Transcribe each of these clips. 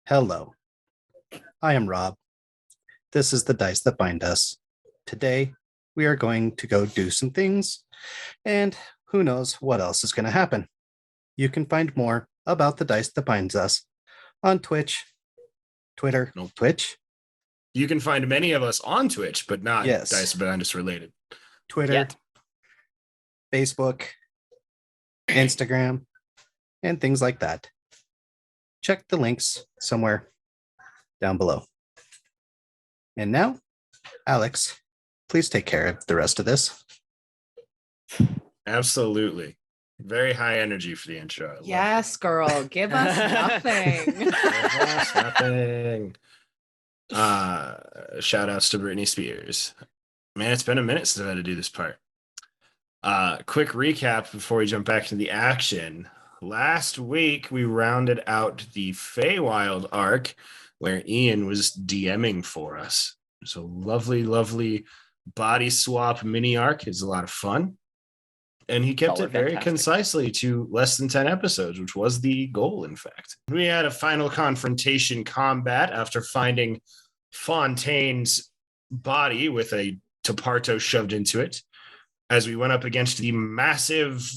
Hello, I am Rob. This is the Dice That Bind Us. Today, we are going to go do some things, and who knows what else is going to happen. You can find more about the Dice That Binds Us on Twitch, Twitter, Twitch. You can find many of us on Twitch, but not Yes. Dice That Bind Us related. Twitter, Facebook, Instagram, and things like that. Check the links somewhere down below. And now, Alex, please take care of the rest of this. Absolutely. Very high energy for the intro. I love Yes, girl. Give us nothing. it. Give us nothing. Shout outs to Britney Spears. Man, it's been a minute since I've had to do this part. Quick recap before we jump back to the action. Last week, we rounded out the Feywild arc where Ian was DMing for us. It's a lovely, lovely body swap mini arc. It's a lot of fun. And he kept it very concisely to less than 10 episodes, which was the goal, in fact. We had a final confrontation combat after finding Fontaine's body with a Toparto shoved into it, as we went up against the massive,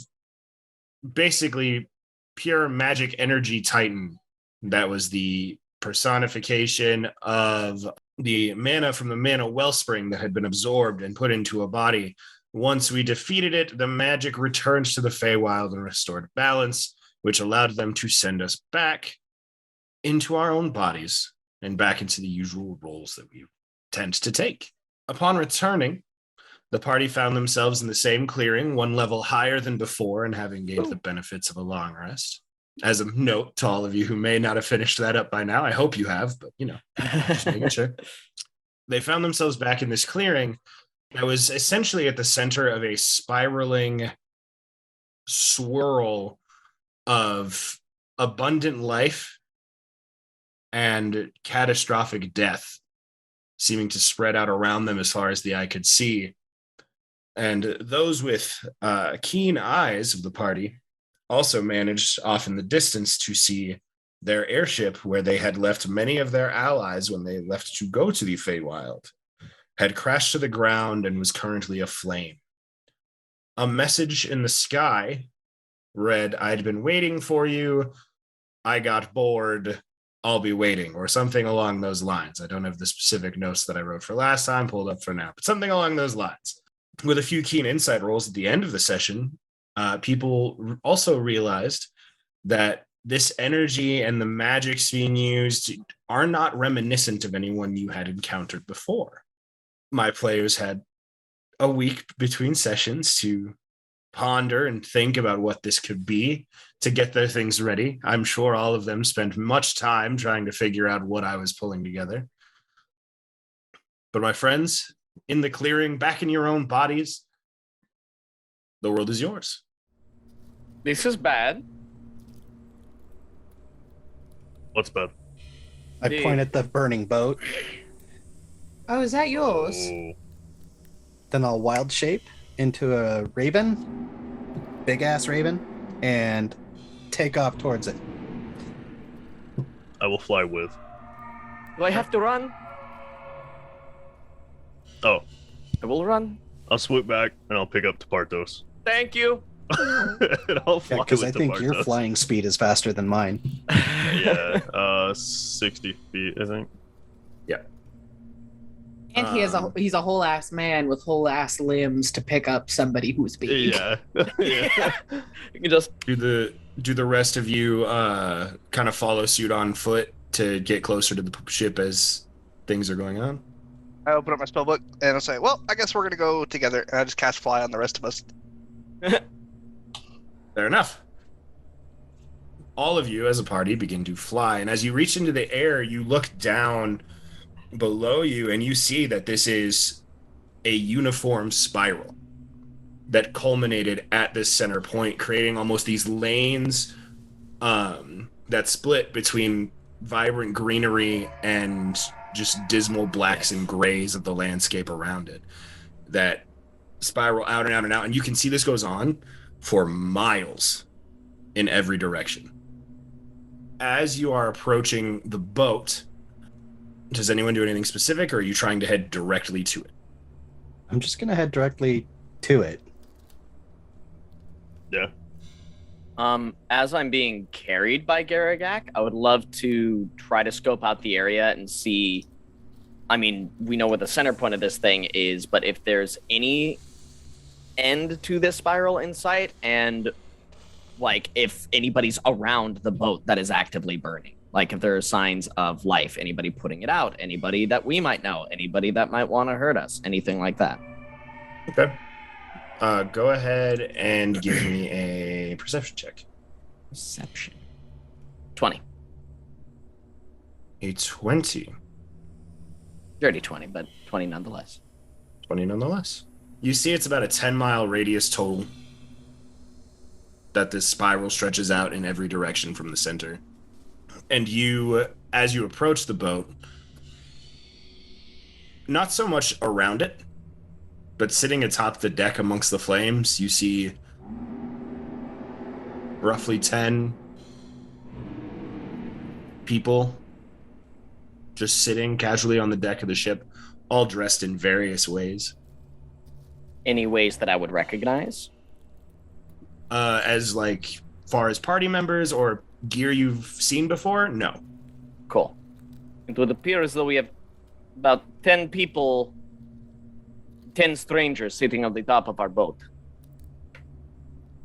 basically pure magic energy titan that was the personification of the mana from the mana wellspring that had been absorbed and put into a body. Once we defeated it, the magic returns to the Feywild and restored balance, which allowed them to send us back into our own bodies and back into the usual roles that we tend to take. Upon returning, the party found themselves in the same clearing, one level higher than before, and having gained the benefits of a long rest. As a note to all of you who may not have finished that up by now, I hope you have, but just making sure. They found themselves back in this clearing that was essentially at the center of a spiraling swirl of abundant life and catastrophic death, seeming to spread out around them as far as the eye could see. And those with keen eyes of the party also managed off in the distance to see their airship, where they had left many of their allies when they left to go to the Feywild, had crashed to the ground and was currently aflame. A message in the sky read, "I'd been waiting for you. I got bored. I'll be waiting," or something along those lines. I don't have the specific notes that I wrote for last time pulled up for now, but something along those lines. With a few keen insight rolls at the end of the session, people also realized that this energy and the magics being used are not reminiscent of anyone you had encountered before. My players had a week between sessions to ponder and think about what this could be, to get their things ready. I'm sure all of them spent much time trying to figure out what I was pulling together. But my friends, in the clearing, back in your own bodies, the world is yours. This is bad. What's bad? I point at the burning boat, Oh, is that yours? Oh, then I'll wild shape into a raven, big ass raven, and take off towards it. I will fly with. Do I have to run? Oh, I will run. I'll swoop back and I'll pick up Topartos. Thank you. And I'll fly Yeah, because I with think your Topartos. flying speed is faster than mine. Yeah, 60 feet, I think. And he's a whole ass man with whole ass limbs to pick up somebody who's big. Yeah. Yeah. You can just Do the rest of you kind of follow suit on foot to get closer to the ship as things are going on? I open up my spellbook and I'll say, well, I guess we're going to go together. And I just cast fly on the rest of us. Fair enough. All of you as a party begin to fly, and as you reach into the air, you look down below you and you see that this is a uniform spiral that culminated at this center point, creating almost these lanes that split between vibrant greenery and just dismal blacks and grays of the landscape around it that spiral out and out and out. And you can see this goes on for miles in every direction. as you are approaching the boat, does anyone do anything specific, or are you trying to head directly to it? I'm just gonna head directly to it. Yeah. As I'm being carried by Garagak, I would love to try to scope out the area and see. I mean, we know where the center point of this thing is, but if there's any end to this spiral in sight, and like if anybody's around the boat that is actively burning, like if there are signs of life, anybody putting it out, anybody that we might know, anybody that might want to hurt us, anything like that. Okay. Go ahead and give me a perception check. Perception. 20. A 20. Dirty 20, but 20 nonetheless. 20 nonetheless. You see it's about a 10-mile radius total that this spiral stretches out in every direction from the center. And you, as you approach the boat, not so much around it, but sitting atop the deck amongst the flames, you see roughly 10 people just sitting casually on the deck of the ship, all dressed in various ways. Any ways that I would recognize? As like far as party members or gear you've seen before? No. Cool. It would appear as though we have about 10 people, 10 strangers sitting on the top of our boat.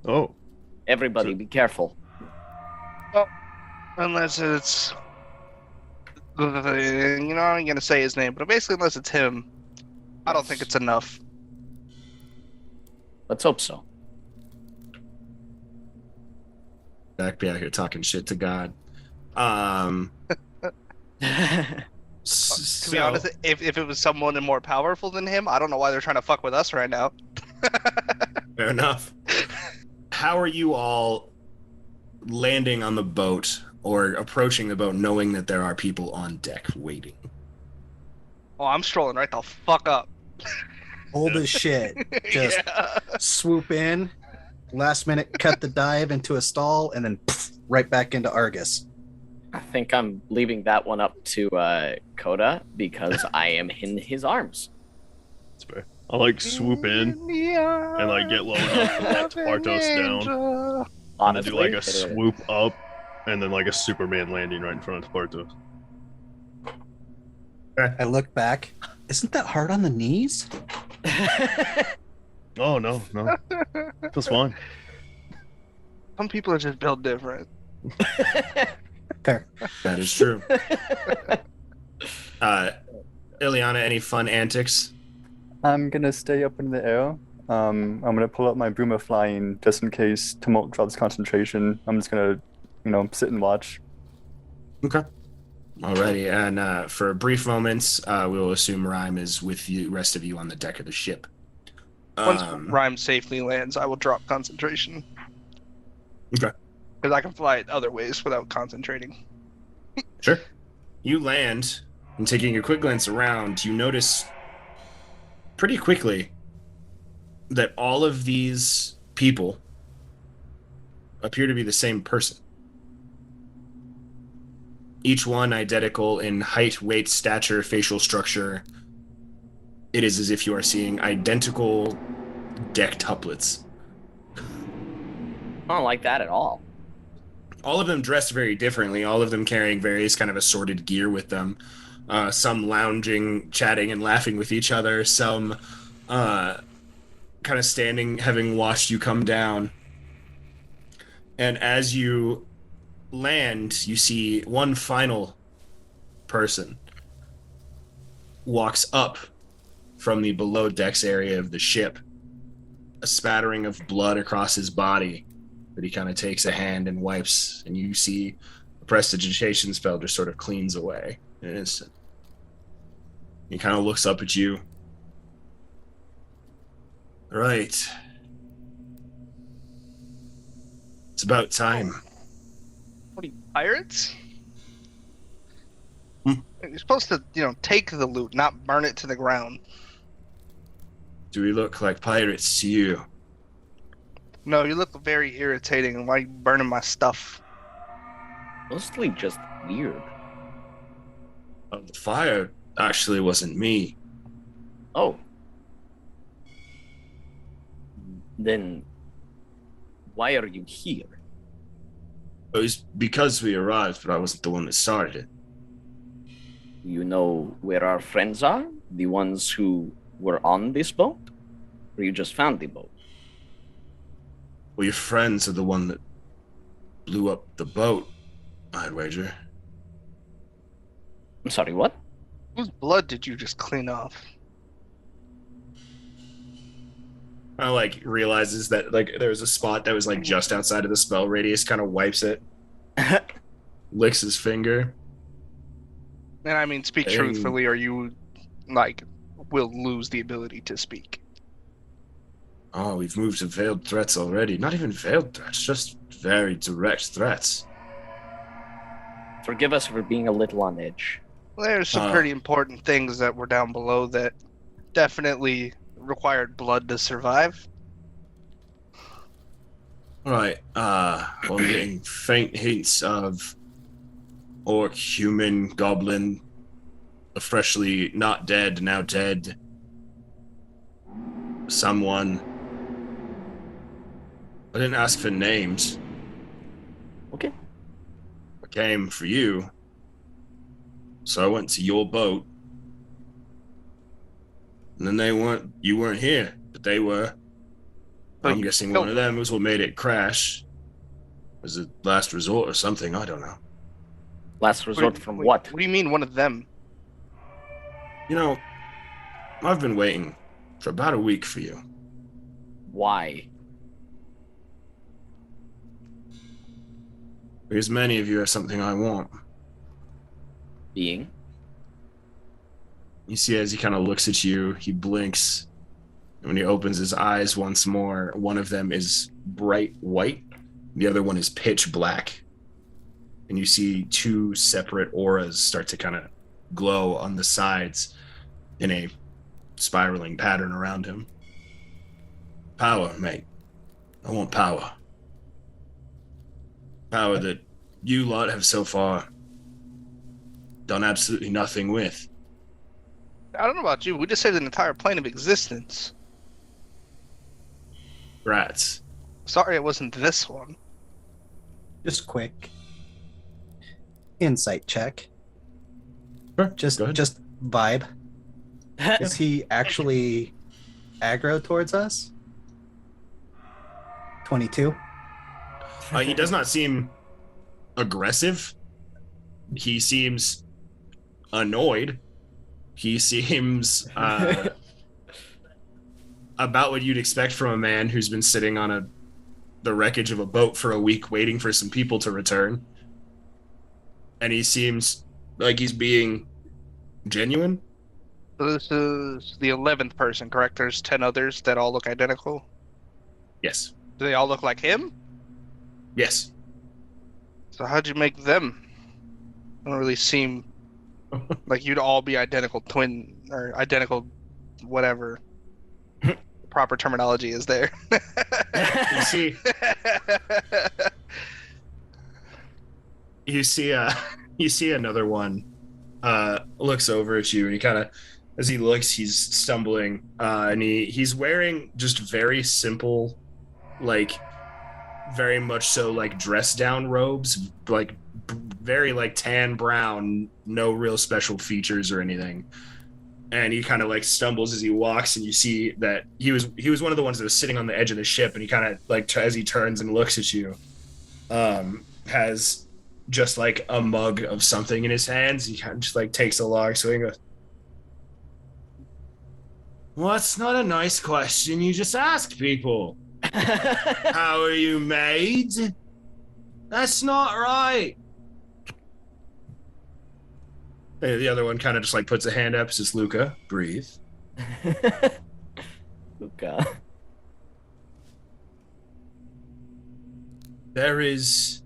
Oh. Everybody, be careful. Unless it's, I'm gonna say his name, but basically, unless it's him, I don't think it's enough. Let's hope so. Back be out here talking shit to God. To be honest, if it was someone more powerful than him, I don't know why they're trying to fuck with us right now. Fair enough. How are you all landing on the boat or approaching the boat knowing that there are people on deck waiting? Oh, I'm strolling right the fuck up. Old as shit. Just Yeah. swoop in, last minute cut the dive into a stall, and then right back into Argus. I think I'm leaving that one up to Coda because I am in his arms. That's fair. I'll like swoop in and like get low enough to let Partos down. And then Honestly, do like a swoop up and then like a Superman landing right in front of Partos. I look back. Isn't that hard on the knees? Oh no. Feels fine. Some people are just built different. Fair. That is true. Ileana, any fun antics? I'm gonna stay up in the air. I'm gonna pull out my broom of flying just in case Tumult drops concentration. I'm just gonna, sit and watch. Okay. Alrighty, and for brief moments, we will assume Rhyme is with the rest of you on the deck of the ship. Once Rhyme safely lands, I will drop concentration. Okay. Because I can fly it other ways without concentrating. Sure. You land, and taking a quick glance around, you notice pretty quickly that all of these people appear to be the same person. Each one identical in height, weight, stature, facial structure. It is as if you are seeing identical deck tuplets. I don't like that at all. All of them dressed very differently, all of them carrying various kind of assorted gear with them. Some lounging, chatting, and laughing with each other. Some kind of standing, having watched you come down. And as you land, you see one final person walks up from the below decks area of the ship, a spattering of blood across his body that he kind of takes a hand and wipes, and you see a prestidigitation spell just sort of cleans away in an instant. He kind of looks up at you. Right. It's about time. What are you, pirates? Hmm. You're supposed to, take the loot, not burn it to the ground. Do we look like pirates to you? No, you look very irritating. Why are you burning my stuff? Mostly just weird. The fire actually wasn't me. Oh. Then why are you here? It was because we arrived, but I wasn't the one that started it. Do you know where our friends are? The ones who were on this boat? Or you just found the boat? Well, your friends are the one that blew up the boat, I'd wager. I'm sorry, what? Whose blood did you just clean off? I like realizes that like there was a spot that was like just outside of the spell radius, kind of wipes it, licks his finger. And I mean, speak And- truthfully, or you, like, will lose the ability to speak. Oh, we've moved to veiled threats already. Not even veiled threats, just very direct threats. Forgive us for being a little on edge. There's some pretty important things that were down below that definitely required blood to survive. Right, well, I'm getting faint hints of orc, human, goblin, a freshly not dead, now dead. Someone. I didn't ask for names. Okay. I came for you. So I went to your boat. And then you weren't here, but they were. But I'm you guessing killed one of them was what made it crash. Was it last resort or something? I don't know. Last resort from what? What do you mean, one of them? You know, I've been waiting for about a week for you. Why? Because many of you have something I want. Being? You see, as he kind of looks at you, he blinks. And when he opens his eyes once more, one of them is bright white, the other one is pitch black. And you see two separate auras start to kind of glow on the sides in a spiraling pattern around him. Power, mate. I want power. Power that you lot have so far done absolutely nothing with. I don't know about you. We just saved an entire plane of existence. Rats. Sorry it wasn't this one. Just quick insight check. Sure, Just go ahead. just vibe. Is he actually aggro towards us? 22. He does not seem aggressive. He seems annoyed. He seems about what you'd expect from a man who's been sitting on the wreckage of a boat for a week waiting for some people to return. And he seems like he's being genuine. So this is the 11th person, correct? There's 10 others that all look identical. Yes. Do they all look like him? Yes. So how'd you make them? Don't really seem like you'd all be identical twin or identical whatever the proper terminology is there. You see, you see another one looks over at you, and he kind of, as he looks, he's stumbling, and he's wearing just very simple, like very much so like dress down robes, like very like tan brown, no real special features or anything. And he kind of like stumbles as he walks, and you see that he was one of the ones that was sitting on the edge of the ship, and he kind of like as he turns and looks at you, has just like a mug of something in his hands. He kind of just like takes a long swing and goes, "Well, that's not a nice question. You just ask people. How are you made? That's not right." And the other one kind of just like puts a hand up, says, "Luca, breathe." Luca. There is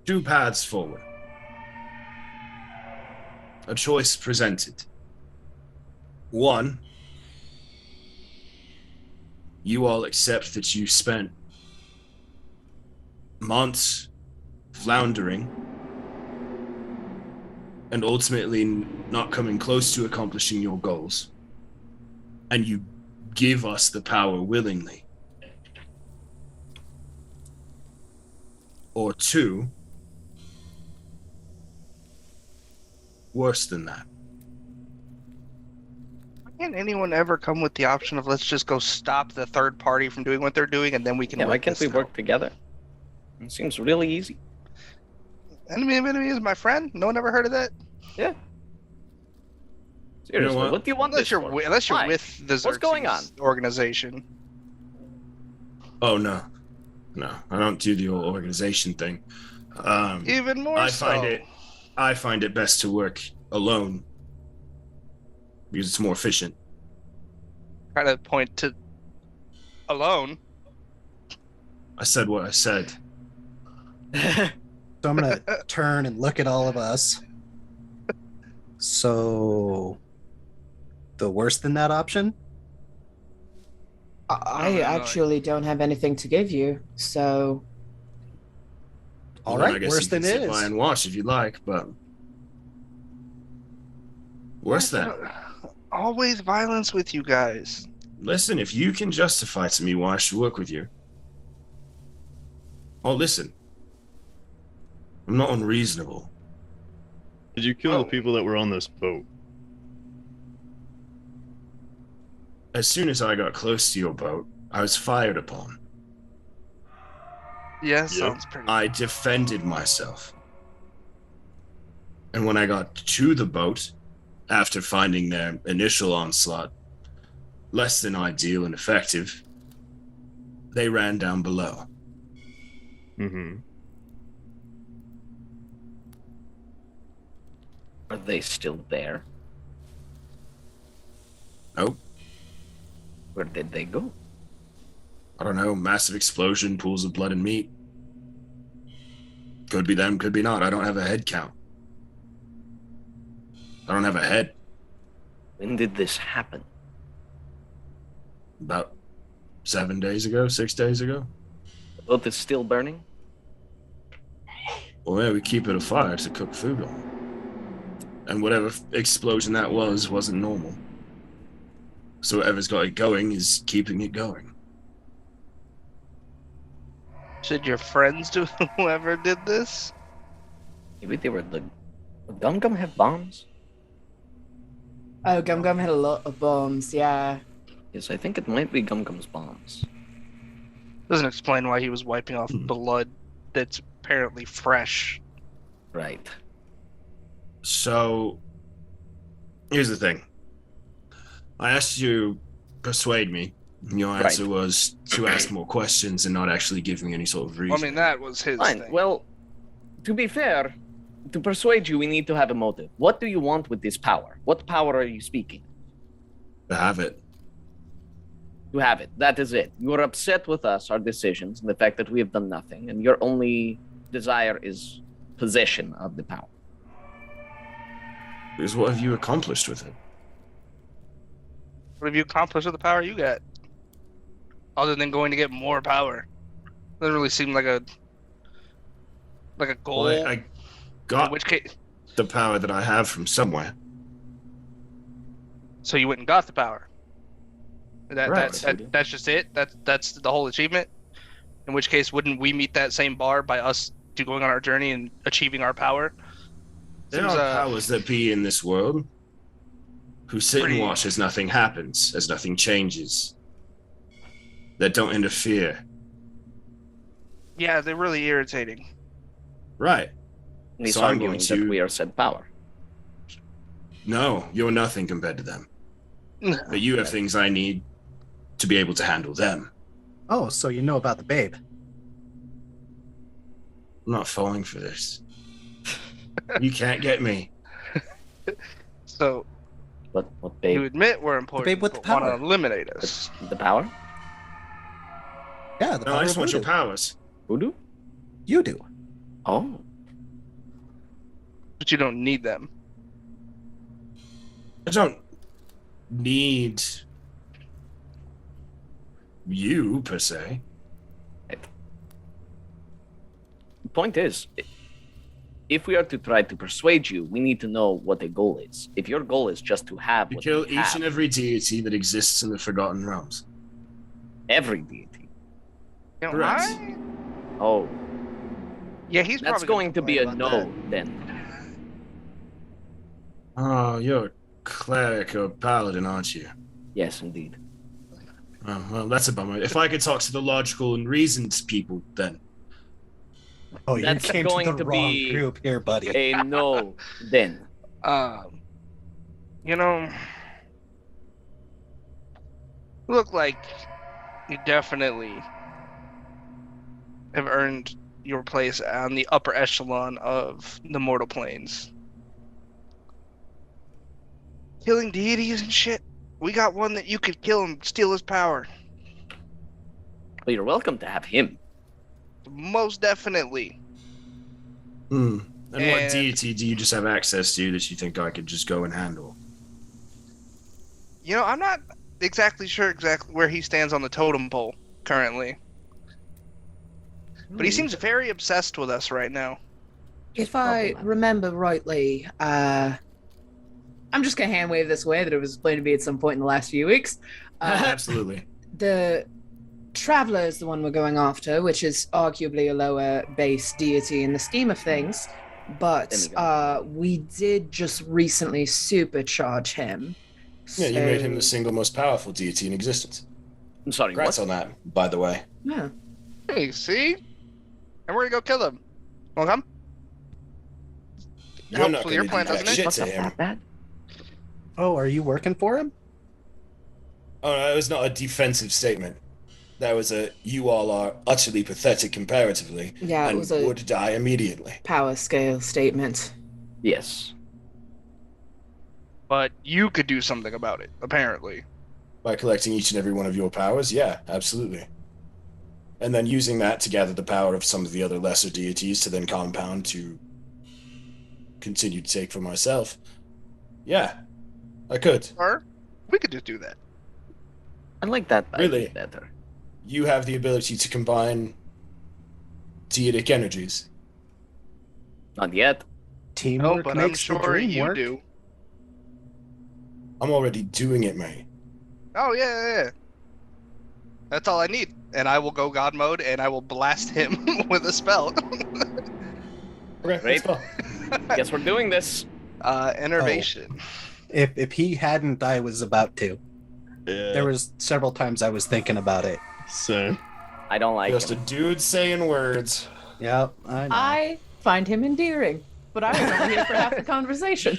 two paths forward. A choice presented. One, you all accept that you spent months floundering and ultimately not coming close to accomplishing your goals, and you give us the power willingly. Or two, worse than that. Can't anyone ever come with the option of let's just go stop the third party from doing what they're doing, and then we can Yeah, why work can't this we out? work together? It seems really easy. Enemy of enemy is my friend. No one ever heard of that. Seriously, what? what do you want Unless this you're for? unless you're Why? with the What's going Xerxes organization. Oh, no. No, I don't do the whole organization thing. Even more I so. find it best to work alone because it's more efficient. Try to point to alone. I said what I said. So I'm gonna turn and look at all of us. So the worse than that option? I actually don't have anything to give you, so All Well, then I right, guess worse you can than sit is. by and watch if you'd like, but worse than. Always violence with you guys. Listen, if you can justify to me why I should work with you, I'll listen. I'm not unreasonable. Did you kill Oh. the people that were on this boat? As soon as I got close to your boat, I was fired upon. Yeah, Yep. sounds pretty. I defended myself. And when I got to the boat, after finding their initial onslaught less than ideal and effective, they ran down below. Mm-hmm. Are they still there? Nope. Where did they go? I don't know, massive explosion, pools of blood and meat. Could be them, could be not. I don't have a head count. I don't have a head. When did this happen? About 7 days ago, 6 days ago. The boat is still burning? Well, yeah, we keep it afire to cook food on. And whatever explosion that was, wasn't normal. So whatever's got it going is keeping it going. Should your friends do whoever did this? Maybe they were the... Would Gum Gum have bombs? oh, Gum Gum had a lot of bombs. Yeah, Yes, I think it might be Gum Gum's bombs. Doesn't explain why he was wiping off blood that's apparently fresh. Right. So, here's the thing. I asked you to persuade me. Your Right. answer was to ask more questions and not actually give me any sort of reason. Well, I mean, that was his Fine. thing. Well, to be fair, to persuade you, we need to have a motive. What do you want with this power? What power are you speaking? To have it. To have it. That is it. You are upset with us, our decisions, and the fact that we have done nothing, and your only desire is possession of the power. Because what have you accomplished with it? What have you accomplished with the power you got? Other than going to get more power. Doesn't really seem like a goal. Well, I in got which case, the power that I have from somewhere. so you went and got the power. Right. That's just it. That's the whole achievement. In which case, wouldn't we meet that same bar by us going on our journey and achieving our power? There Seems, are powers that be in this world who sit pretty- and watch as nothing happens, as nothing changes, that don't interfere. Yeah, they're really irritating. Right. He's So I'm arguing going that to- we are said power. No, you're nothing compared to them. But you have things I need to be able to handle them. Oh, so you know about the babe. I'm not falling for this. You can't get me. So What you babe? admit we're important, babe with the but want power. to eliminate us. The power? Yeah, the No, power I just of want your voodoo. powers. Voodoo? You do. Oh. But you don't need them. I don't need you, per se. The point is, if we are to try to persuade you, we need to know what the goal is. If your goal is just to have You what kill we each have, and every deity that exists in the Forgotten Realms. every deity. You know, Correct. Oh, Yeah, he's that's probably going to be a complain about no then. Oh, you're a cleric or paladin, aren't you? Yes, indeed. Oh, well, that's a bummer. If I could talk to the logical and reasoned people, then. Oh, you That's came to going the to wrong be group here, buddy. A no then. that. You know, look like you definitely have earned your place on the upper echelon of the mortal planes. Killing deities and shit. We got one that you could kill and steal his power. Well, you're welcome to have him. Most definitely. And what And- deity do you just have access to that you think I could just go and handle? You know, I'm not exactly sure where he stands on the totem pole currently. But he seems very obsessed with us right now. If I remember rightly, I'm just gonna hand wave this way that it was explained to me at some point in the last few weeks. Absolutely. The Traveler is the one we're going after, which is arguably a lower base deity in the scheme of things. But we did just recently supercharge him. Yeah, you made him the So- single most powerful deity in existence. I'm sorry, Congrats what? on that, by the way. Yeah. Hey, see? And we're gonna go kill him. Wanna come? You're not Hopefully your going to plan do jack doesn't shit What's to up him. that bad? Oh, are you working for him? Oh, no, it was not a defensive statement. That was a, you all are utterly pathetic comparatively, Yeah, it and was a would die immediately. power scale statement. Yes. But you could do something about it, apparently. By collecting each and every one of your powers, yeah, absolutely. And then using that to gather the power of some of the other lesser deities to then compound to continue to take for myself. Yeah, I could. Or we could just do that. I like that Really? idea better. You have the ability to combine deitic energies. Not yet. Teamwork No, but I'm makes the sure dream you work. do. I'm already doing it, mate. Oh, yeah. That's all I need. And I will go God mode and I will blast him with a spell. Okay, Great. let's go. Guess we're doing this. Enervation. If he hadn't, I was about to. Yeah. There was several times I was thinking about it. Same. I don't like Just a him. dude saying words. Yep, I know. I find him endearing, but I was only here for half the conversation.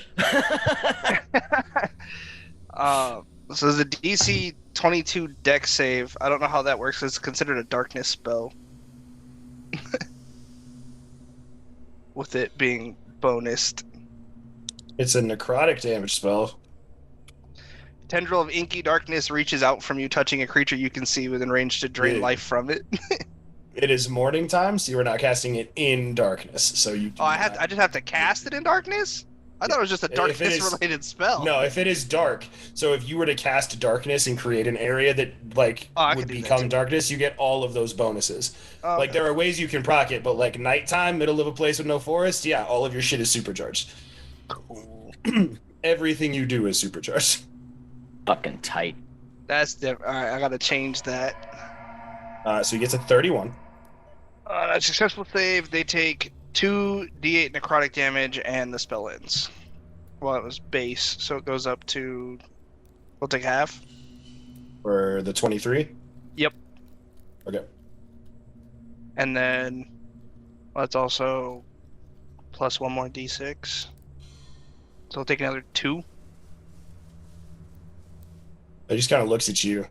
So there's a DC 22 deck save. I don't know how that works. It's considered a darkness spell. With it being bonused. It's a necrotic damage spell. Tendril of inky darkness reaches out from you, touching a creature you can see within range to drain Yeah. life from it. It is morning time, so you are not casting it in darkness. So you. Do Oh, I not- just have to cast it in darkness? I thought it was just a If it darkness is- related spell. No, if it is dark, so if you were to cast darkness and create an area that I would could do that become too. darkness, you get all of those bonuses. Oh, Like there are ways you can proc it, but like nighttime, middle of a place with no forest, yeah, all of your shit is supercharged. cool. Everything you do is supercharged. Fucking tight. That's different. Alright, I gotta change that. So he gets a 31. On a successful save, they take 2d8 necrotic damage and the spell ends. Well, it was base, so it goes up to. We'll take half. For the 23? Yep. Okay. And then let's also plus one more d6. So we'll take another 2. He just kind of looks at you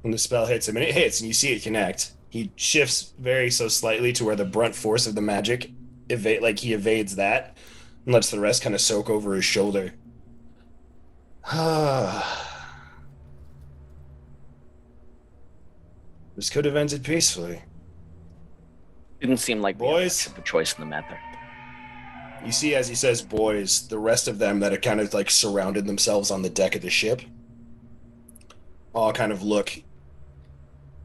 when the spell hits him, and it hits, and you see it connect. He shifts very so slightly to where the brunt force of the magic, he evades that, and lets the rest kind of soak over his shoulder. This could have ended peacefully. Didn't seem like we had Boys. much of a choice in the matter. You see, as he says, boys, the rest of them that are kind of like surrounded themselves on the deck of the ship all kind of look,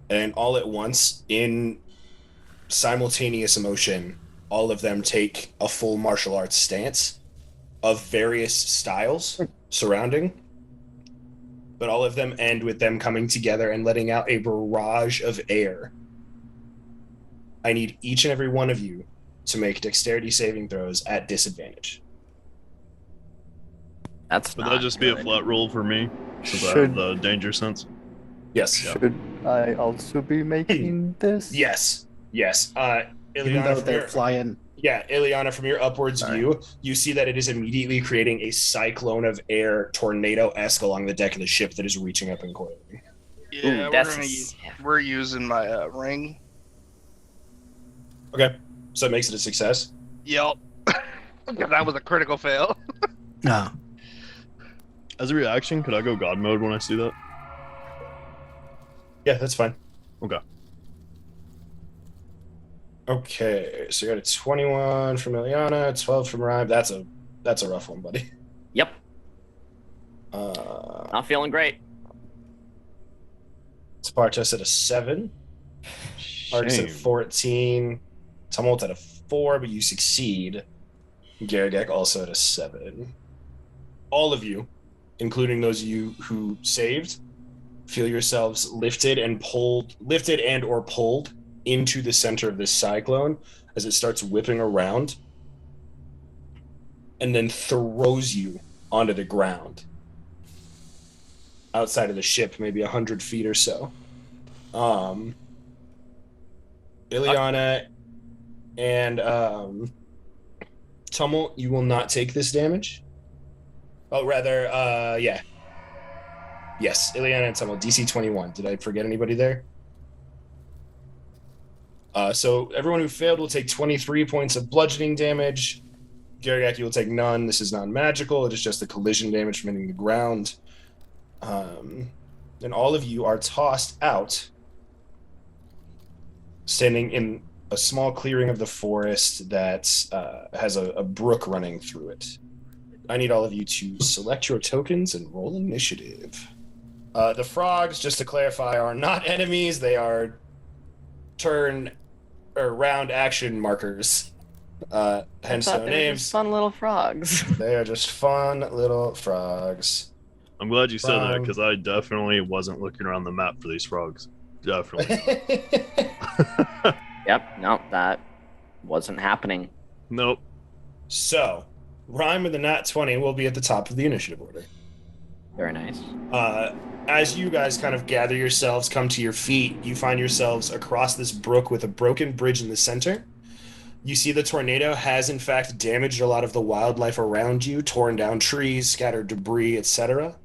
and all at once, in simultaneous emotion, all of them take a full martial arts stance of various styles surrounding, but all of them end with them coming together and letting out a barrage of air. I need each and every one of you to make dexterity saving throws at disadvantage. That's Would not that just be a good. flat roll for me? Since I have Should- the danger sense. Yes. Should I also be making this? Yes. Yes. Even Ileana, though from they're your, flying. yeah, Ileana, from your upwards Sorry. view, you see that it is immediately creating a cyclone of air, tornado-esque along the deck of the ship that is reaching up and coiling. Yeah, that's we're using my ring. Okay. So that makes it a success. Yep. That was a critical fail. No. As a reaction, could I go God mode when I see that? Yeah, that's fine. Okay. Okay, so you got a 21 from Ileana, 12 from Rhyme. That's a rough one, buddy. Yep. Not feeling great. Spartus at a 7. Artis at a Shame. 14. Tumult at a 4, but you succeed. Garagak also at a 7. All of you, including those of you who saved, feel yourselves lifted and or pulled into the center of this cyclone as it starts whipping around and then throws you onto the ground outside of the ship, maybe 100 feet or so. Ileana and Tumult, you will not take this damage. Oh, rather, yeah. Yes, Ileana and Tumult, DC 21. Did I forget anybody there? So everyone who failed will take 23 points of bludgeoning damage. Garagak, you will take none. This is non-magical. It is just the collision damage from hitting the ground. And all of you are tossed out, standing in a small clearing of the forest that has a brook running through it. I need all of you to select your tokens and roll initiative. The frogs, just to clarify, are not enemies. They are turn or round action markers. Hence Thought no they were names. just fun little frogs. They are just fun little frogs. I'm glad you said that Wrong. because I definitely wasn't looking around the map for these frogs. Definitely. not. Yep, no, that wasn't happening. Nope. So, Rhyme with the nat 20 will be at the top of the initiative order. Very nice. As you guys kind of gather yourselves, come to your feet, you find yourselves across this brook with a broken bridge in the center. You see the tornado has in fact damaged a lot of the wildlife around you, torn down trees, scattered debris, etc.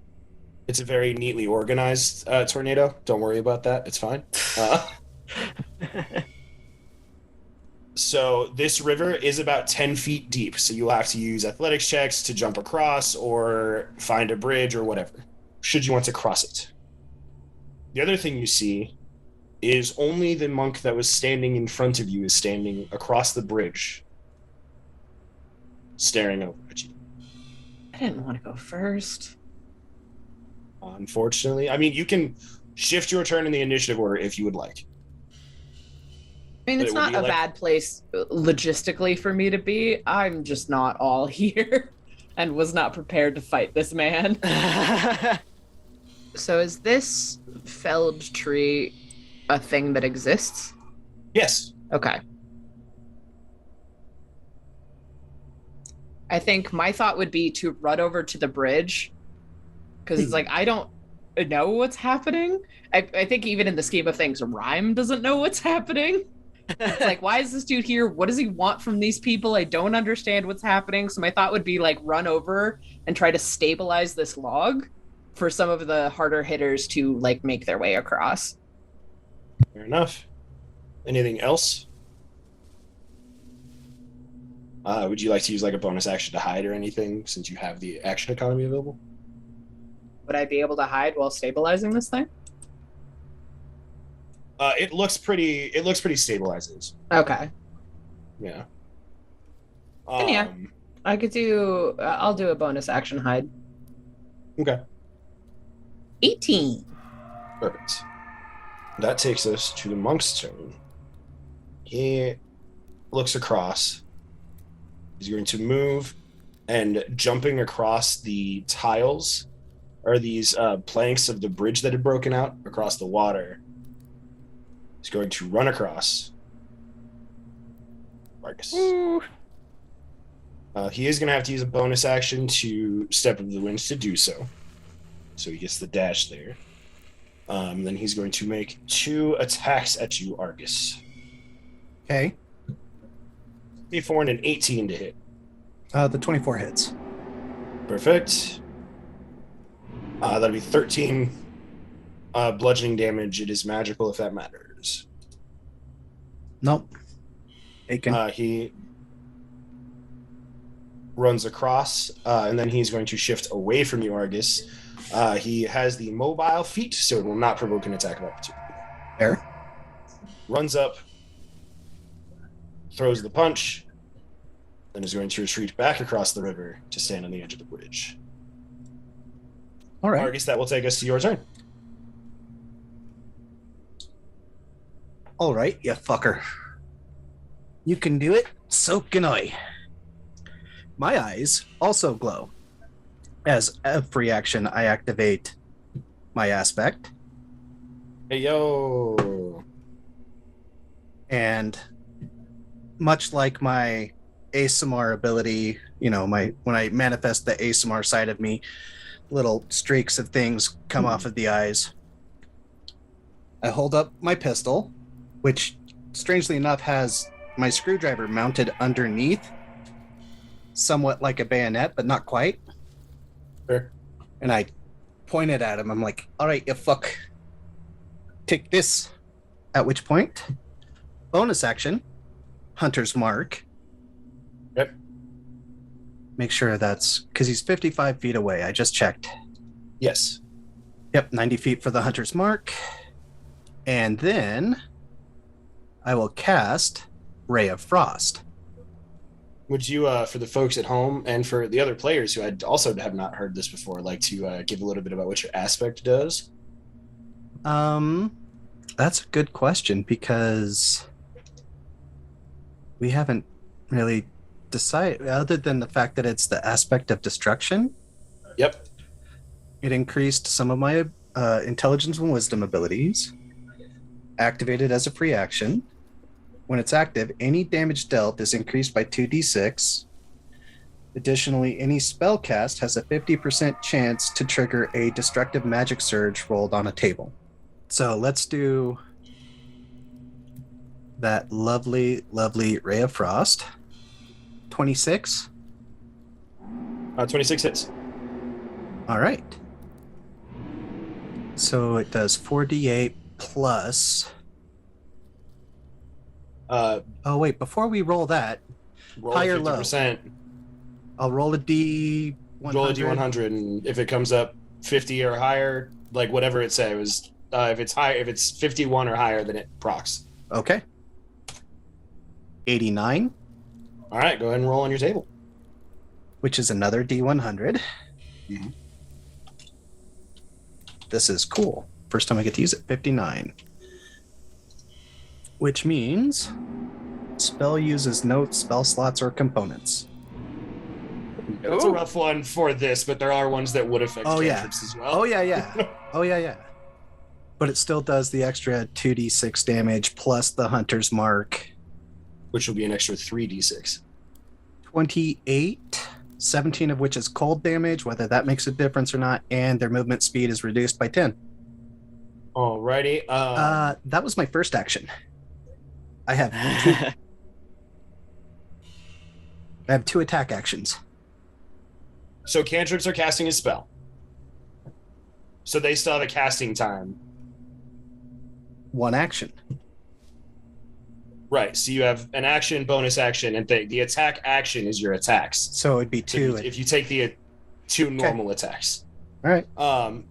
It's a very neatly organized tornado. Don't worry about that. It's fine. So this river is about 10 feet deep, so you'll have to use athletics checks to jump across or find a bridge or whatever, should you want to cross it. The other thing you see is only the monk that was standing in front of you is standing across the bridge, staring over at you. I didn't want to go first. Unfortunately. I mean, you can shift your turn in the initiative order if you would like. I mean, But it's it would not be a like- bad place logistically for me to be. I'm just not all here and was not prepared to fight this man. So is this felled tree a thing that exists? Yes. Okay. I think my thought would be to run over to the bridge because it's like I don't know what's happening. I think even in the scheme of things, Rhyme doesn't know what's happening. It's like, why is this dude here? What does he want from these people? I don't understand what's happening. So my thought would be like run over and try to stabilize this log for some of the harder hitters to like make their way across. Fair enough. Anything else? Would you like to use like a bonus action to hide or anything since you have the action economy available? Would I be able to hide while stabilizing this thing? It looks pretty stabilized. It is. Okay. Yeah. Then yeah. I could do, I'll do a bonus action hide. Okay. 18. Perfect. That takes us to the monk's turn. He looks across. He's going to move, and jumping across the tiles are these planks of the bridge that had broken out across the water. He's going to run across. Marcus. He is going to have to use a bonus action to step into the winds to do so. So he gets the dash there. Then he's going to make 2 attacks at you, Argus. Okay. B4 and an 18 to hit. The 24 hits. Perfect. That'll be 13 bludgeoning damage. It is magical if that matters. Nope. Taken. He runs across, and then he's going to shift away from you, Argus. He has the mobile feat, so it will not provoke an attack of opportunity. Fair. Runs up, throws the punch, then is going to retreat back across the river to stand on the edge of the bridge. All right. Argus, that will take us to your turn. All right, you fucker. You can do it. So can I. My eyes also glow. As a free action, I activate my aspect. Hey, yo. And much like my ASMR ability, you know, when I manifest the ASMR side of me, little streaks of things come off of the eyes. I hold up my pistol, which strangely enough has my screwdriver mounted underneath, somewhat like a bayonet, but not quite. Sure. And I point it at him. I'm like, all right, you fuck. Take this. At which point, bonus action, Hunter's Mark. Yep. Make sure that's because he's 55 feet away. I just checked. Yes. Yep, 90 feet for the Hunter's Mark. And then I will cast Ray of Frost. Would you, for the folks at home and for the other players who also have not heard this before, like to give a little bit about what your aspect does? That's a good question because we haven't really decided, other than the fact that it's the aspect of destruction. Yep. It increased some of my intelligence and wisdom abilities. Activated as a free action. When it's active, any damage dealt is increased by 2d6. Additionally, any spell cast has a 50% chance to trigger a destructive magic surge rolled on a table. So let's do that lovely, lovely Ray of Frost. 26. 26 hits. All right. So it does 4d8 plus... oh wait, before we roll that, roll high or 50%. I'll roll a D100. Roll a D100, and if it comes up 50 or higher, like whatever it says, if it's high, if it's 51 or higher, then it procs. Okay. 89, All right, go ahead and roll on your table. which is another D100. Mhm. This is cool. First time I get to use it. 59. Which means spell uses no spell slots or components. It's a rough one for this, but there are ones that would affect Oh, yeah. cantrips as well. Oh, yeah. Oh, yeah. But it still does the extra 2d6 damage plus the Hunter's Mark. Which will be an extra 3d6. 28, 17 of which is cold damage, whether that makes a difference or not, and their movement speed is reduced by 10. Alrighty. That was my first action. I have two attack actions. So cantrips are casting a spell. So they still have a casting time. One action. Right. So you have an action, bonus action, and the attack action is your attacks. So it'd be So two. if you take the two normal attacks. All right.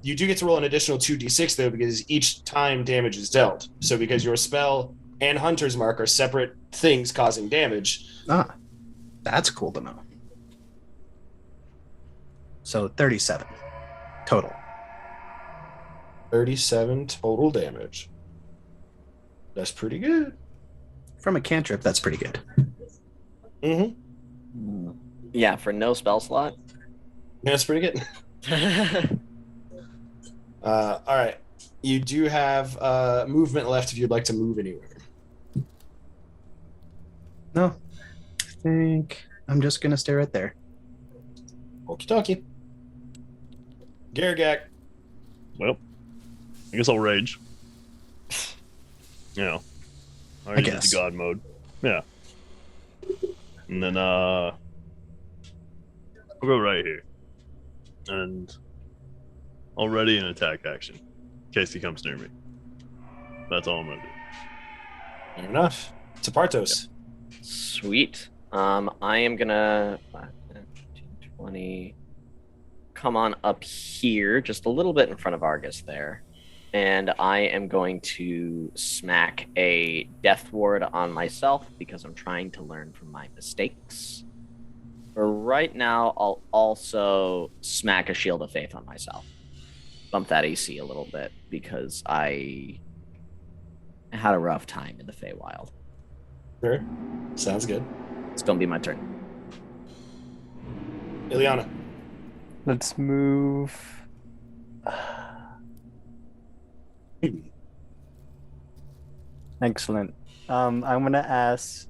You do get to roll an additional 2d6 though, because each time damage is dealt. So because your spell and Hunter's Mark are separate things causing damage. That's cool to know. So 37 total. 37 total damage. That's pretty good. From a cantrip, that's pretty good. Mm-hmm. Yeah, for no spell slot. That's pretty good. All right. You do have movement left if you'd like to move anywhere. No, I think I'm just gonna stay right there. Okie dokie. Garagak. Well, I guess I'll rage. You know, I'll I rage guess. into God mode. Yeah. And then I'll go right here. And I'll ready an attack action in case he comes near me. That's all I'm gonna do. Fair enough. To Partos. Sweet. I am gonna 5, 10, 15, 20. Come on up here, just a little bit in front of Argus there. And I am going to smack a death ward on myself because I'm trying to learn from my mistakes. For right now, I'll also smack a shield of faith on myself. Bump that AC a little bit because I had a rough time in the Feywild. Sure. Sounds good. It's gonna be my turn. Ileana. Let's move. Excellent. I'm gonna ask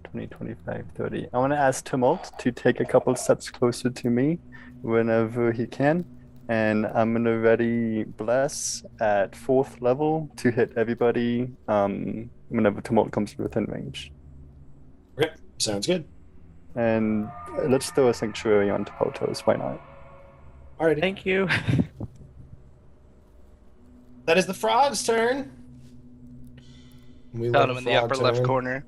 20, 25, 30. I want to ask Tumult to take a couple steps closer to me whenever he can. And I'm gonna ready Bless at 4th level to hit everybody whenever Tumult comes within range. Okay. Sounds good. And let's throw a Sanctuary onto Potos, why not? Alrighty. Thank you. That is the frog's turn. We Found love him a in the frog upper left turn. corner.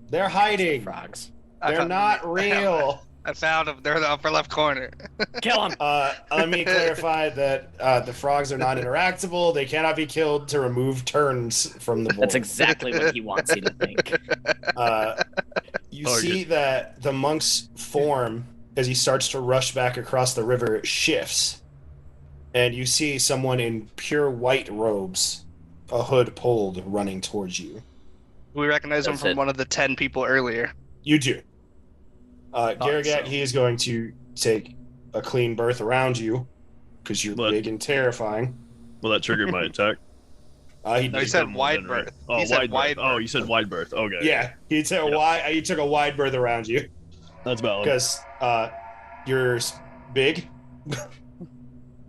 They're hiding. Frogs. I They're found not them. real. I found them. They're in the upper left corner. Kill him. Let me clarify that the frogs are not interactable. They cannot be killed to remove turns from the board. That's exactly what he wants you to think. You Target. see that the monk's form, as he starts to rush back across the river, shifts. And you see someone in pure white robes, a hood pulled, running towards you. We recognize him That's from it. one of the 10 people earlier. You do. Garragat, so. he is going to take a clean berth around you, because you're What? big and terrifying. Will that trigger my attack? No, he Did. said Come on, wide then, right? berth. Oh, He said wide wide berth. Oh, berth. you said wide berth. Okay. Yeah, he took a Yep. he took a wide berth around you, That's valid. because you're big.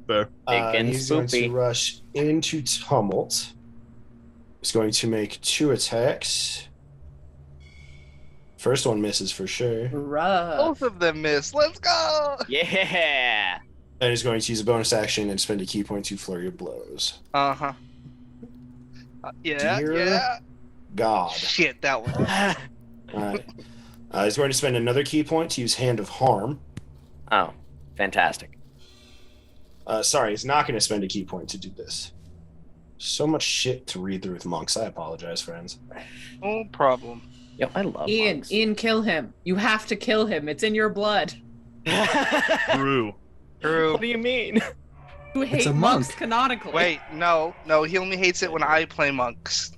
Big and He's going to spoopy. rush into Tumult. He's going to make 2 attacks. First one misses for sure. Rough. Both of them missed. Let's go. Yeah. And he's going to use a bonus action and spend a key point to flurry of blows. Uh-huh. Yeah, Dear yeah. God. Shit, that one. Alright. He's going to spend another key point to use Hand of Harm. Oh, fantastic. Sorry, he's not going to spend a key point to do this. So much shit to read through with monks. I apologize, friends. No problem. Yo, I love Ian, monks. Ian, kill him. You have to kill him. It's in your blood. True. True. What do you mean? You hate a monks monk. canonically. Wait, no, he only hates it when I play monks.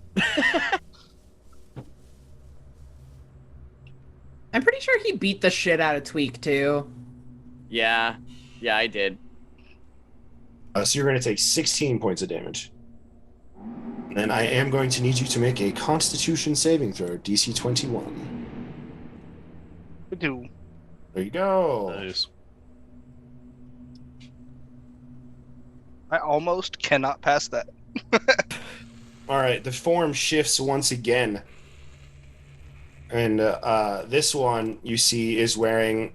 I'm pretty sure he beat the shit out of Tweak too. Yeah, I did. So you're going to take 16 points of damage. And I am going to need you to make a Constitution saving throw, DC 21. We do. There you go. Nice. I almost cannot pass that. All right, the form shifts once again. And this one, you see, is wearing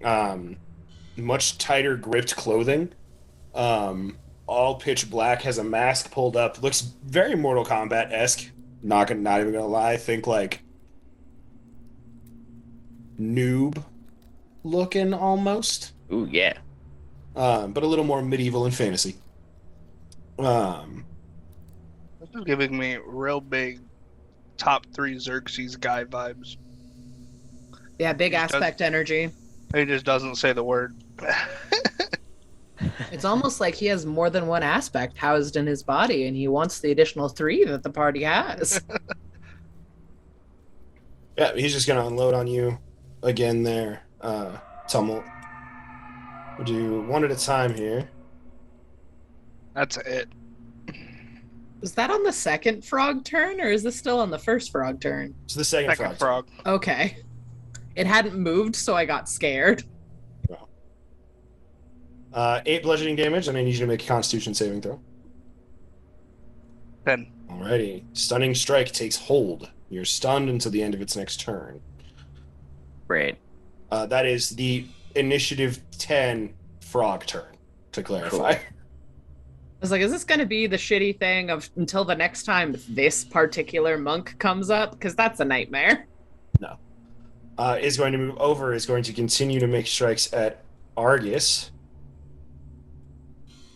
much tighter gripped clothing. All pitch black, has a mask pulled up. Looks very Mortal Kombat-esque. Not even gonna lie. Think like noob looking almost. Ooh, yeah. But a little more medieval and fantasy. This is giving me real big top 3 Xerxes guy vibes. Yeah, big He does- aspect energy. He just doesn't say the word. It's almost like he has more than one aspect housed in his body, and he wants the additional 3 that the party has. Yeah, he's just gonna unload on you. again there, Tumult. We'll do one at a time here. That's it. Was that on the second frog turn, or is this still on the first frog turn? It's the second, Second frog. frog. Okay. It hadn't moved, so I got scared. 8 bludgeoning damage, and I need you to make a Constitution saving throw. 10. Alrighty. Stunning strike takes hold. You're stunned until the end of its next turn. Great. That is the initiative 10 frog turn, to clarify. I was like, is this going to be the shitty thing of until the next time this particular monk comes up? Because that's a nightmare. Is going to move over, is going to continue to make strikes at Argus.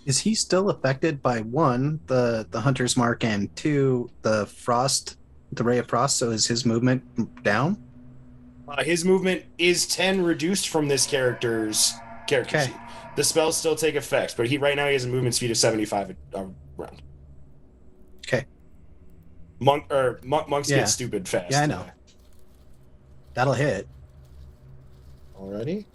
Is he still affected by 1, the hunter's mark, and 2, the frost, the ray of frost? So is his movement down? His movement is 10 reduced from this character's character Okay. sheet. The spells still take effect, but right now he has a movement speed of 75 a round. Okay. Monks Yeah. get stupid fast. Yeah, I know. That'll hit. Alrighty.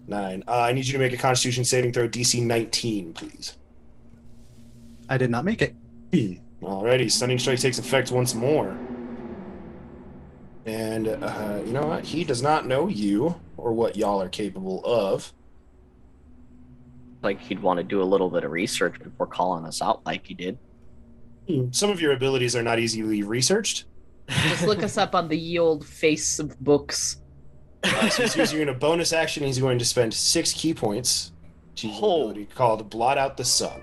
9. I need you to make a Constitution saving throw, DC 19, please. I did not make it. Alrighty, Stunning Strike takes effect once more. And, you know what? He does not know you, or what y'all are capable of. Like he'd want to do a little bit of research before calling us out like he did. Some of your abilities are not easily researched. Just look us up on the ye old face of books. So he's using a bonus action. He's going to spend 6 key points to use an ability called Blot Out the Sun.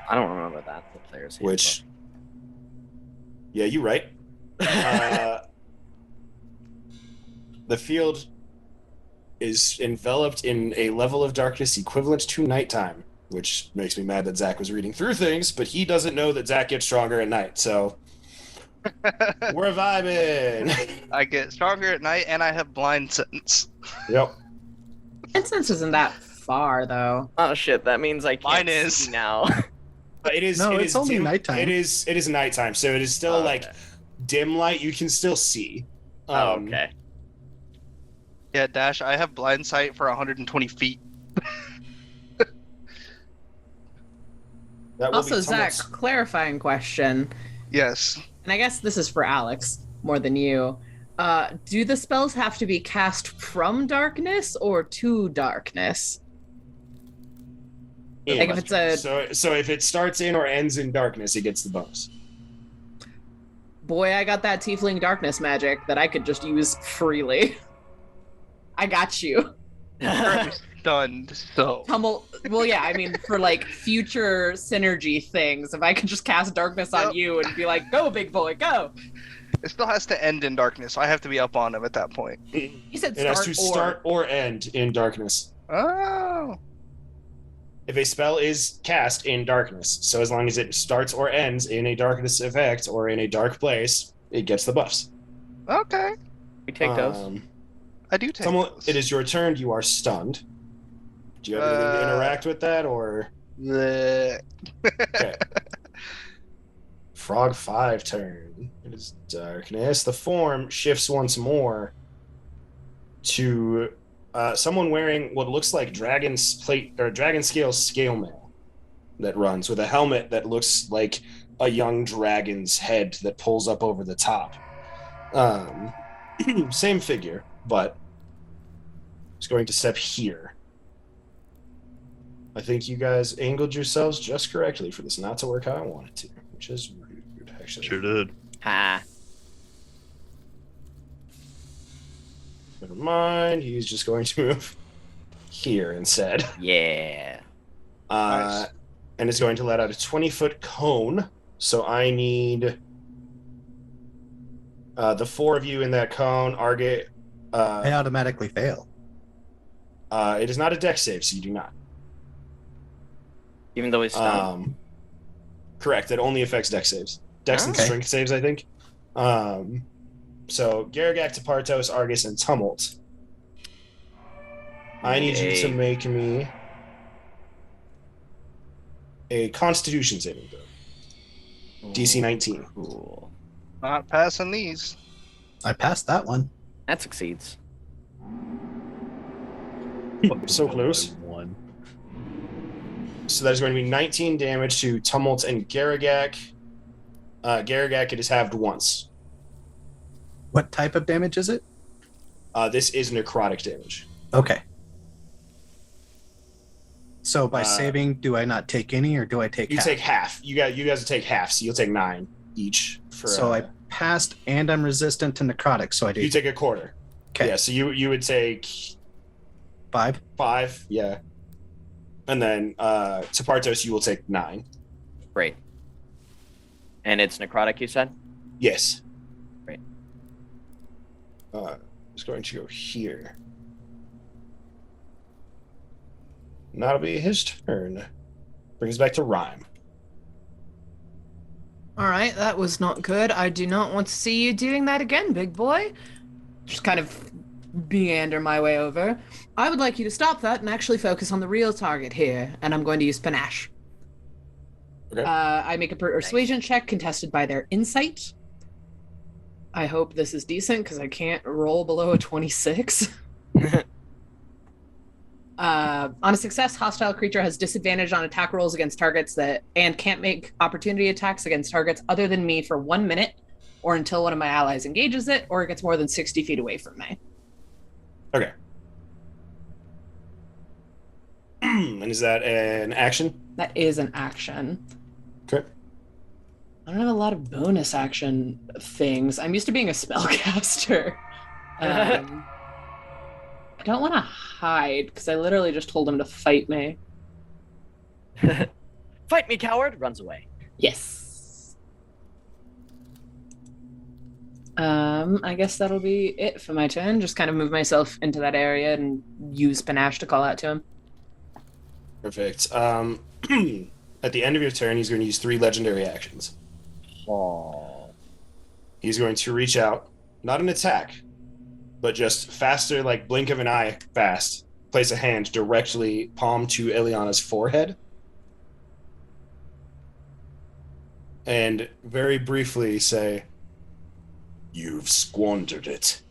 I don't remember that. The player's handbook. Which, yeah, you're right. The field is enveloped in a level of darkness equivalent to nighttime, which makes me mad that Zach was reading through things, but he doesn't know that Zach gets stronger at night, so we're vibing. I get stronger at night, and I have blind sense. Yep. Incense isn't that far, though. Oh shit! That means I can't Mine is. see now. But it is. No, it it's is only dim, nighttime. It is nighttime, so it is still Oh, like okay. dim light. You can still see. Oh, okay. Yeah, Dash, I have blind sight for 120 feet. That will Also, be Zach, Tumult's- clarifying question, Yes. and I guess this is for Alex more than you. Do the spells have to be cast from darkness or to darkness? Yeah. Like if it's a So if it starts in or ends in darkness, it gets the bonus. boy, I got that tiefling darkness magic that I could just use freely. I got you. Currently stunned, so. Tumble. Well, yeah, I mean, for like future synergy things, if I could just cast darkness on Yep. you and be like, go, big boy, go. It still has to end in darkness, so I have to be up on him at that point. You said It has start to or. start or end in darkness. Oh. If a spell is cast in darkness, so as long as it starts or ends in a darkness effect or in a dark place, it gets the buffs. Okay. We take those. I do take Someone, those. it is your turn. You are stunned. Do you have anything to interact with that, or Bleh. okay? Frog 5 turn. It is darkness. The form shifts once more to someone wearing what looks like dragon's plate or dragon scale mail that runs with a helmet that looks like a young dragon's head that pulls up over the top. Same figure, but it's going to step here. I think you guys angled yourselves just correctly for this not to work how I wanted to, which is rude, actually. Sure did. Ha. Never mind. He's just going to move here instead. Yeah. Nice. And is going to let out a 20-foot cone. So I need the 4 of you in that cone. Argate. I automatically fail. It is not a dex save, so you do not. Even though he's stunned. Correct. It only affects dex saves. Dex and Okay. strength saves, I think. So Garagak, Tapartos, Argus, and Tumult. I need you to Yay. make me a Constitution saving throw. DC 19. Cool. Not passing these. I passed that one. That succeeds. So close. One. So there's going to be 19 damage to Tumult and Garagak. Garagak, it is halved once. What type of damage is it? This is necrotic damage. Okay. So by Uh, saving, do I not take any, or do I take You half? take half. You guys will take half, so you'll take 9 each. For So I passed, and I'm resistant to necrotic, so I do you take a quarter. Okay. Yeah, so you would take 5. 5, yeah. And then to Partos, you will take 9. Great. And it's necrotic, you said? Yes. Great. It's going to go here. And that'll be his turn. Brings us back to Rhyme. All right, that was not good. I do not want to see you doing that again, big boy. Just kind of meander my way over. I would like you to stop that and actually focus on the real target here, and I'm going to use Panache. Okay. I make a persuasion check contested by their insight. I hope this is decent because I can't roll below a 26. On a success, hostile creature has disadvantage on attack rolls against targets and can't make opportunity attacks against targets other than me for 1 minute, or until one of my allies engages it, or it gets more than 60 feet away from me. Okay. And is that an action? That is an action. Okay. I don't have a lot of bonus action things. I'm used to being a spellcaster. I don't want to hide because I literally just told him to fight me. Fight me, coward! Runs away. Yes. I guess that'll be it for my turn. Just kind of move myself into that area and use Panache to call out to him. Perfect. At the end of your turn, he's going to use 3 legendary actions. Oh. He's going to reach out, not an attack, but just faster, like blink of an eye fast, place a hand directly palm to Ileana's forehead. And very briefly say, "You've squandered it.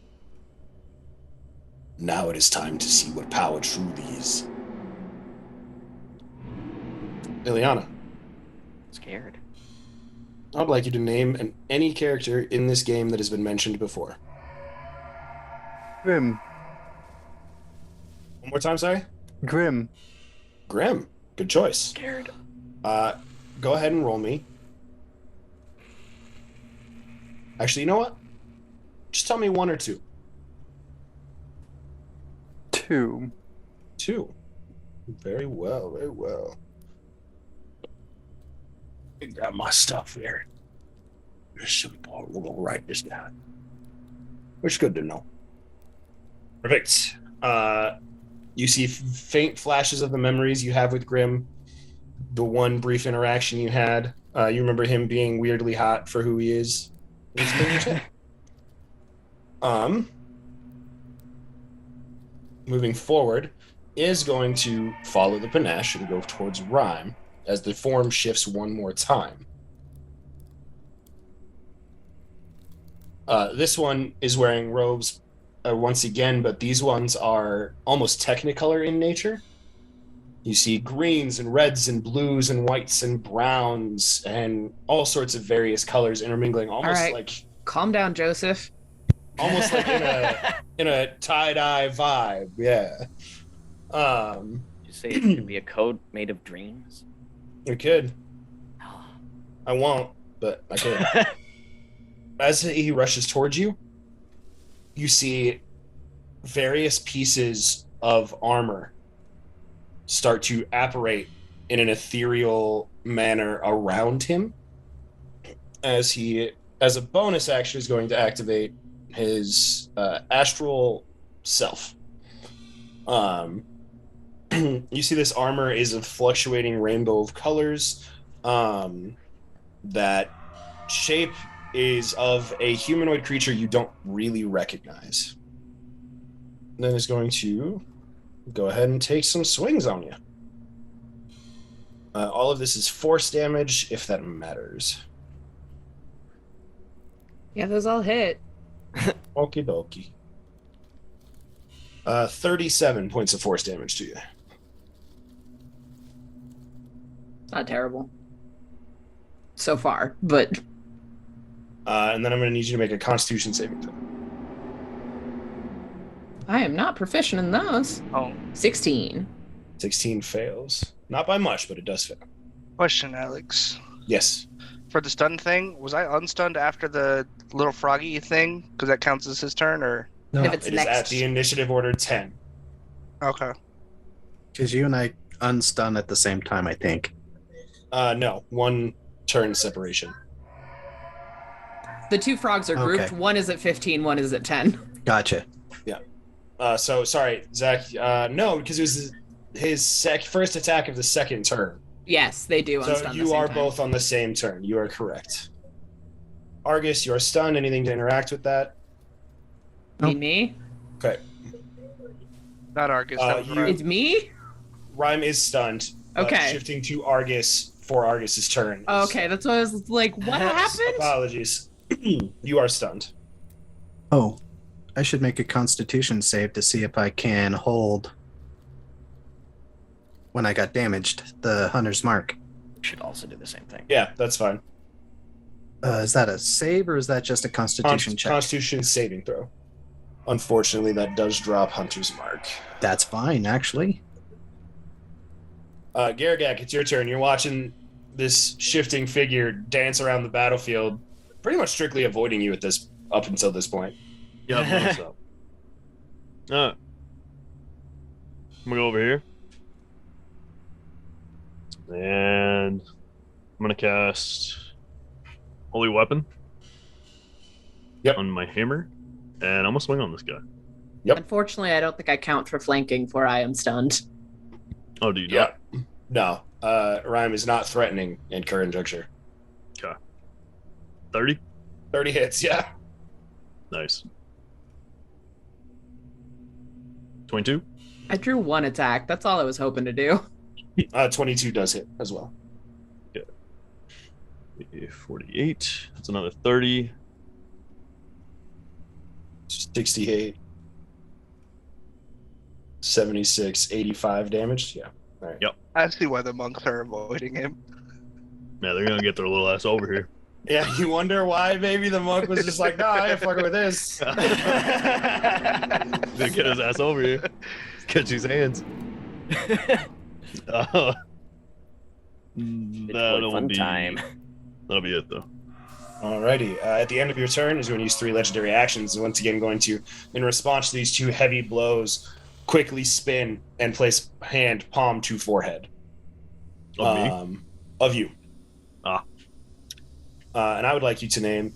Now it is time to see what power truly is." Ileana, Scared. I'd like you to name any character in this game that has been mentioned before. Grim. One more time, sorry? Grim. Grim. Good choice. Scared. Go ahead and roll me. Actually, you know what? Just tell me 1 or 2. 2. 2. Very well, very well. I got my stuff here. We're gonna write this down. Which is good to know. Perfect. You see faint flashes of the memories you have with Grim. The one brief interaction you had. You remember him being weirdly hot for who he is. Moving forward is going to follow the Panache and go towards Rhyme as the form shifts one more time. This one is wearing robes once again, but these ones are almost technicolor in nature. You see greens and reds and blues and whites and browns and all sorts of various colors intermingling, almost right. like Calm down, Joseph. almost like in a tie-dye vibe. Yeah. You say it could be a code made of dreams? You could. I won't, but I could. As he rushes towards you, you see various pieces of armor start to apparate in an ethereal manner around him, as he, as a bonus action, is going to activate his astral self. You see this armor is a fluctuating rainbow of colors. That shape is of a humanoid creature you don't really recognize. Then is going to go ahead and take some swings on you. All of this is force damage, if that matters. Yeah, those all hit. Okie dokie. 37 points of force damage to you. Not terrible. So far, but And then I'm going to need you to make a Constitution saving throw. I am not proficient in those. Oh, 16. 16 fails. Not by much, but it does fail. question, Alex. Yes. For the stun thing, was I unstunned after the little froggy thing? Because that counts as his turn, or? No, If it's It is next. at the initiative order 10. Okay. because you and I unstun at the same time, I think. No, 1 turn separation. The two frogs are grouped. Okay. One is at 15, one is at 10. Gotcha. So sorry, Zach. No, because it was his first attack of the second turn. Yes, they do So unstun the you same are time. both on the same turn. You are correct. Argus, you are stunned. Anything to interact with that? Me? Okay. Not Argus. That was you- right. It's me? Rhyme is stunned. but Okay. Shifting to Argus for Argus's turn. Oh, okay, that's what I was like, what happened? Apologies. You are stunned. Oh, I should make a Constitution save to see if I can hold when I got damaged, the Hunter's Mark. Should also do the same thing. Yeah, that's fine. Is that a save or is that just a Constitution check? Constitution saving throw. Unfortunately, that does drop Hunter's Mark. That's fine, actually. Garagak, it's your turn. You're watching this shifting figure dance around the battlefield, pretty much strictly avoiding you up until this point. Yeah, I've noticed that. I'm gonna go over here. And I'm gonna cast Holy Weapon. Yep. On my hammer. And I'm gonna swing on this guy. Unfortunately, I don't think I count for flanking for I am stunned. Oh, do you Yeah. No, Rhyme is not threatening in current juncture. 30? 30 hits, yeah. Nice. 22? I drew one attack. That's all I was hoping to do. 22 does hit as well. 48. That's another 30. 68. 76, 85 damage. Yeah. All right. Yep. I see why the monks are avoiding him. Yeah, they're gonna get their little ass over here. Yeah, you wonder why maybe the monk was just like, no, I ain't fucking with this. Gonna get his ass over here. Catch his hands. That'll fun be time. That'll be it though. Alrighty. At the end of your turn is when you use 3 legendary actions. Once again, going to, in response to these 2 heavy blows, quickly spin and place hand palm to forehead. Of me? Of you. Ah. And I would like you to name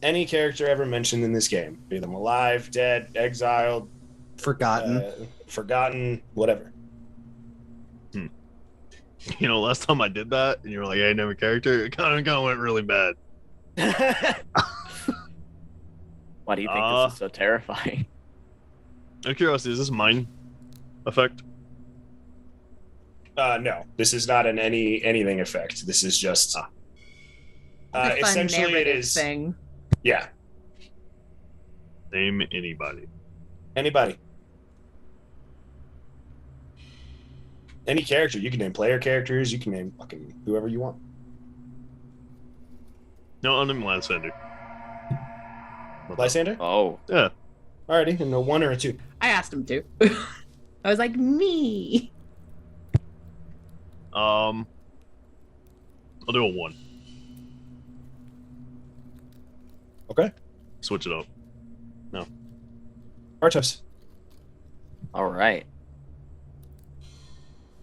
any character ever mentioned in this game. Be them alive, dead, exiled, Forgotten. forgotten, whatever. You know, last time I did that, and you were like, "Hey, name a character," it kind of went really bad. Why do you think this is so terrifying? Out of curiosity, is this mine effect? No, this is not an anything effect. This is just The fun essentially it narrative is thing. yeah. Name anybody. Anybody. Any character. You can name player characters. You can name fucking whoever you want. No, I'll name Lysander. Lysander? Oh, Yeah. Alrighty, and a 1 or a 2. I asked him to. I was like, me. I'll do a 1. Okay. Switch it up. Artos. all right.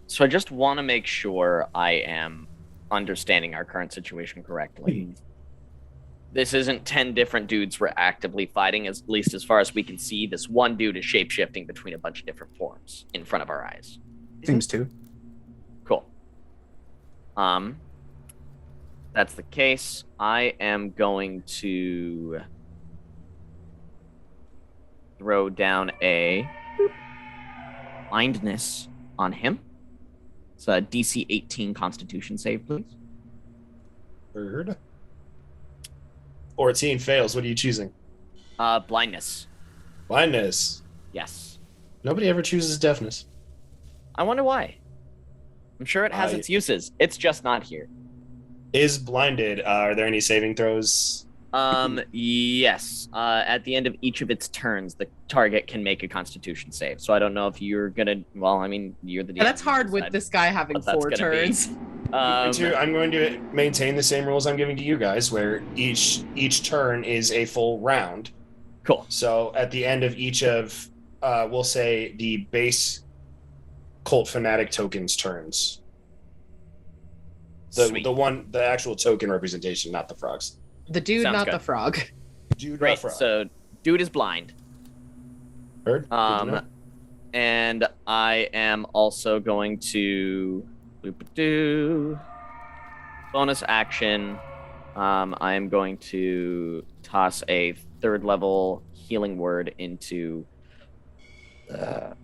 So I just want to make sure I am understanding our current situation correctly. This isn't 10 different dudes we're actively fighting, at least as far as we can see. This one dude is shape-shifting between a bunch of different forms in front of our eyes. Seems to. Cool. That's the case. I am going to throw down a blindness on him. It's a DC 18 Constitution save, please. Bird. 14 fails. What are you choosing? Blindness. Blindness. Yes. Nobody ever chooses deafness. I wonder why. I'm sure it has its uses. It's just not here. Is blinded. Are there any saving throws? Yes. At the end of each of its turns, the target can make a Constitution save. So I don't know if you're gonna. Well, I mean, you're the. DM, that's hard with this guy having what that's 4 gonna be. turns. I'm going to maintain the same rules I'm giving to you guys, where each turn is a full round. Cool. So at the end of each of, we'll say the base cult fanatic tokens turns. The actual token representation, not the frogs. The dude, Sounds not good. the frog. Dude, Great. not frog. So, dude is blind. Heard? Good to know. And I am also going to bonus action. I am going to toss a 3rd level healing word into.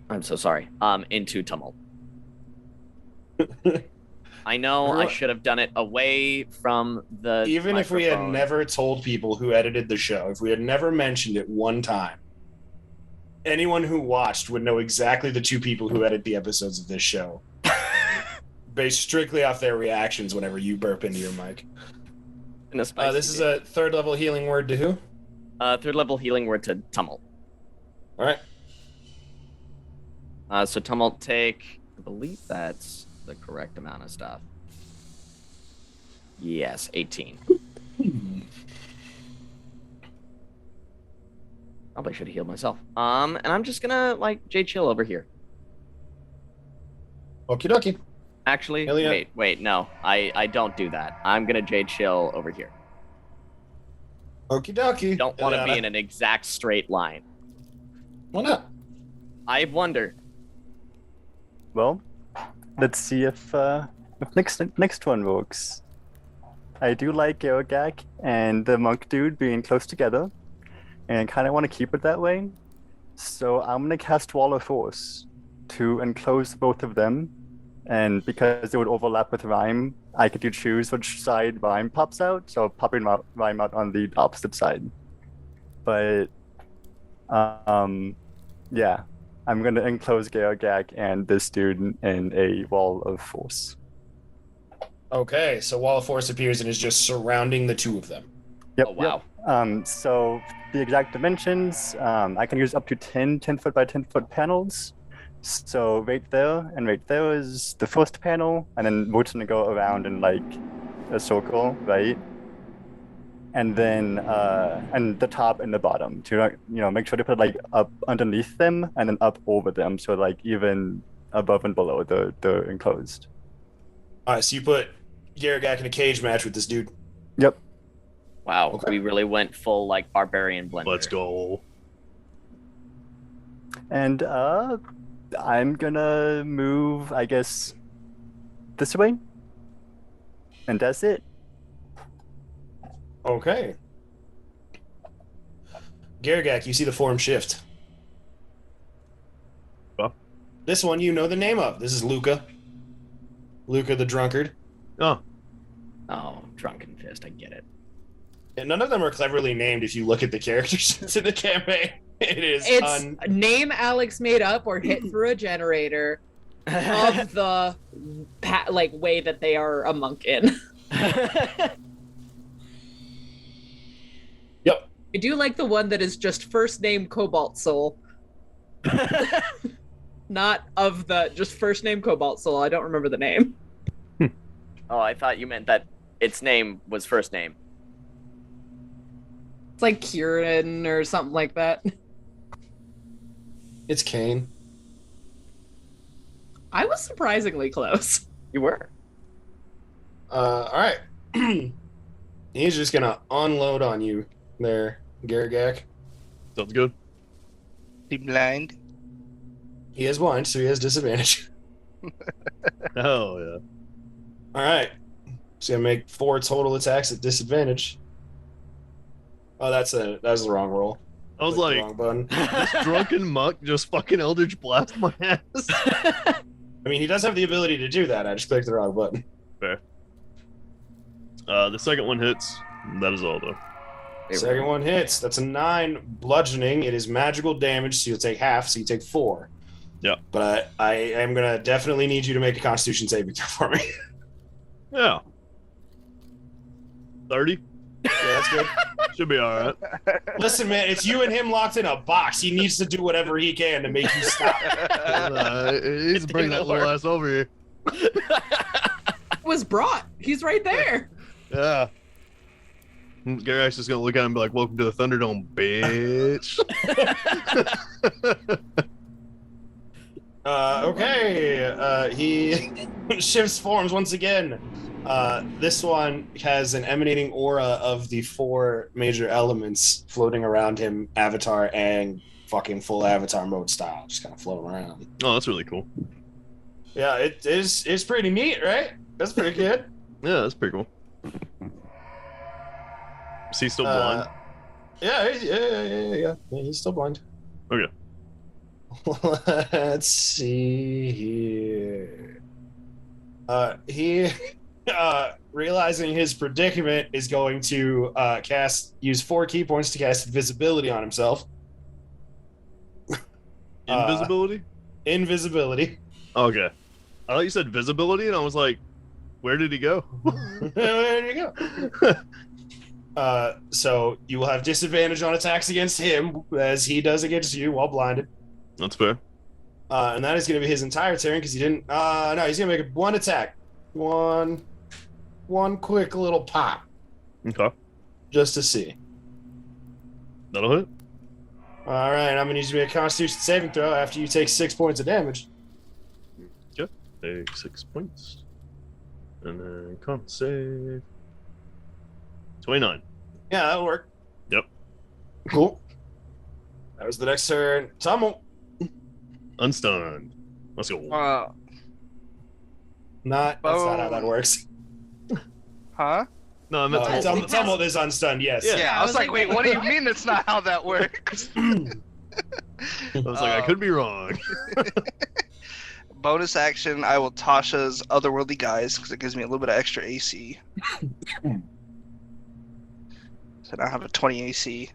I'm so sorry. Into tumult. I know I should have done it away from the. Even if we had microphone. never told people who edited the show, if we had never mentioned it one time, anyone who watched would know exactly the 2 people who edit the episodes of this show, based strictly off their reactions whenever you burp into your mic. This is a 3rd level healing word to who? 3rd level healing word to tumult. All right. So tumult take. I believe that's the correct amount of stuff. Yes, 18. Probably should have healed myself. And I'm just gonna J chill over here. Okie dokie. Actually, Hell yeah. wait, no. I don't do that. I'm gonna J chill over here. Okie dokie. Don't want to be in an exact straight line. Why not? I wonder. Well, let's see if next one works. I do like Garagak and the monk dude being close together, and I kind of want to keep it that way. So I'm going to cast Wall of Force to enclose both of them, and because it would overlap with Rhyme, I get to choose which side Rhyme pops out, so popping Rhyme out on the opposite side. But, yeah, I'm going to enclose Garagak and this dude in a Wall of Force. Okay, so Wall of Force appears and is just surrounding the 2 of them. Yep. Oh, wow. Yep. So the exact dimensions, I can use up to 10 10-foot by 10-foot panels. So right there is the first panel, and then we're just gonna go around in like a circle, right? And then and the top and the bottom to make sure to put like up underneath them and then up over them, so like even above and below the enclosed. All right, so you put Garagak in a cage match with this dude. Yep. Wow, Okay. we really went full barbarian blender. Let's go. And I'm gonna move, I guess, this way. And that's it. Okay. Garagak, you see the form shift. Huh? This one you know the name of. This is Luca. Luca the drunkard. Oh, Oh, drunken fist. I get it. And none of them are cleverly named if you look at the characters in the campaign. It's name Alex made up or hit through a generator of the way that they are a monk in. Yep. I do like the one that is just first name Cobalt Soul. Not of the just first name Cobalt Soul. I don't remember the name. Oh, I thought you meant that its name was first name. It's like Kieran or something like that. It's Kane. I was surprisingly close. You were. All right. He's just gonna unload on you there, Garagak. sounds good. Be blind. He is blind, so he has disadvantage. Hell yeah. All right. He's gonna make 4 total attacks at disadvantage. Oh, that's the wrong roll. I was Clicked the like, wrong button. this drunken muck just fucking Eldritch blast my ass. I mean, he does have the ability to do that. I just clicked the wrong button. Fair. The second one hits. That is all though. Second one hits. That's a 9 bludgeoning. It is magical damage, so you'll take half, so you take 4. Yeah. But I am gonna definitely need you to make a Constitution saving throw for me. Yeah. 30? Yeah, that's good. Should be all right. Listen, man, it's you and him locked in a box. He needs to do whatever he can to make you stop. He's bring that little ass over here. Was brought. He's right there. Yeah. Gary's just gonna look at him and be like, "Welcome to the Thunderdome, bitch." Okay. He shifts forms once again. This one has an emanating aura of the 4 major elements floating around him, avatar and fucking full avatar mode style, just kind of floating around. Oh, that's really cool. Yeah, it's pretty neat, right? That's pretty good. Yeah, that's pretty cool. Is he still blind? Yeah, he's still blind. Okay. Let's see here. He realizing his predicament is going to use 4 key points to cast invisibility on himself. Invisibility? Invisibility. Okay. I thought you said visibility, and I was like, where did he go? There you go. So you will have disadvantage on attacks against him as he does against you while blinded. That's fair. And that is going to be his entire turn because he didn't. No, he's going to make 1 attack. One quick little pop. Okay. Just to see. That'll hit. All right, I'm going to need you to make a Constitution saving throw after you take 6 points of damage. Okay. Take 6 points. And then con save. 29. Yeah, that'll work. Yep. Cool. That was the next turn. Tummel. Unstunned. Let's go. That's not how that works. Huh? No, I meant Tummel is unstunned, yes. Yeah, I was like, wait, what do you mean that's not how that works? I was like, I could be wrong. Bonus action, I will Tasha's Otherworldly Guise because it gives me a little bit of extra AC. So now I have a 20 AC.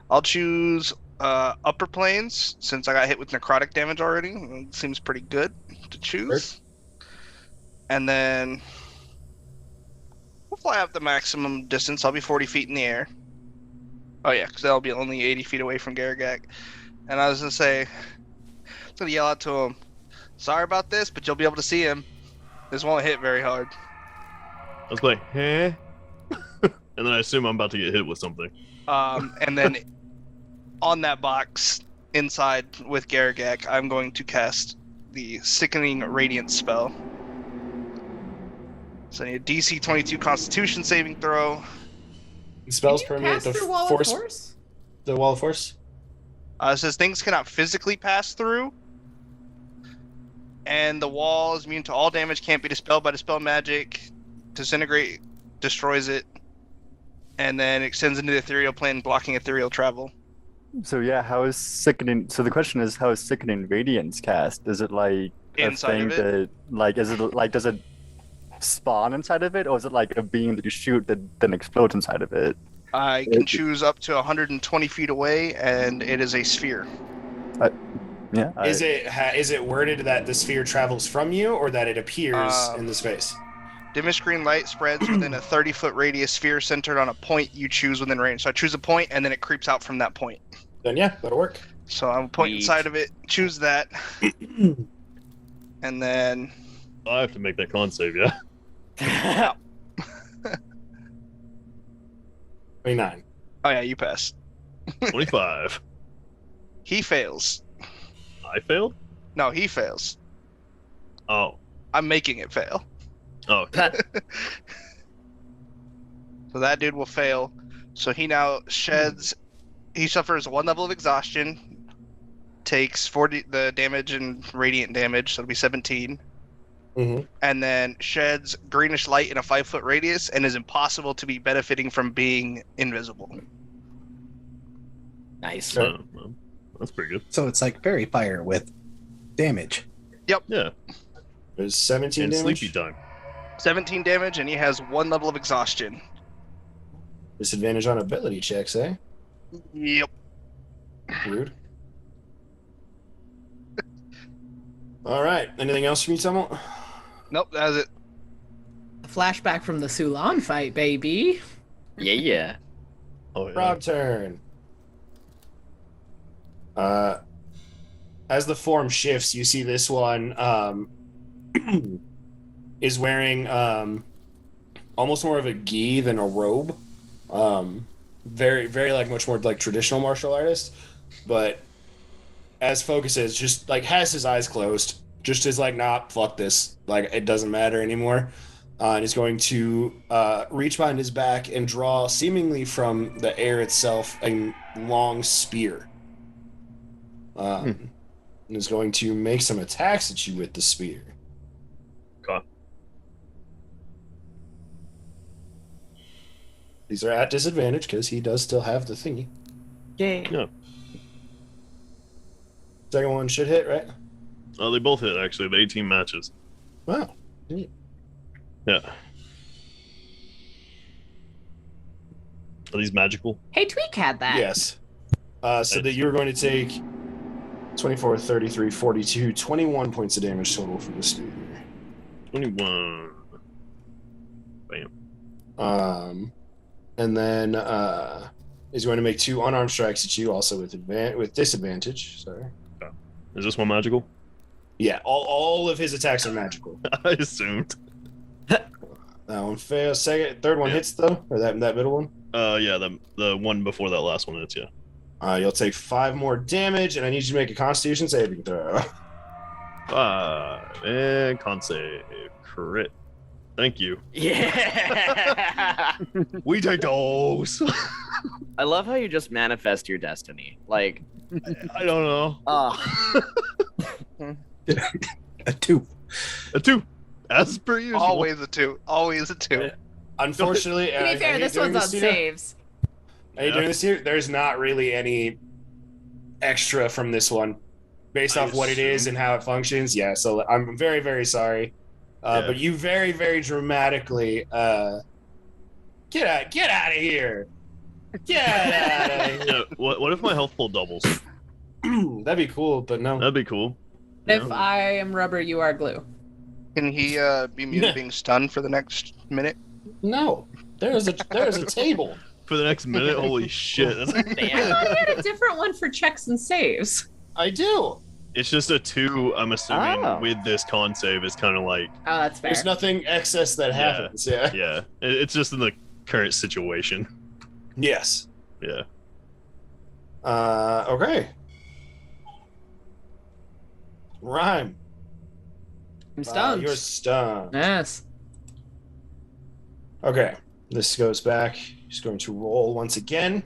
I'll choose Upper Planes since I got hit with necrotic damage already. It seems pretty good to choose. And then we'll fly up the maximum distance. I'll be 40 feet in the air. Oh yeah, because that'll be only 80 feet away from Garagak. And I was going to say, I'm going to yell out to him, sorry about this, but you'll be able to see him. This won't hit very hard. I was like, huh? And then I assume I'm about to get hit with something. And then on that box, inside with Garagak, I'm going to cast the Sickening Radiance spell. So I need a DC 22 Constitution saving throw. The spells Can you permeate pass the through wall force. of force? The wall of force? It says things cannot physically pass through. And the wall is immune to all damage, can't be dispelled by dispel magic. Disintegrate destroys it. And then extends into the ethereal plane, blocking ethereal travel. So yeah, how is sickening? So the question is, how is sickening radiance cast? Is it like Inside a thing of it? that, like, is it like, does it spawn inside of it, or is it like a beam that you shoot that then explodes inside of it? I can choose up to 120 feet away, and it is a sphere. Yeah. Is it worded that the sphere travels from you or that it appears in the space? Dimmest green light spreads within a 30-foot radius sphere centered on a point you choose within range. So I choose a point, and then it creeps out from that point. Then yeah, that'll work. So I'm point Neat. inside of it, choose that, and then I have to make that con save, yeah? 29. oh yeah, you pass. 25. He fails. I failed? No, he fails. Oh. I'm making it fail. Oh. So that dude will fail. So he now sheds. He suffers 1 level of exhaustion. Takes 40 the damage and radiant damage, so it'll be 17. Mm-hmm. And then sheds greenish light in a 5-foot radius and is impossible to be benefiting from being invisible. Nice. Oh, well, that's pretty good. So it's like fairy fire with damage. Yeah. There's 17 And damage. sleepy time. 17 damage, and he has 1 level of exhaustion. Disadvantage on ability checks, eh? Yep. Rude. All right. Anything else from you, Tumult? Nope, that's it. A flashback from the Sulan fight, baby. Yeah. Oh yeah. Rob turn. As the form shifts, you see this one is wearing almost more of a gi than a robe. Very, very like much more like traditional martial artist, but as Focus is just like has his eyes closed, just is like, nah, fuck this, like it doesn't matter anymore, and is going to reach behind his back and draw seemingly from the air itself a long spear. And is going to make some attacks at you with the spear. Okay. These are at disadvantage because he does still have the thingy. Yay. Yeah. Second one should hit, right? Oh, they both hit actually. The 18 matches. Wow. Yeah. Are these magical? Hey, Tweak had that. Yes. So that you're going to take 24, 33, 42, 21 points of damage total from the spear. 21. Bam. And then is going to make 2 unarmed strikes at you, also with disadvantage. Sorry. Is this one magical? Yeah, all of his attacks are magical. I assumed. That one fails. Third one hits though, or that middle one. Yeah, the one before that last one hits, yeah. You'll take 5 more damage, and I need you to make a Constitution saving throw. 5 and con save. Crit. Thank you. Yeah. We take those. I love how you just manifest your destiny. Like, I don't know. A 2. A 2, as per usual. Always a 2. Always a 2. Unfortunately, To be fair, this one's on saves. Are you doing this here? There's not really any extra from this one, based off what it is and how it functions. Yeah, so I'm very, very sorry. But you very, very dramatically get out of here. Get out of here. Yeah, what if my health pool doubles? That'd be cool, but no. That'd be cool. If I am rubber, you are glue. Can he be immune to being stunned for the next minute? No. There's a table. For the next minute, holy shit. I thought you had a different one for checks and saves. I do. It's just a 2, I'm assuming, Oh. with this con save is kind of like, Oh, that's fair. There's nothing excess that happens. Yeah. yeah. It's just in the current situation. Yes. Yeah. Okay. Rhyme. I'm stunned. You're stunned. Yes. Okay. This goes back. He's going to roll once again.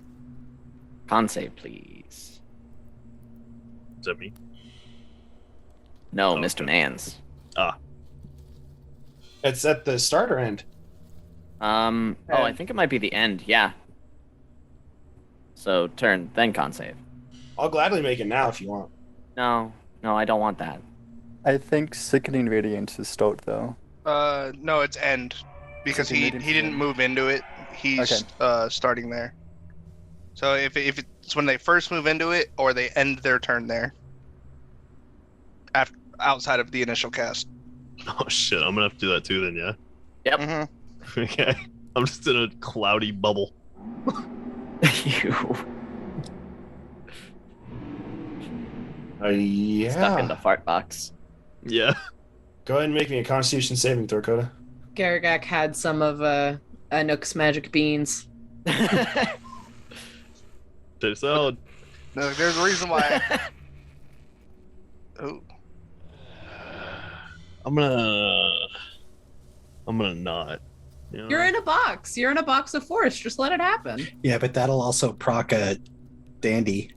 con save, please. Is that me? No, Oh, Mr. okay. Mans. It's at the start or end? Oh, I think it might be the end. Yeah. So turn, then con save. I'll gladly make it now if you want. No, I don't want that. I think Sickening Radiance is start though. No, it's end. Because he didn't move into it. He's starting there. So if it's when they first move into it or they end their turn there. Outside of the initial cast. Oh shit, I'm gonna have to do that too then, yeah? Yep. Mm-hmm. Okay. I'm just in a cloudy bubble. You Yeah. stuck in the fart box. Yeah. Go ahead and make me a Constitution saving throw, Coda. Garagak had some of Anook's magic beans. Potato salad. No, there's a reason why. Oh. I'm gonna not. You know? You're in a box. You're in a box of force. Just let it happen. Yeah, but that'll also proc a dandy.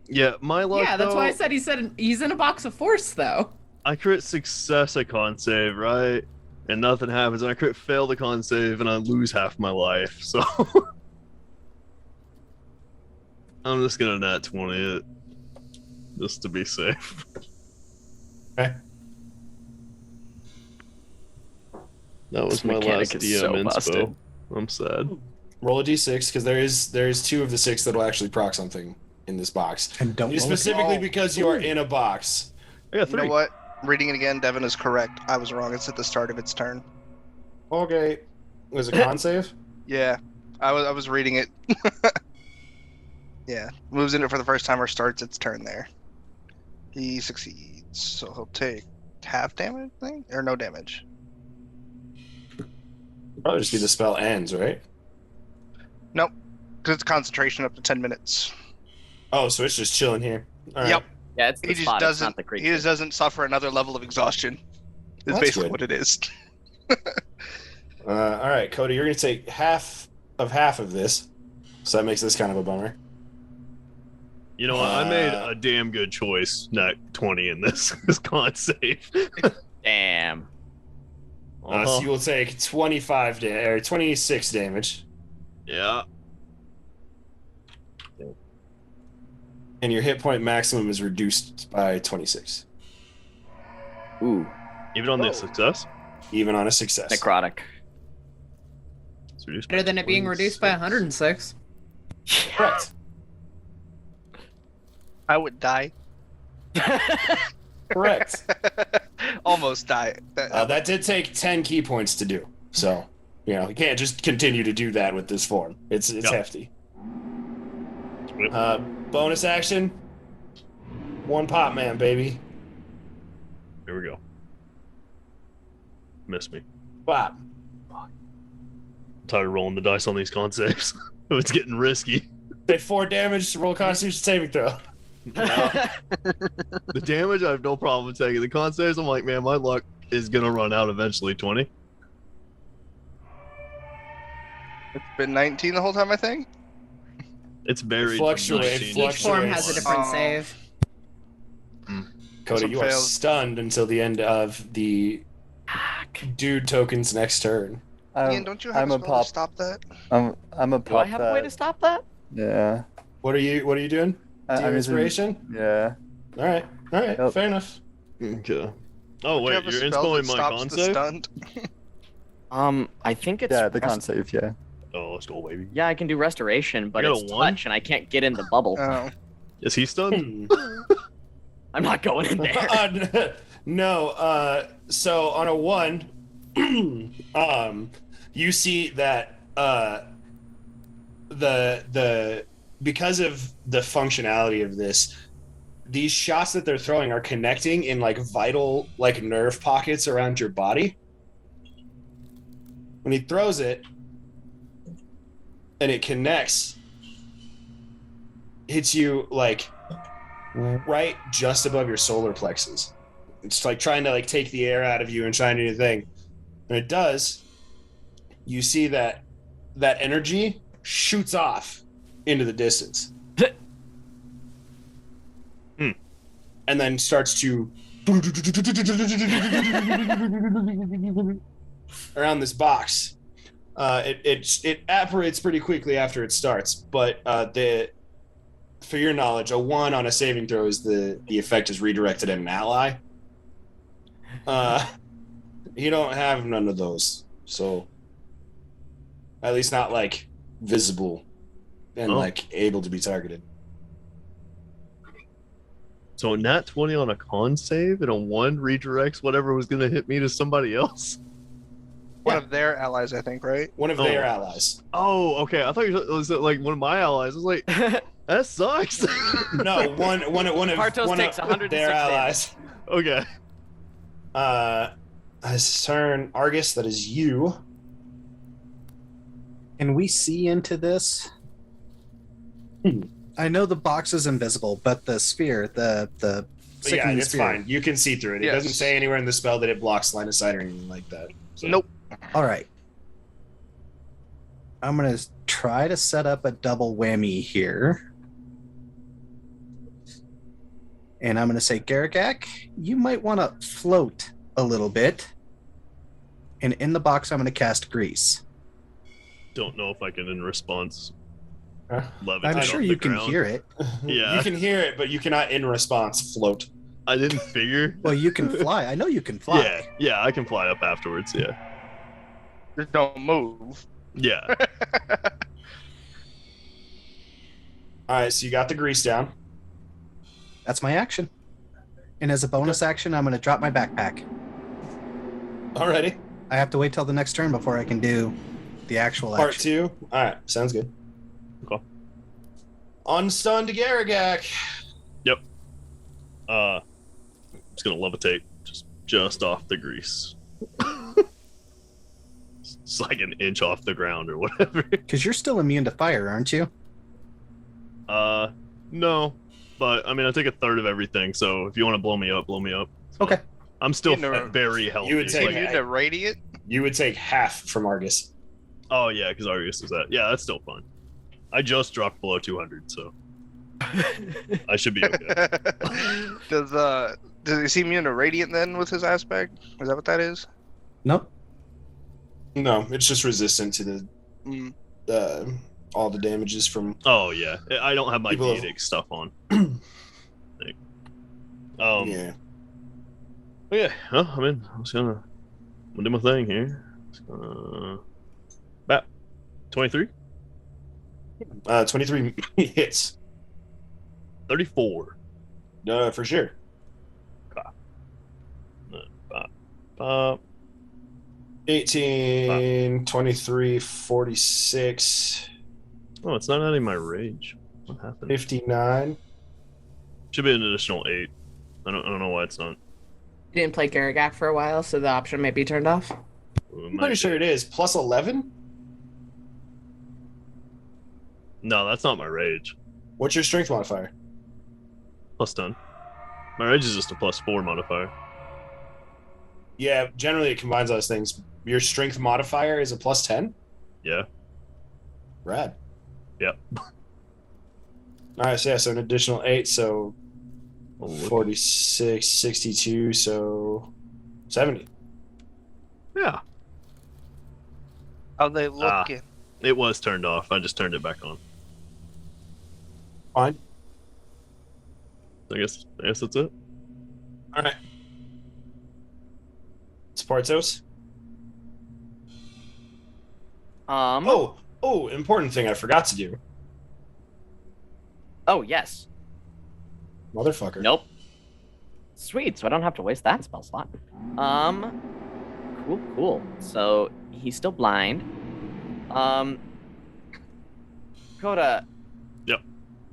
Yeah, my luck. Yeah, that's why I though, said he's in a box of force, though. I crit success at con save, right? And nothing happens. And I crit fail the con save, and I lose half my life. So I'm just gonna nat 20 it, just to be safe. Okay. That was This my mechanic last is so DM inspo. busted. I'm sad. Roll a d6 because there's 2 of the 6 that'll actually proc something in this box. And don't It's roll a specifically d- because you are in a box. I got You 3. know what? Reading it again, Devin is correct. I was wrong. It's at the start of its turn. Okay. Was it con save? Yeah, I was reading it. Yeah, moves in it for the first time or starts its turn there. He succeeds, so he'll take half damage, I think, or no damage. Probably just be the spell ends, right? Nope, because it's concentration up to 10 minutes. Oh, so it's just chilling here. All right. Yep. Yeah, it's the He just spot, it's not doesn't. the He creature. just doesn't suffer another level of exhaustion. Is That's basically good. what it is. All right, Cody, you're gonna take half of this, so that makes this kind of a bummer. You know what? I made a damn good choice. Not 20 in this con save. Damn. So you will take 26 damage, Yeah. and your hit point maximum is reduced by 26, Ooh, Even on the success. even on a success. necrotic. It's reduced Better by than it being reduced by 106. Correct. I would die. Correct. Almost die. That did take 10 key points to do, so you can't just continue to do that with this form. It's Yeah. hefty. Yep. Bonus action. One pop man, baby. Here we go. Miss me. Pop. I'm tired of rolling the dice on these con saves. It's getting risky. Take 4 damage to roll a Constitution saving throw. The damage, I have no problem with taking. The con saves, I'm like, man, my luck is gonna run out eventually. 20. It's been 19 the whole time, I think. It's varied. Fluctuate, from 19 Each form fluctuates. has a different Oh. save. Cody, Some you are fails. stunned until the end of the dude token's next turn. Ian, don't you have I'm a a spell pop. to stop that? I'm a Do I pop have a way that. to stop that? Yeah. What are you doing? Do I'm your using- inspiration? Yeah. All right. Yep. Fair enough. Okay. Oh Do you wait, have a you're spell that installing my stops con the save? stunned? I think it's Yeah, the con save, yeah. Oh, let's go, baby. Yeah, I can do restoration, but You got it's a 1? touch, and I can't get in the bubble. Oh. Is he stunned? I'm not going in there. No. So on a 1, you see that the because of the functionality of this, these shots that they're throwing are connecting in like vital like nerve pockets around your body. When he throws it and it connects, hits you like right just above your solar plexus. It's like trying to like take the air out of you and trying to do the thing. When it does, you see that energy shoots off into the distance. And then starts to around this box. It apparates pretty quickly after it starts, but for your knowledge, a 1 on a saving throw is the effect is redirected at an ally. You don't have none of those, so at least not like visible and like able to be targeted. So a nat 20 on a con save and a 1 redirects whatever was going to hit me to somebody else? One of their allies, I think, right? One of their allies. Oh, okay. I thought it was like one of my allies. I was like, that sucks. No, one of Partos takes 106 their allies. Okay. His turn, Argus. That is you. Can we see into this? I know the box is invisible, but the sphere, the But yeah, sickening it's sphere. fine. You can see through it. It Yes. doesn't say anywhere in the spell that it blocks line of sight or anything like that. So. Nope. All right. I'm going to try to set up a double whammy here. And I'm going to say, Garagak, you might want to float a little bit. And in the box, I'm going to cast Grease. Don't know if I can, in response, Huh? levitate I'm off sure the you can ground. hear it. Yeah. You can hear it, but you cannot, in response, float. I didn't figure. Well, you can fly. I know you can fly. Yeah, I can fly up afterwards. Yeah. Just don't move. Yeah. All right, so you got the grease down. That's my action. And as a bonus action, I'm going to drop my backpack. Alrighty. I have to wait till the next turn before I can do the actual Part action. 2. All right. Sounds good. Okay. Unstunned Garagak. Yep. Just gonna levitate just off the grease. It's like an inch off the ground or whatever. Because you're still immune to fire, aren't you? No. But I mean I take a third of everything, so if you want to blow me up, blow me up. So, Okay. I'm still You know, very healthy. you would take- You to radiant? You would take half from Argus. Oh yeah, because Argus is that. Yeah, that's still fun. I just dropped below 200, so I should be okay. Does he seem immune to radiant then with his aspect? Is that what that is? Nope. No, it's just resistant to the Mm. all the damages from. Oh yeah, I don't have my People have- Deedic stuff on. Yeah. But yeah, well, I mean, I'm just gonna do my thing here. About 23, 23 hits. 34. No, for sure. Uh, 18, 23, 46, oh, it's not adding my rage. What happened? 59. Should be an additional 8. I don't know why it's not. You didn't play Garagak for a while, so the option may be turned off. I'm pretty sure it is. Plus 11? No, that's not my rage. What's your strength modifier? Plus 10. My rage is just a plus 4 modifier. Yeah, generally it combines those things. Your strength modifier is a plus 10? Yeah. Rad. Yep. Alright, so yeah, so an additional 8, so Oh, look. 46, 62, so 70. Yeah. How they Ah. looking? It was turned off. I just turned it back on. Fine. I guess that's it. Alright. Spartos. Oh, important thing I forgot to do. Oh, yes. Motherfucker. Nope. Sweet, so I don't have to waste that spell slot. Cool. So he's still blind. Coda. Yep.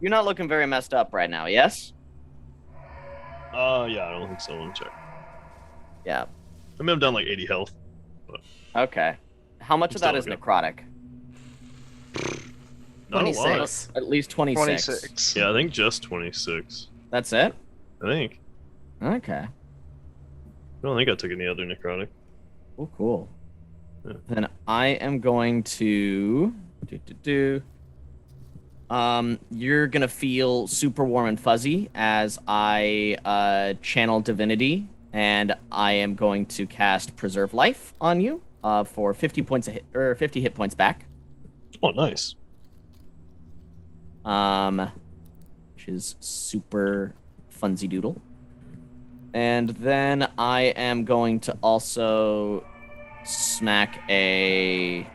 You're not looking very messed up right now, yes? Yeah, I don't think so. Let me check. Yeah. I mean, I'm down like 80 health. Okay. How much I'm of that is still okay. necrotic? Not a lot. 26. At least 26. 26. Yeah, I think just 26. That's it? I think. Okay. I don't think I took any other necrotic. Oh, cool. Yeah. Then I am going to you're gonna feel super warm and fuzzy as I channel divinity, and I am going to cast Preserve Life on you for 50 points of hit, or 50 hit points back. Oh, nice. Which is super funsy doodle. And then I am going to also smack a...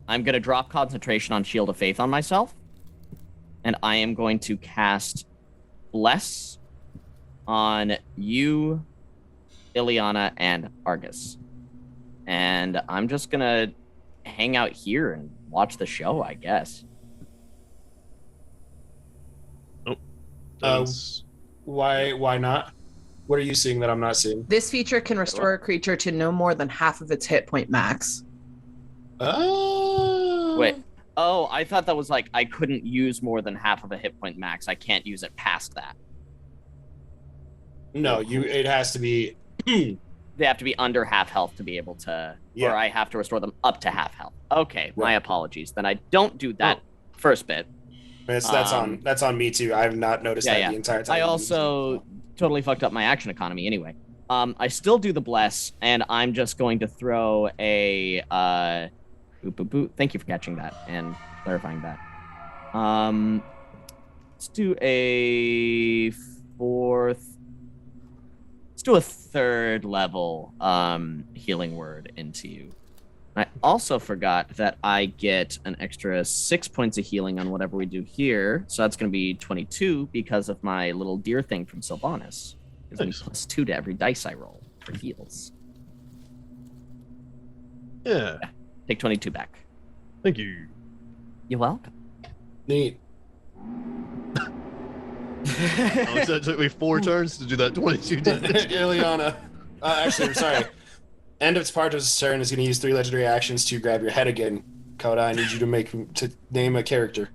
I'm going to drop concentration on Shield of Faith on myself. And I am going to cast Bless on you, Ileana, and Argus. And I'm just going to hang out here and watch the show, I guess. That's- Why not? What are you seeing that I'm not seeing? This feature can restore a creature to no more than half of its hit point max. Oh. Wait. Oh, I thought that was like I couldn't use more than half of a hit point max. I can't use it past that. No, it has to be. They have to be under half health to be able to, Yeah. or I have to restore them up to half health. Okay, my apologies. Then I don't do that first bit. That's on me too. I have not noticed that the entire time. I also totally fucked up my action economy anyway. I still do the bless, and I'm just going to throw a Thank you for catching that and clarifying that. Let's do a third level healing word into you. I also forgot that I get an extra 6 points of healing on whatever we do here. So that's going to be 22 because of my little deer thing from Sylvanas. Gives me Nice. +2 to every dice I roll for heals. Yeah. Take 22 back. Thank you. You're welcome. Neat. Alex, that took me 4 turns to do that 22 damage. Ileana. Actually, I'm sorry. End of Sparta's turn is going to use 3 legendary actions to grab your head again. Coda, I need you to name a character.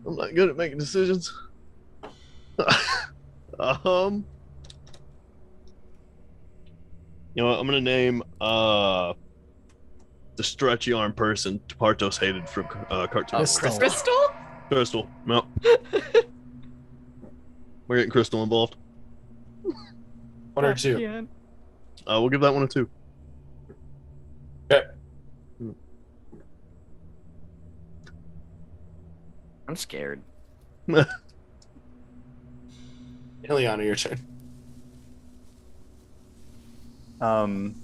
I'm not good at making decisions. You know what? I'm gonna name the stretchy arm person Partos hated from cartoon. Crystal. Crystal? Crystal. No. We're getting Crystal involved. 1 or 2. We'll give that one a 2. Okay. I'm scared. Ileana, your turn. I'm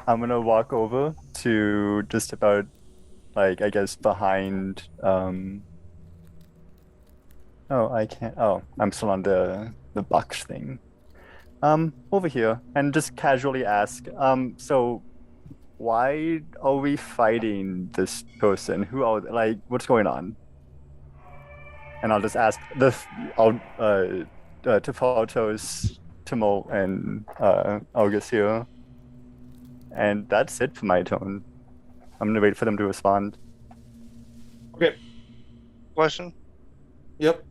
gonna walk over to just about, like, I guess behind. Oh, I can't. Oh, I'm still on the box thing. Over here, and just casually ask. So, why are we fighting this person? Who are, like, what's going on? And I'll just ask to Photos, Tumult, and August here. And that's it for my turn. I'm gonna wait for them to respond. Okay. Question? Yep.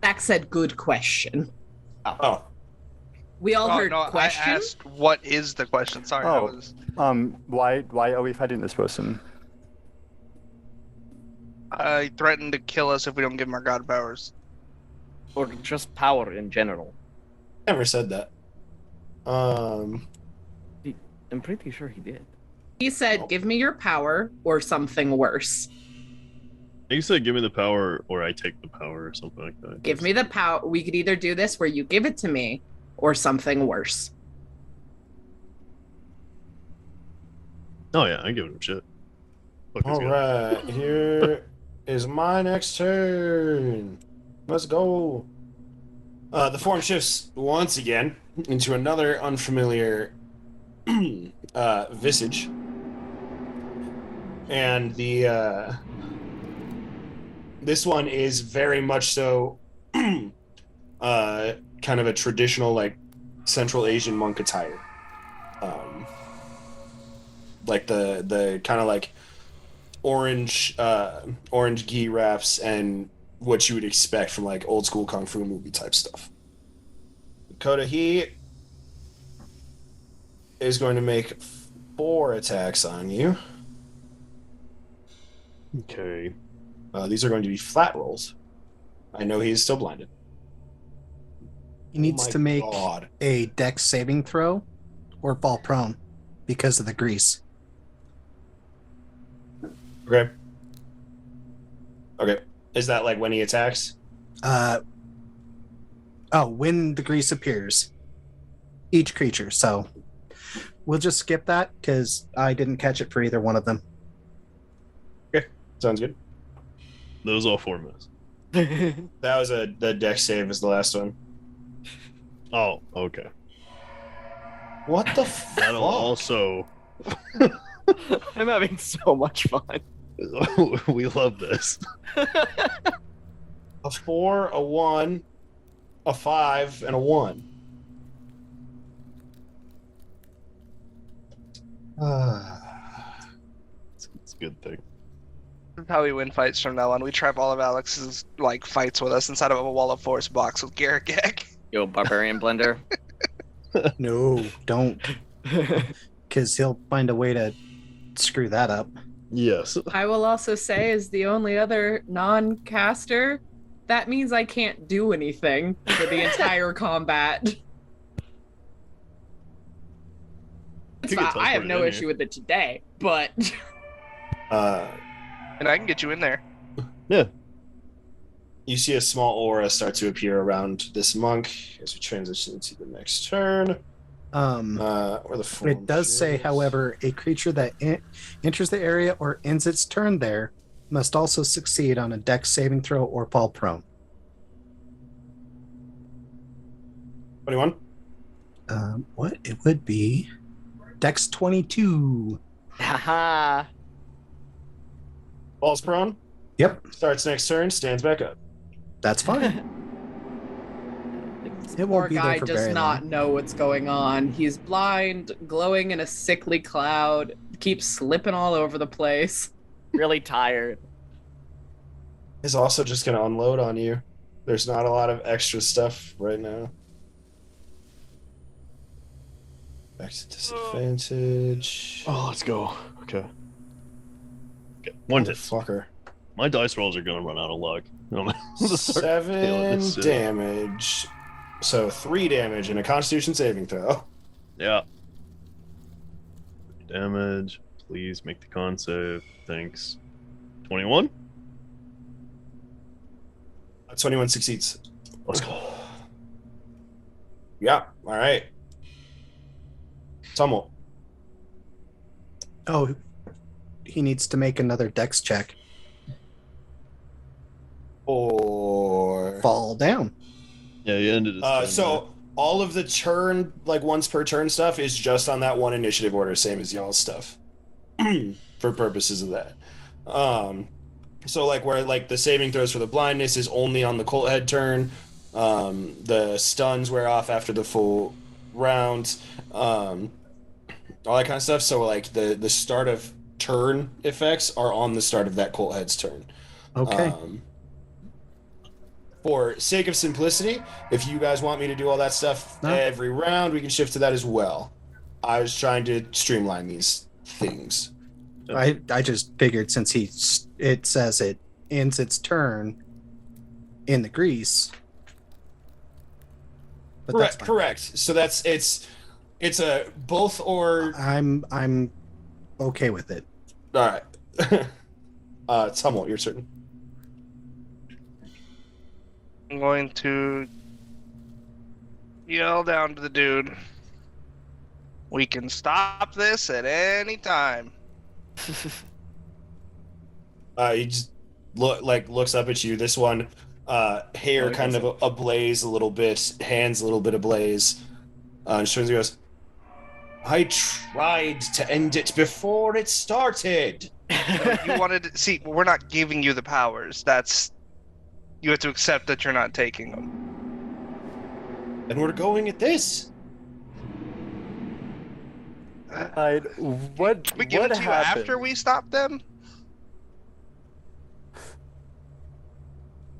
Zach said good question. Oh. We all heard no, question. I asked what is the question. Sorry, I Oh. was. Why are we fighting this person? I threatened to kill us if we don't give him our god powers. Or just power in general. Never said that. I'm pretty sure he did. He said, give me your power or something worse. You said give me the power or I take the power or something like that. Give me the power. We could either do this where you give it to me or something worse. Oh yeah, I give him shit. Fuck this All guy. right. Here is my next turn. Let's go. The form shifts once again into another unfamiliar visage. And the this one is very much so kind of a traditional, like, Central Asian monk attire. Like the kind of like orange gi wraps and what you would expect from, like, old school kung fu movie type stuff. Coda, he is going to make 4 attacks on you. Okay. These are going to be flat rolls. I know he is still blinded. He needs my to make God. a dex saving throw or fall prone because of the grease. Okay. Okay. Is that, like, when he attacks? When the grease appears. Each creature. So we'll just skip that because I didn't catch it for either one of them. Sounds good. Those all 4 miss. That was the dex save is the last one. Oh, okay. What the That'll fuck? also I'm having so much fun. we love this. A 4, a 1, a 5, and a 1. It's a good thing. This is how we win fights from now on. We trap all of Alex's, like, fights with us inside of a wall of force box with Garagak. Yo, barbarian blender. No, don't. Because he'll find a way to screw that up. Yes. I will also say, as the only other non-caster, that means I can't do anything for the entire combat. It's You can fine. I have teleport no in issue here. with it today, but And I can get you in there. Yeah. You see a small aura start to appear around this monk as we transition to the next turn. Where the form It does say, is. however, a creature that enters the area or ends its turn there must also succeed on a dex saving throw or fall prone. 21. What it would be dex 22. Haha. Falls prone. Yep, Starts next turn. Stands back up. that's fine. It Poor won't be guy there for does very not long. know what's going on. He's blind, glowing in a sickly cloud, keeps slipping all over the place. Really tired. Is also just going to unload on you. There's not a lot of extra stuff right now. Back to disadvantage. Oh, let's go. Okay. One hit. Fucker. My dice rolls are gonna run out of luck. I'm gonna start failing 7 this shit. damage. So 3 damage and a Constitution saving throw. Yeah. Damage. Please make the con save. Thanks. 21. 21 succeeds. Let's go. Yeah. All right. Tumble. Oh, he needs to make another dex check. Or Fall down. Yeah, you ended his so all of the turn, like once per turn stuff, is just on that one initiative order, same as y'all's stuff, for purposes of that. So like where like the saving throws for the blindness is only on the cult head turn. The stuns wear off after the full round. All that kind of stuff. So like the start of turn effects are on the start of that cult head's turn. Okay. For sake of simplicity, if you guys want me to do all that stuff No. every round, we can shift to that as well. I was trying to streamline these things. I just figured since it says it ends its turn in the grease. But that's fine. Correct. So it's a both or. I'm okay with it. All right. Tumult, you're certain. I'm going to yell down to the dude. We can stop this at any time. He just looks up at you. This one, hair kind of ablaze a little bit, hands a little bit ablaze. And Shrins goes, I tried to end it before it started. You wanted to see, we're not giving you the powers. You have to accept that you're not taking them. And we're going at this. What? Can we give what it to you happened? after we stop them?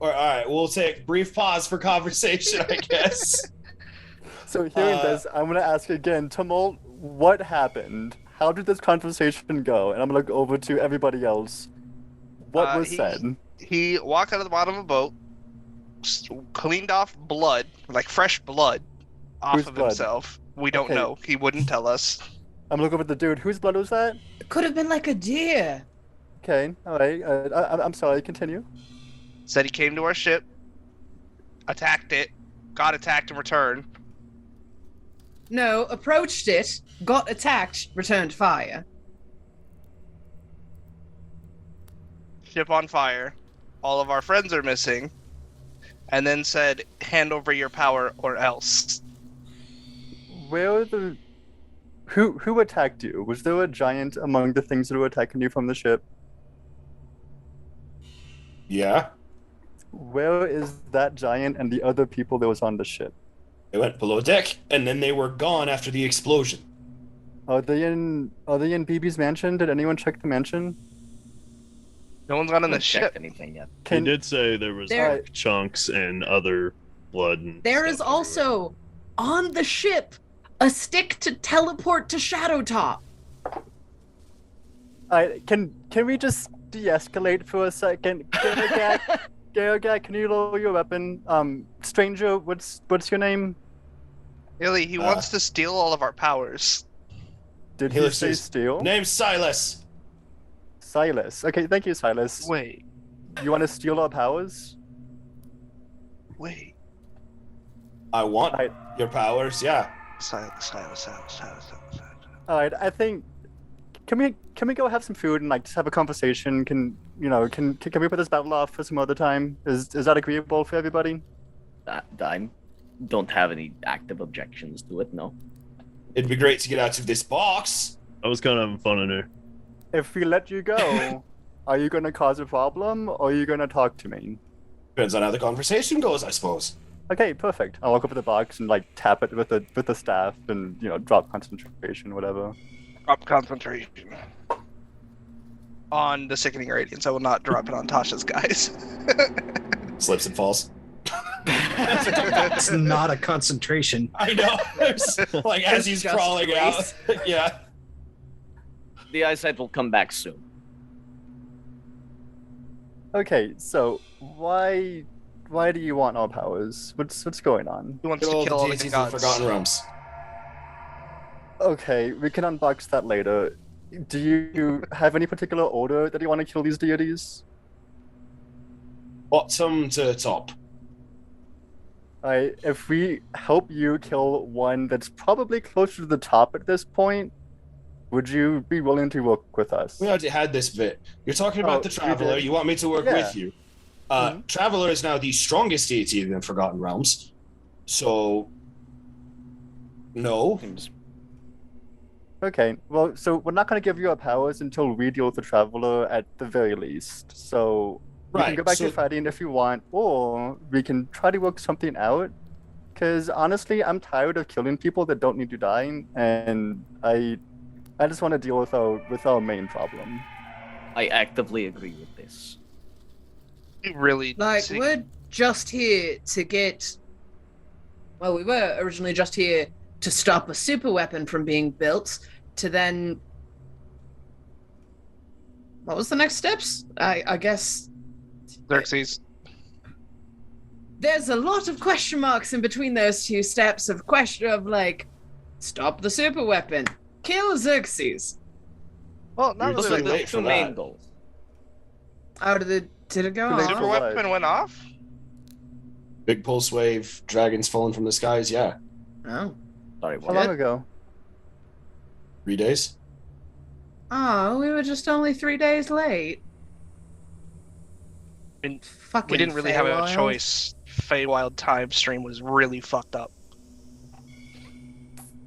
All right, we'll take a brief pause for conversation, I guess. So hearing this, I'm gonna ask again, Tumult, what happened? How did this conversation go? And I'm gonna look over to everybody else. What was said? He walked out of the bottom of a boat, cleaned off blood, like fresh blood, off Whose of blood? himself. We don't Okay. know. He wouldn't tell us. I'm looking over at the dude. Whose blood was that? It could have been like a deer. Okay, all right. I'm sorry. Continue. Said he came to our ship, attacked it, got attacked in return. No, approached it, got attacked, returned fire. Ship on fire. All of our friends are missing. And then said, hand over your power or else. Where were the? Who attacked you? Was there a giant among the things that were attacking you from the ship? Yeah, Where is that giant and the other people that was on the ship? they went below deck, and then they were gone after the explosion. Are they in BB's mansion? Did anyone check the mansion? No one's gone on the Haven't checked ship. anything yet. He did say there was There- like, chunks and other blood. And There stuff is also on the ship a stick to teleport to Shadowtop. Can we just de-escalate for a second? Garagak, can you lower your weapon? Stranger, what's your name? Really, he wants to steal all of our powers. Did He he lifts say his- steal? Name's Silas. Silas. Okay, thank you, Silas. Wait. You want to steal our powers? Wait. I want Alright. your powers. Yeah. Silence. All right, I think can we go have some food and like just have a conversation? Can we put this battle off for some other time? Is that agreeable for everybody? I don't have any active objections to it. No. It'd be great to get out of this box. I was kind of having fun in here. If we let you go, are you gonna cause a problem or are you gonna talk to me? Depends on how the conversation goes, I suppose. Okay, perfect. I'll walk up to the box and like tap it with the staff and drop concentration, whatever. Drop concentration on the sickening radiance. I will not drop it on Tasha's guys. Slips and falls. It's not a concentration. I know. Like as he's Just crawling grace. out. Yeah. The eyesight will come back soon. Okay, so why do you want our powers? What's going on? Who wants Kill to all kill the all the deities of the gods? Forgotten Realms. Okay, we can unbox that later. Do you have any particular order that you want to kill these deities? Bottom to top. If we help you kill one that's probably closer to the top at this point, would you be willing to work with us? We already had this bit. You're talking about the we Traveler. did. You want me to work Yeah. with you. Mhm. Traveler is now the strongest deity in the Forgotten Realms. So, no. Okay, well, so we're not going to give you our powers until we deal with the Traveler at the very least. So we can Right, go back so- to fighting if you want, or we can try to work something out. Because honestly, I'm tired of killing people that don't need to die, and I just want to deal with our main problem. I actively agree with this. You really Like, see- we're just here to get. Well, we were originally just here to stop a super weapon from being built, to then. What was the next steps? I guess. Xerxes. There's a lot of question marks in between those two steps of question of like, stop the super weapon, kill Xerxes. Well, not You're Those really. too are late the for two main that. goals. How did it go Too late on? Super for what? weapon went off. Big pulse wave, dragons falling from the skies. Yeah. Oh. Sorry, How what? long ago? 3 days. Oh, we were just only 3 days late. And Fucking We didn't really have a Feywild. choice. Feywild time stream was really fucked up.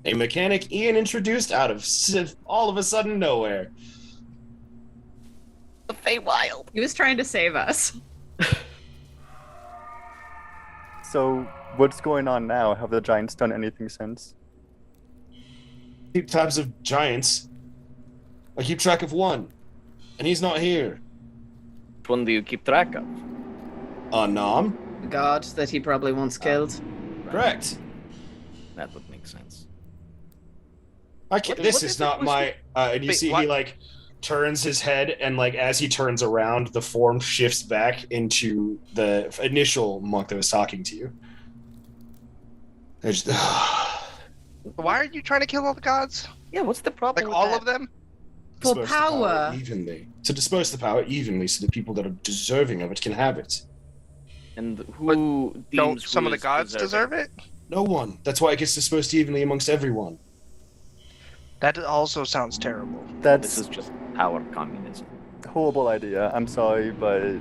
A mechanic Ian introduced out of all of a sudden nowhere. The Feywild. He was trying to save us. So what's going on now? Have the Giants done anything since? Keep tabs of giants. I keep track of one, and he's not here. Which one do you keep track of? Nam. The god that he probably once killed. Correct. That would make sense. I can't, What- this what is is it not with- my. And you Wait, see, what? he like turns his head, and like as he turns around, the form shifts back into the initial monk that was talking to you. There's Why are you trying to kill all the gods? Yeah, what's the problem? Like with all that? of them? For disperse the power power. evenly. To disperse the power evenly, so the people that are deserving of it can have it. And who Don't deems some who of the is gods deserve deserving? it? No one. That's why it gets dispersed evenly amongst everyone. That also sounds terrible. This That's is just power communism. a horrible idea. I'm sorry, but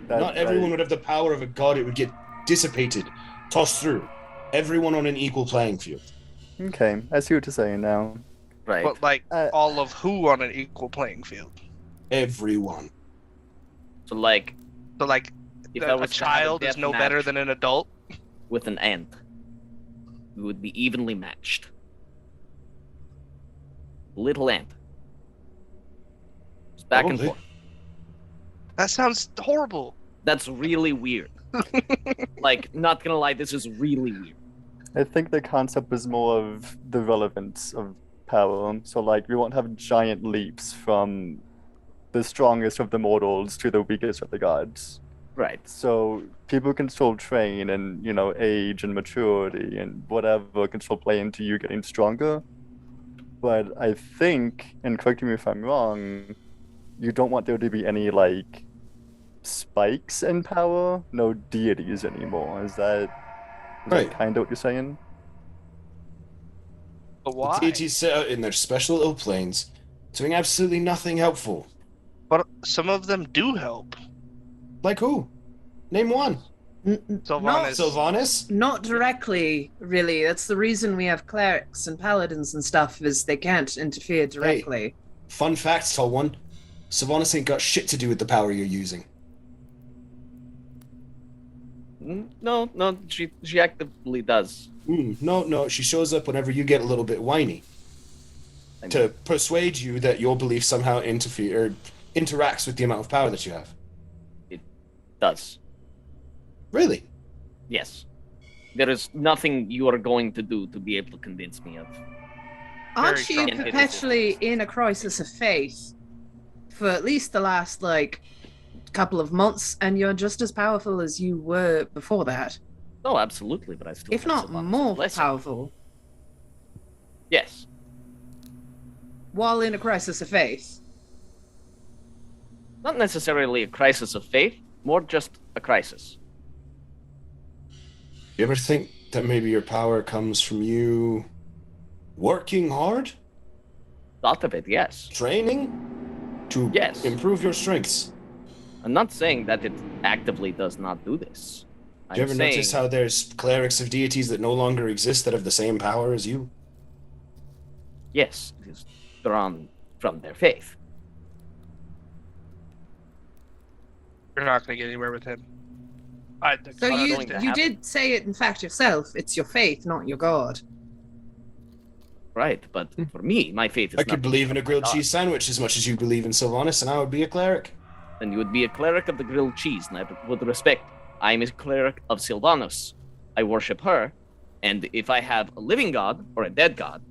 Not everyone would have the power of a god. It would get dissipated, tossed through. Everyone on an equal playing field. Okay, I see what you're saying now. Right. But like Uh, all of who on an equal playing field? Everyone. So like, So like if I a was to have a child is death no better match than an adult. with an ant, we would be evenly matched. Little ant. Just back and Probably. forth. That sounds horrible. That's really weird. Like, not gonna lie, this is really weird. I think the concept is more of the relevance of power. So, like, we won't have giant leaps from the strongest of the mortals to the weakest of the gods. Right. So, people can still train and, age and maturity and whatever can still play into you getting stronger. But I think, and correct me if I'm wrong, you don't want there to be any, like, spikes in power, no deities anymore. Is that Right. kind of what you're saying? But The why? deities sit out in their special little planes, doing absolutely nothing helpful. But some of them do help. Like who? Name one. Sylvanas. Sylvanas? Not directly, really. That's the reason we have clerics and paladins and stuff, is they can't interfere directly. Fun fact, tall one. Sylvanas ain't got shit to do with the power you're using. No, she actively does. No, she shows up whenever you get a little bit whiny. To persuade you that your belief somehow interacts with the amount of power that you have. Does. Really? Yes. There is nothing you are going to do to be able to convince me of. Aren't Very you strong. perpetually in a crisis of faith for at least the last, couple of months, and you're just as powerful as you were before that? Oh, absolutely, but I still If have not Sylvanas' more blessing. powerful, Yes. while in a crisis of faith. Not necessarily a crisis of faith, more just a crisis. You ever think that maybe your power comes from you working hard? Thought of it, yes. Training? To Yes. improve your strengths? I'm not saying that it actively does not do this. Do you I'm ever saying, notice how there's clerics of deities that no longer exist that have the same power as you? yes, it is drawn from their faith. You're not going to get anywhere with him. So you going to you happen. did say it, in fact, yourself. It's your faith, not your god. Right, but for me, my faith is I could not believe in a grilled God. cheese sandwich as much as you believe in Sylvanas, and I would be a cleric. Then you would be a cleric of the grilled cheese, and I would respect. I am a cleric of Sylvanas. I worship her, and if I have a living god or a dead god,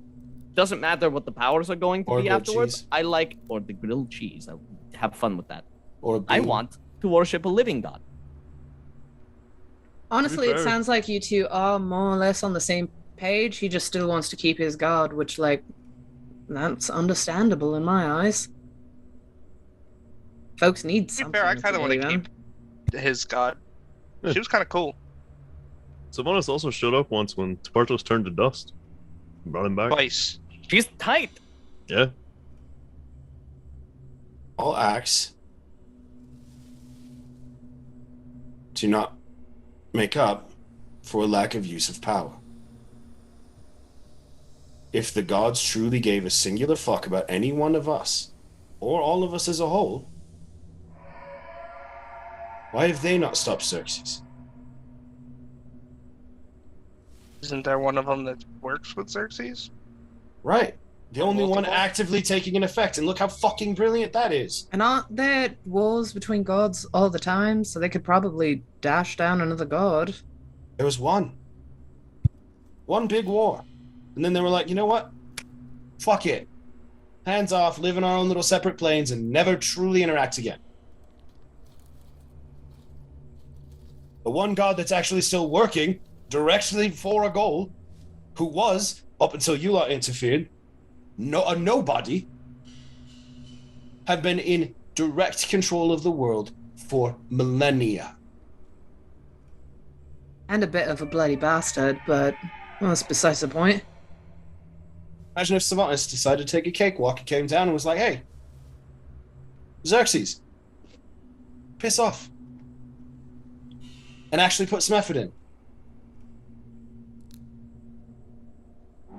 doesn't matter what the powers are going to Or be grilled afterwards. cheese. I like, or the grilled cheese. I have fun with that. Or a I bean. want to worship a living god. Honestly, it fair. sounds like you two are more or less on the same page. He just still wants to keep his guard, which, that's understandable in my eyes. Folks need To be something. fair, I kind of want to believe keep his god. She was kind of cool. Sylvanas also showed up once when Spartos turned to dust. Brought him back. Twice. She's tight. Yeah. All acts do not make up for a lack of use of power. If the gods truly gave a singular fuck about any one of us, or all of us as a whole, why have they not stopped Xerxes? Isn't there one of them that works with Xerxes? Right. The only one Multiple? actively taking an effect, and look how fucking brilliant that is. And aren't there wars between gods all the time? So they could probably dash down another god. There was one. One big war. And then they were like, you know what? Fuck it. Hands off, live in our own little separate planes, and never truly interact again. The one god that's actually still working directly for a goal, who was, up until you lot interfered, a nobody, have been in direct control of the world for millennia. And a bit of a bloody bastard, but that's besides the point. Imagine if Sylvanas decided to take a cakewalk and came down and was like, hey, Xerxes, piss off. And actually put some effort in.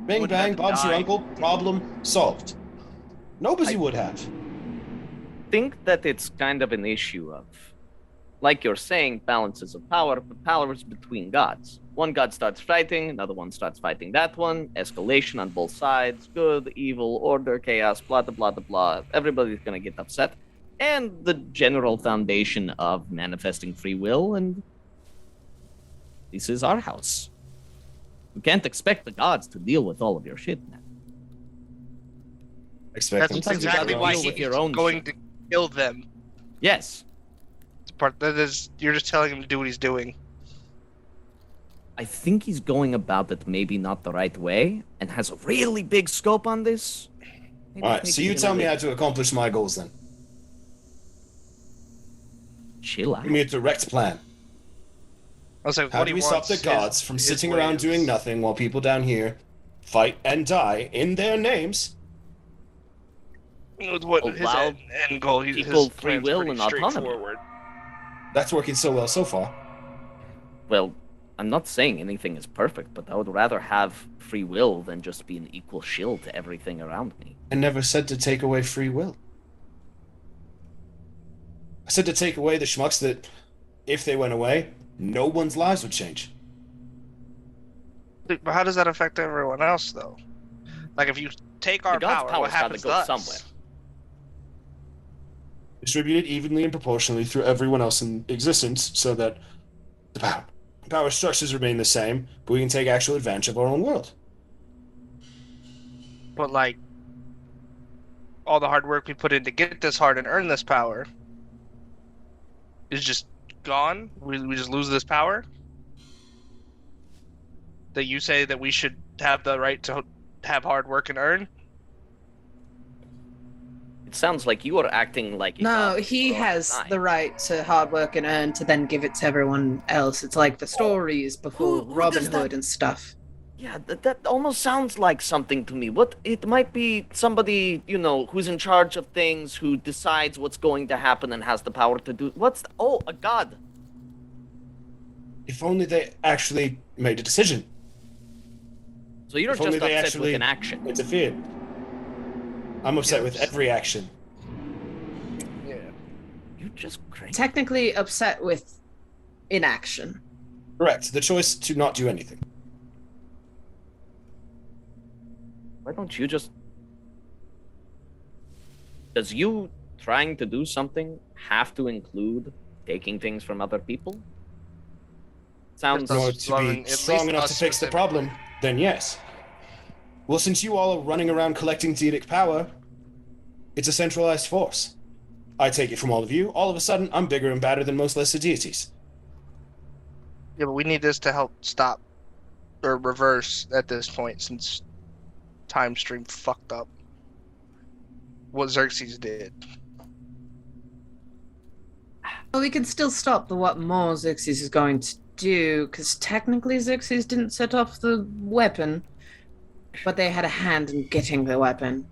Bing Would bang, have Bob's your died. uncle, problem solved. Nobody would have. Think that it's kind of an issue of, like you're saying, balances of power, but powers between gods. One god starts fighting, another one starts fighting that one, escalation on both sides, good, evil, order, chaos, blah, blah, blah, blah, blah. Everybody's gonna get upset. And the general foundation of manifesting free will, and this is our house. You can't expect the gods to deal with all of your shit, man. Expect That's them to Sometimes you exactly gotta why deal he's with your own going shit. to kill them. Yes, The part that is, you're just telling him to do what he's doing. I think he's going about it maybe not the right way, and has a really big scope on this. Maybe All right, take so it you in a tell me way- how to accomplish my goals then. Chill out. Give me a direct plan. I was like, How what do he we stop wants the is gods from his sitting around ways. doing nothing while people down here fight and die in their names? What Oh, his wow. end goal? His People free plan's will pretty and autonomy. straightforward. That's working so well so far. Well, I'm not saying anything is perfect, but I would rather have free will than just be an equal shield to everything around me. I never said to take away free will. I said to take away the schmucks that, if they went away, no one's lives would change. But how does that affect everyone else, though? Like, if you take our The gods' power, what power's gotta happens go to us? somewhere. Distributed evenly and proportionally through everyone else in existence so that the power structures remain the same, but we can take actual advantage of our own world. But, like, all the hard work we put in to get this hard and earn this power is just gone? We just lose this power? That you say that we should have the right to have hard work and earn? It sounds like you are acting like a No, god he all has time. the right to hard work and earn to then give it to everyone else. It's like the stories before who Robin does that? Hood and stuff. Yeah, that almost sounds like something to me. What it might be somebody, you know, who's in charge of things, who decides what's going to happen and has the power to do. Oh, a god. If only they actually made a decision. So you're If just only they upset actually with an action. interfered. I'm upset with every action. Yeah. You're just crazy. Technically upset with inaction. Correct. The choice to not do anything. Why don't you just... Does you trying to do something have to include taking things from other people? Sounds... In Us order to loving- be at strong least enough us to fix the specific- problem, then yes. Well, since you all are running around collecting Deitic power, it's a centralized force. I take it from all of you, all of a sudden, I'm bigger and badder than most lesser deities. Yeah, but we need this to help stop or reverse at this point since time stream fucked up what Xerxes did. Well, we can still stop the what more Xerxes is going to do, because technically Xerxes didn't set off the weapon, but they had a hand in getting the weapon.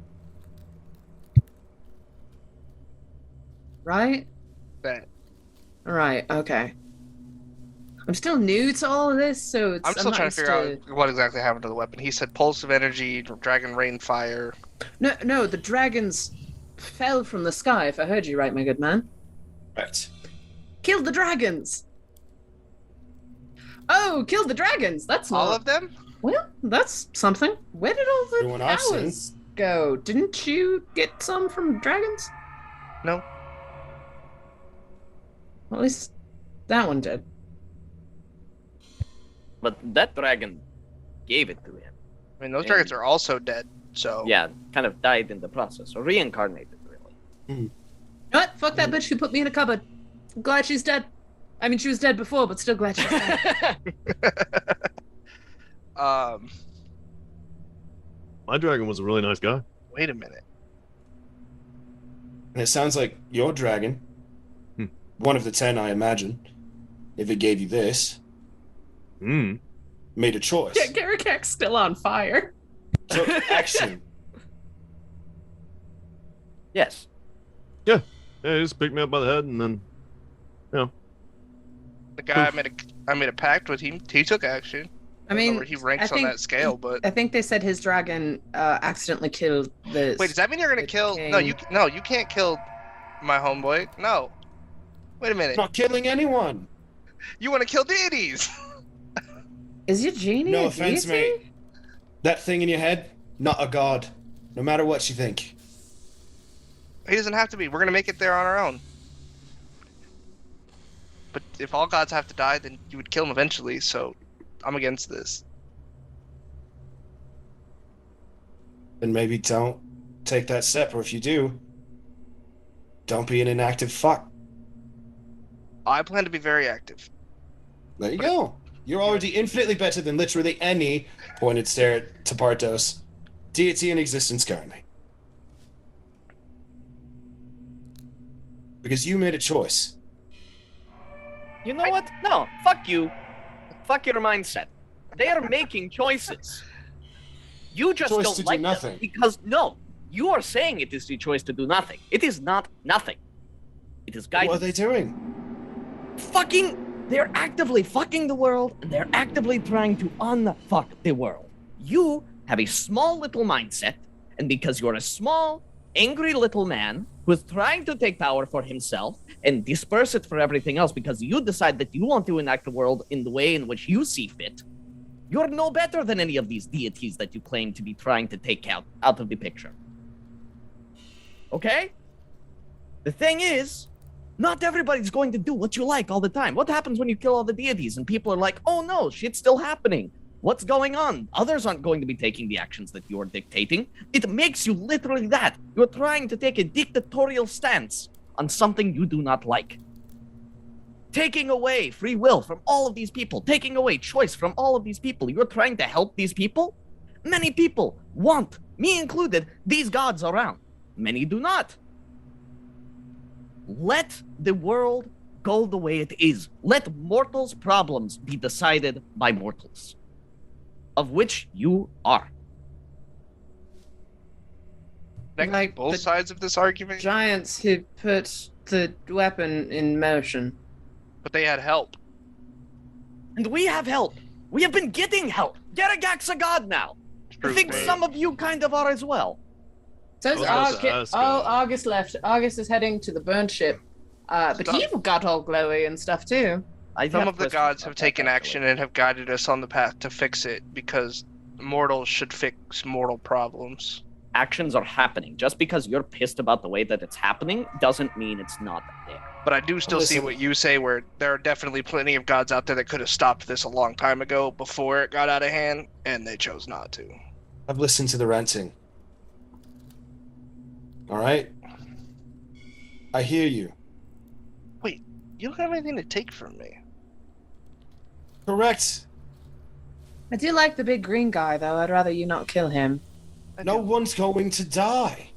Right? That Right, okay. I'm still new to all of this, so it's, I'm still not trying to used figure out what exactly happened to the weapon. He said pulse of energy, dragon rain fire. No, the dragons fell from the sky, if I heard you right, my good man. Right. Killed the dragons! Oh, killed the dragons! That's not... All of them? Well, that's something. Where did all the Everyone I've seen. powers go? Didn't you get some from dragons? No. Well, at least that one did. But that dragon gave it to him. I mean, those dragons are also dead, so... Yeah, kind of died in the process, or reincarnated, really. You know what? Fuck that bitch who put me in a cupboard. I'm glad she's dead. I mean, she was dead before, but still glad she's dead. My dragon was a really nice guy. Wait a minute. And it sounds like your dragon, one of the 10, I imagine, if it gave you this, Hmm. made a choice. Yeah, Garrikak's still on fire. Took action. Yes. Yeah, he just picked me up by the head and then, The guy I made a pact with him. He took action. I don't know mean, where he ranks I on think- that scale, but I think they said his dragon accidentally killed the... wait, does that mean you're gonna the kill? king. No, you can't kill my homeboy. No. Wait a minute. Not killing anyone. You want to kill deities? Is your genie No a offense, deity? mate. That thing in your head, not a god. No matter what you think. He doesn't have to be. We're gonna make it there on our own. But if all gods have to die, then you would kill them eventually. So, I'm against this. Then maybe don't take that step, or if you do, don't be an inactive fuck. I plan to be very active. There you go. You're already infinitely better than literally any pointed stare to Partos deity in existence currently. Because you made a choice. You know what? No, fuck you. Fuck your mindset. They are making choices. You just Choice don't to do like them nothing. because no, you are saying it is the choice to do nothing. It is not nothing. It is guidance. What are they doing? They're actively fucking the world, and they're actively trying to unfuck the world. You have a small little mindset, and because you're a small, angry little man who is trying to take power for himself and disperse it for everything else because you decide that you want to enact the world in the way in which you see fit, you're no better than any of these deities that you claim to be trying to take out of the picture. Okay? The thing is, not everybody's going to do what you like all the time. What happens when you kill all the deities and people are like, oh no, shit's still happening. What's going on? Others aren't going to be taking the actions that you're dictating. It makes you literally that. You're trying to take a dictatorial stance on something you do not like. Taking away free will from all of these people, taking away choice from all of these people. You're trying to help these people? Many people want, me included, these gods around. Many do not. Let the world go the way it is. Let mortals' problems be decided by mortals, of which you are. Like Like both the sides of this argument, giants who put the weapon in motion. but they had help. And we have help. We have been getting help. Garagak's a god now. I True, think babe. some of you kind of are as well. So is I was about to ask, Argus left. Argus is heading to the burnt ship. But he got all glowy and stuff too. Some of the gods have taken action and have guided us on the path to fix it because mortals should fix mortal problems. Actions are happening. Just because you're pissed about the way that it's happening doesn't mean it's not there. But I do still see Listen. what you say, where there are definitely plenty of gods out there that could have stopped this a long time ago before it got out of hand, and they chose not to. I've listened to the ranting. All right? I hear you. You don't have anything to take from me. Correct. I do like the big green guy though. I'd rather you not kill him. No one's going to die.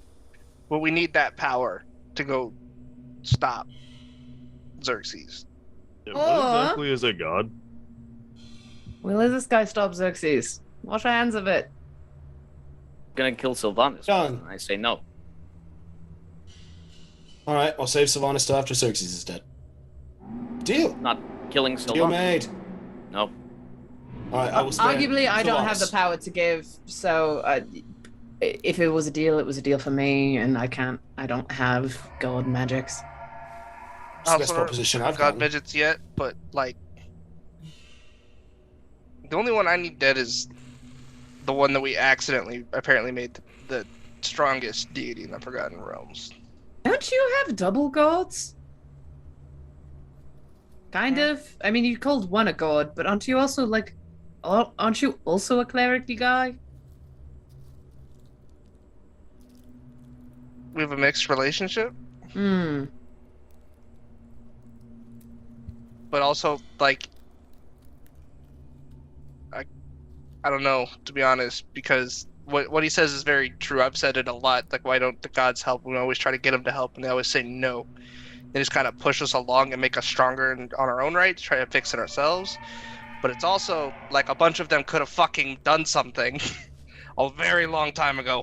Well, we need that power to go stop Xerxes. Yeah, what Aw. exactly is a god? Will this guy stop Xerxes? Wash your hands of it. Gonna kill Sylvanas. Done. And I say no. All right, I'll save Sylvanas till after Xerxes is dead. Deal. Not killing Deal Sylvanas. made. No. All right, I will spare Arguably, I don't have the Sylvanas. power to give. So, if it was a deal, it was a deal for me, and I don't have god magics. It's the best proposition I've got gotten. midgets yet, but like the only one I need dead is the one that we accidentally apparently made the strongest deity in the Forgotten Realms. Don't you have double gods? Kind of. I mean, you called one a god, but aren't you also aren't you also a cleric-y guy? We have a mixed relationship, Hmm. but also like I don't know, to be honest, because what he says is very true. I've said it a lot. Like, why don't the gods help? We always try to get them to help, and they always say no. They just kind of push us along and make us stronger and on our own right, try to fix it ourselves. But it's also like a bunch of them could have fucking done something a very long time ago.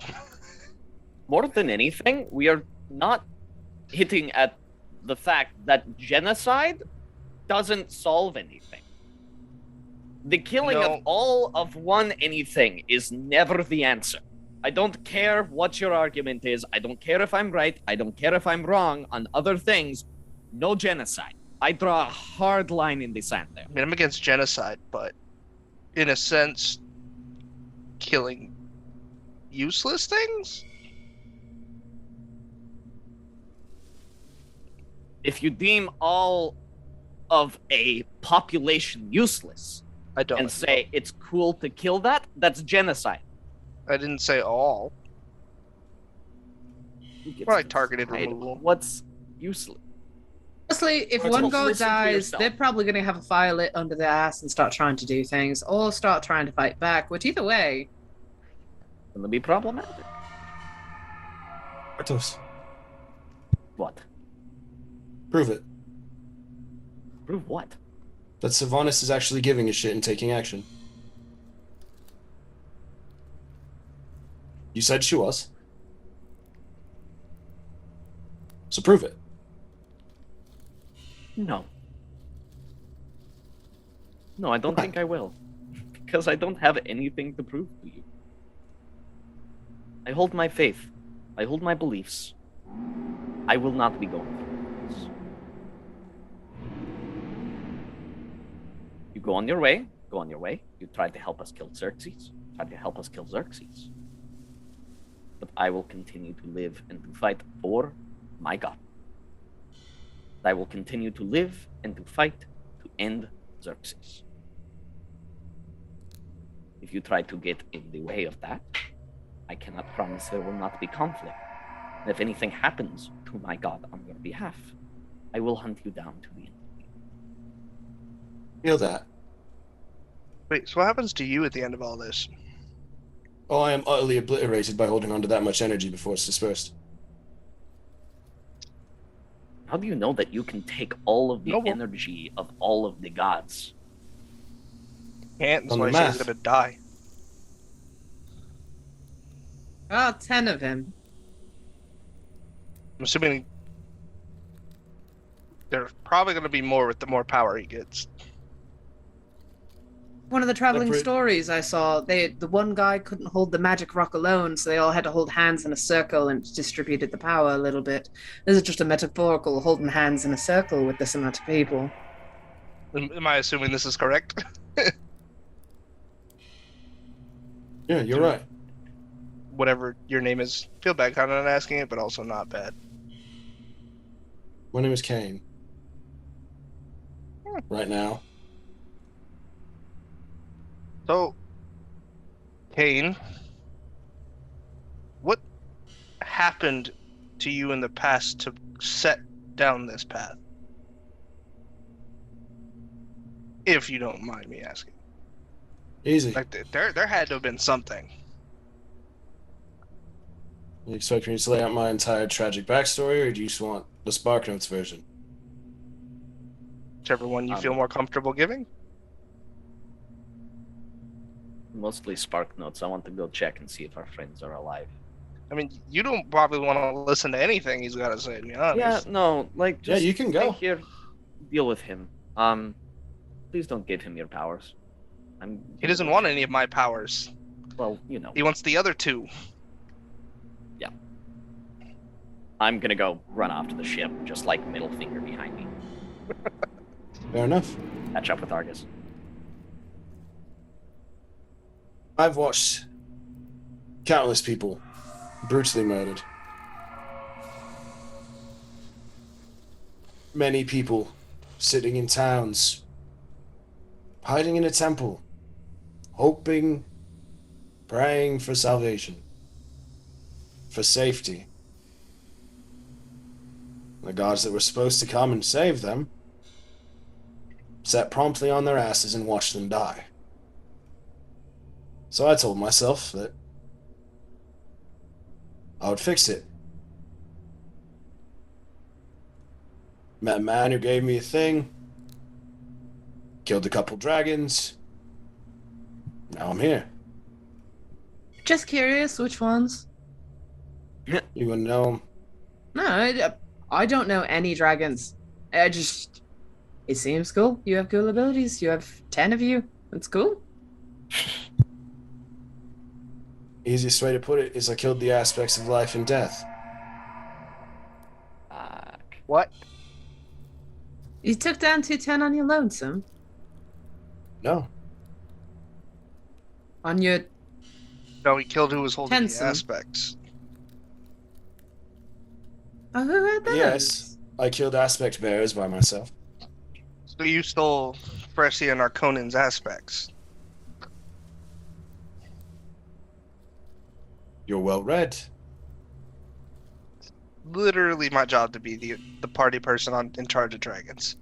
More than anything, we are not hitting at the fact that genocide doesn't solve anything. The killing No. of all of one anything is never the answer. I don't care what your argument is. I don't care if I'm right. I don't care if I'm wrong on other things. No genocide. I draw a hard line in the sand there. I mean, I'm against genocide, but in a sense, killing useless things? If you deem all of a population useless I don't. and say it's cool to kill that, that's genocide. I didn't say all. Who gets More like to targeted decide removal. What's useless? Honestly, if Let's one hope- god listen to dies, yourself. they're probably going to have a fire lit under their ass and start trying to do things, or start trying to fight back. Which either way, Will it be problematic? Artos, What? prove it. Prove what? That Sylvanas is actually giving a shit and taking action. You said she was. So prove it. No. No, I don't Why? think I will. Because I don't have anything to prove to you. I hold my faith. I hold my beliefs. I will not be going through this. You go on your way. Go on your way. You tried to help us kill Xerxes. Tried to help us kill Xerxes. But I will continue to live and to fight for my God. I will continue to live and to fight to end Xerxes. If you try to get in the way of that, I cannot promise there will not be conflict. And if anything happens to my God on your behalf, I will hunt you down to the end. Feel that. Wait, so what happens to you at the end of all this? Oh, I am utterly obliterated by holding on to that much energy before it's dispersed. How do you know that you can take all of the No, well- energy of all of the gods? Can't, that's On why the he says he's math. gonna die. About 10 of him. I'm assuming there's probably gonna be more with the more power he gets. One of the traveling Separate- stories I saw, the one guy couldn't hold the magic rock alone, so they all had to hold hands in a circle and distributed the power a little bit. This is just a metaphorical holding hands in a circle with this amount of people. Am I assuming this is correct? Yeah, you're right. Whatever your name is. Feel bad kind of not asking it, but also not bad. My name is Kane. Right now. So, Kane, what happened to you in the past to set down this path? If you don't mind me asking. Easy. Like, there had to have been something. You expect me to lay out my entire tragic backstory, or do you just want the Spark Notes version? Whichever one you feel more comfortable giving. Mostly Spark Notes. I want to go check and see if our friends are alive. I mean, you don't probably want to listen to anything he's got to say, to be honest. Yeah, no, like Yeah, just you can stay go. here, deal with him. Please don't give him your powers. He doesn't want any of my powers. Well, you know. He wants the other two. I'm gonna go run off to the ship, just like middle finger behind me. Fair enough. Catch up with Argus. I've watched countless people brutally murdered. Many people sitting in towns, hiding in a temple, hoping, praying for salvation, for safety. The gods that were supposed to come and save them sat promptly on their asses and watched them die. So I told myself that I would fix it. Met a man who gave me a thing, killed a couple dragons. Now I'm here. Just curious, which ones? You wanna know? No, I don't know any dragons. It seems cool. You have cool abilities. You have 10 of you. That's cool. Easiest way to put it is I killed the aspects of life and death. What? You took down 210 on your lonesome. No. On your No, he killed who was holding Tenson. the aspects. oh, who had those? Yes. I killed aspect bearers by myself. So you stole Fresia and Arconan's aspects. You're well read. Literally my job to be the party person in charge of dragons.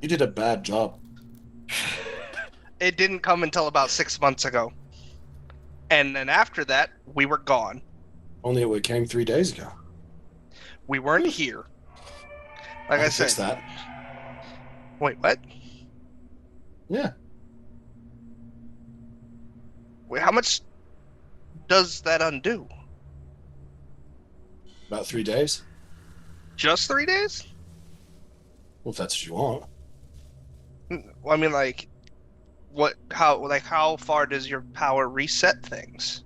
You did a bad job. It didn't come until about 6 months ago. And then after that, we were gone. Only it came 3 days ago. We weren't here. Like I can fix said, that. Wait, what? Yeah. Wait, how much does that undo? About 3 days. Just 3 days? Well, if that's what you want. Well, I mean, like, how far does your power reset things?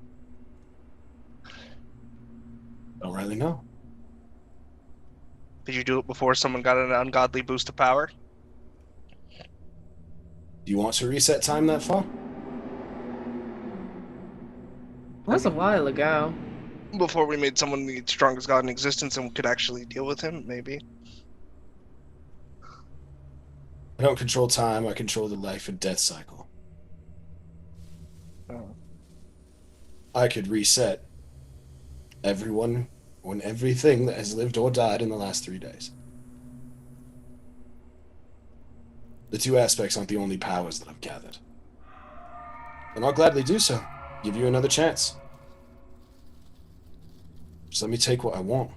Don't really know. Did you do it before someone got an ungodly boost of power? Do you want to reset time that far? That was a while ago. Before we made someone the strongest god in existence and could actually deal with him, maybe. I don't control time, I control the life and death cycle. Oh. I could reset everyone and everything that has lived or died in the last 3 days. The two aspects aren't the only powers that I've gathered. And I'll gladly do so. Give you another chance. Just let me take what I want.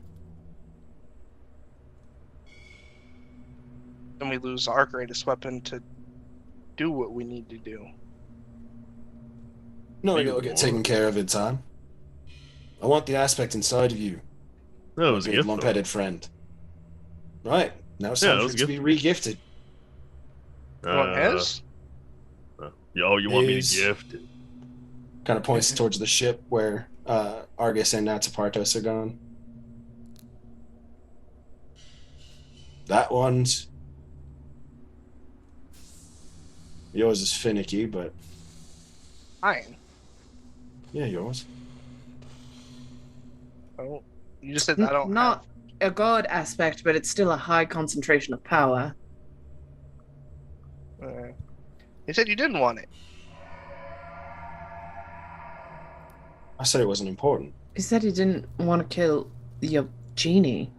Then we lose our greatest weapon to do what we need to do. No, Maybe it'll get more. taken care of in time. I want the aspect inside of you, No, it was a big gift. lump-headed friend. Right, now it's Yeah, time it for was it a to be re-gifted. You want his? You want me Is- to gift it? Kind of points towards the ship where Argus and Natapartos are gone. That one's... Yours is finicky, but Fine. yeah, yours. Oh, you just said I don't Not a god aspect, but it's still a high concentration of power. have... you said you didn't want it. I said it wasn't important. He said he didn't want to kill your genie.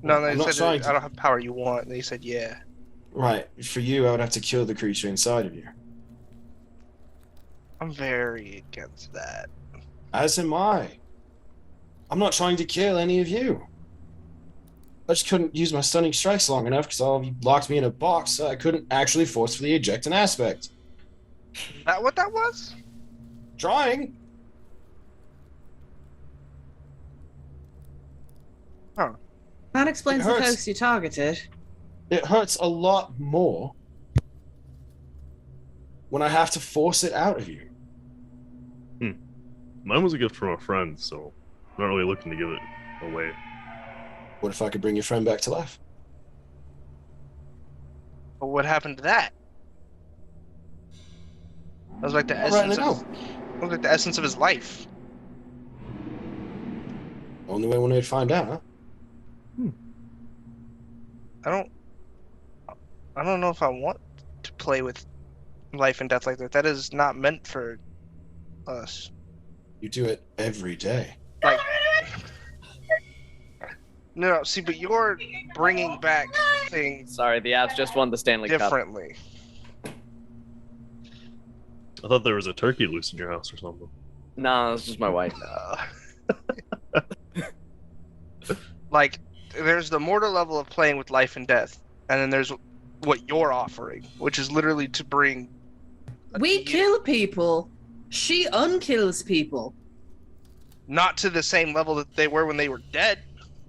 No, I'm they not said trying to- I don't have power you want. And they said yeah. Right, for you, I would have to kill the creature inside of you. I'm very against that. As am I. I'm not trying to kill any of you. I just couldn't use my stunning strikes long enough because all of you locked me in a box, so I couldn't actually forcefully eject an aspect. Is that what that was? Trying. That explains the hurts. host you targeted. It hurts a lot more when I have to force it out of you. Mine was a gift from a friend, so I'm not really looking to give it away. What if I could bring your friend back to life? But what happened to that? That was like the All right, essence. I know. That was like the essence of his life. Only way one way to find out, huh? I don't know if I want to play with life and death like that. That is not meant for us. You do it every day. Like, no, see, but you're bringing back things Sorry, the Avs just won the Stanley Cup. differently. I thought there was a turkey loose in your house or something. No, it's just my wife. Like, there's the mortal level of playing with life and death, and then there's what you're offering, which is literally to bring. We kill people. She unkills people. Not to the same level that they were when they were dead,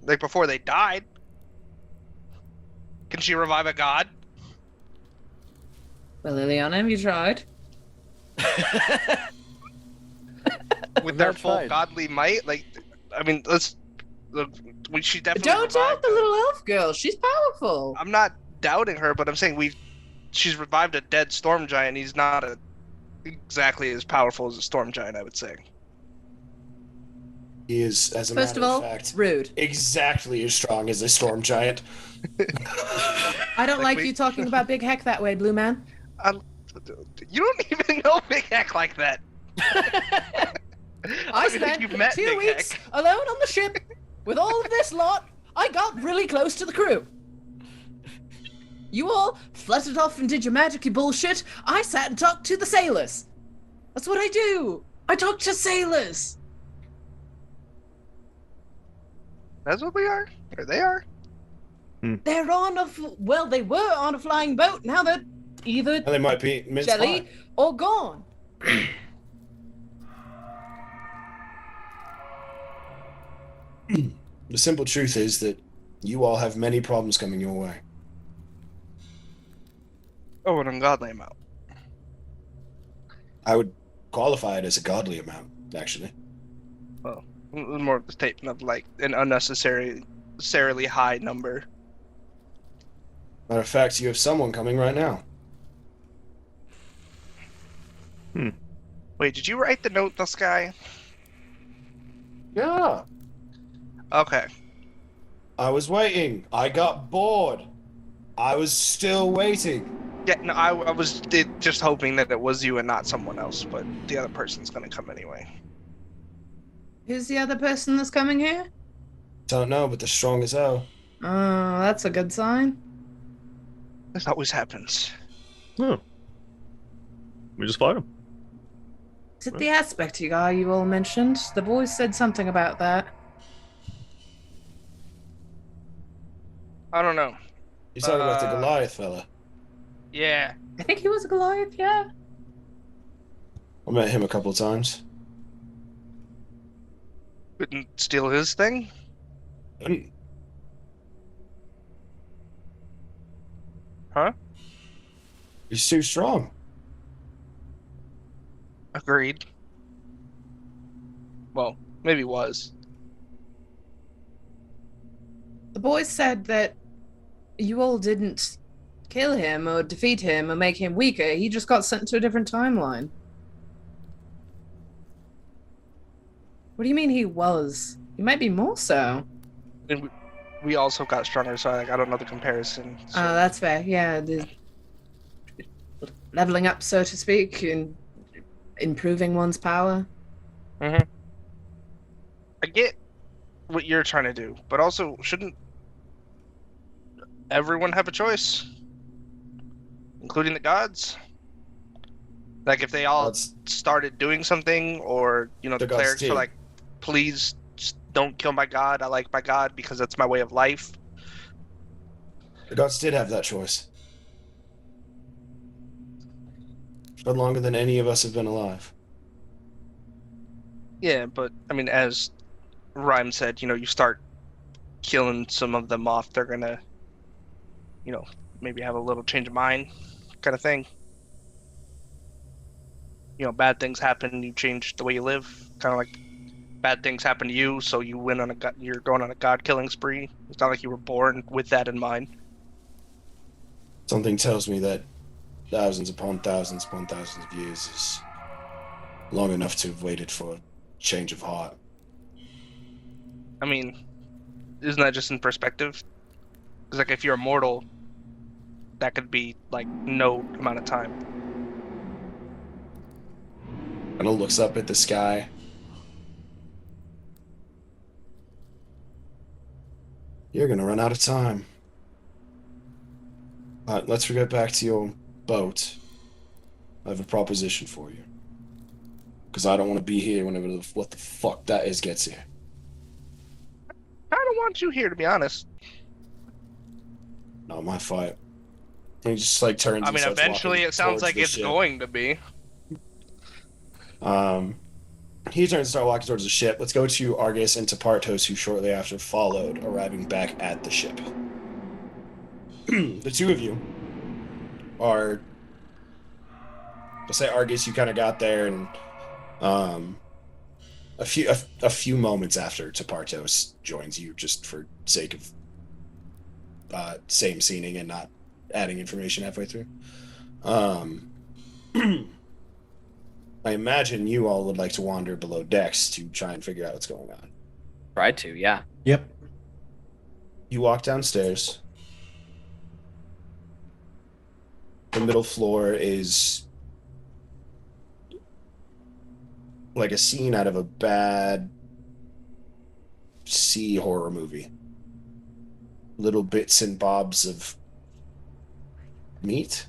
like before they died. Can she revive a god? Well, Liliana, have you tried? With their not full tried. godly might? Like, I mean, she definitely. Don't doubt revived the a- little elf girl. She's powerful. I'm not doubting her, but I'm saying she's revived a dead storm giant. He's not exactly as powerful as a storm giant, I would say. He is, as a First of matter all, of fact, rude. exactly as strong as a storm giant. I don't Like like you talking about Big Heck that way, Blue Man. You don't even know Big Heck like that. I don't even think spent you've met 2 Big weeks Heck. alone on the ship with all of this lot. I got really close to the crew. You all fluttered off and did your magic-y bullshit. I sat and talked to the sailors. That's what I do. I talk to sailors. That's what we are? Or they are? They're on a well, they were on a flying boat. Now they're either And they might be mince jelly pie. or gone. The simple truth is that you all have many problems coming your way. Oh, an ungodly amount. I would qualify it as a godly amount, actually. More of a statement of like an unnecessarily high number. Matter of fact, you have someone coming right now. Wait, did you write the note in the sky? Yeah. Okay. I was waiting. I got bored. I was still waiting. Yeah, no, I was just hoping that it was you and not someone else, but the other person's gonna come anyway. Who's the other person that's coming here? Don't know, but they're strong as hell. Oh, that's a good sign. This always happens. Oh. We just fought him. Is it the aspect you all mentioned? The boys said something about that. I don't know. You're talking about the Goliath fella. Yeah. I think he was a Goliath, yeah. I met him a couple of times. Couldn't steal his thing? Huh? He's too strong. Agreed. Well, maybe was. The boys said that you all didn't kill him or defeat him or make him weaker. He just got sent to a different timeline. What do you mean he was? He might be more so. And we also got stronger, so I don't know the comparison. So. Oh, that's fair. Yeah, the leveling up, so to speak, and improving one's power. I get what you're trying to do, but also shouldn't everyone have a choice, including the gods? Like if they all started doing something, or the clerics are like, please just don't kill my god. I like my god because that's my way of life. The gods did have that choice. For longer than any of us have been alive. Yeah, but I mean, as Rhyme said, you start killing some of them off, they're gonna, maybe have a little change of mind, kind of thing. Bad things happen, you change the way you live. Kind of like bad things happen to you, so you went on you're going on a god killing spree. It's not like you were born with that in mind. Something tells me that thousands upon thousands of years is long enough to have waited for a change of heart. I mean, isn't that just in perspective? Because like if you're immortal, that could be like no amount of time. And it looks up at the sky. You're gonna run out of time. Let's get back to your boat. I have a proposition for you. Because I don't want to be here whenever what the fuck that is gets here. I don't want you here, to be honest. Not my fight. And he just like turns. I mean, eventually it sounds like it's going to be. He turns and starts walking towards the ship. Let's go to Argus and to Partos, who shortly after followed, arriving back at the ship. The two of you are... I'll say Argus, you kind of got there, and a few moments after Tapartos joins you, just for sake of same scening and not adding information halfway through. I imagine you all would like to wander below decks to try and figure out what's going on. Try to, yeah. Yep. You walk downstairs. The middle floor is like a scene out of a bad sea horror movie. Little bits and bobs of meat,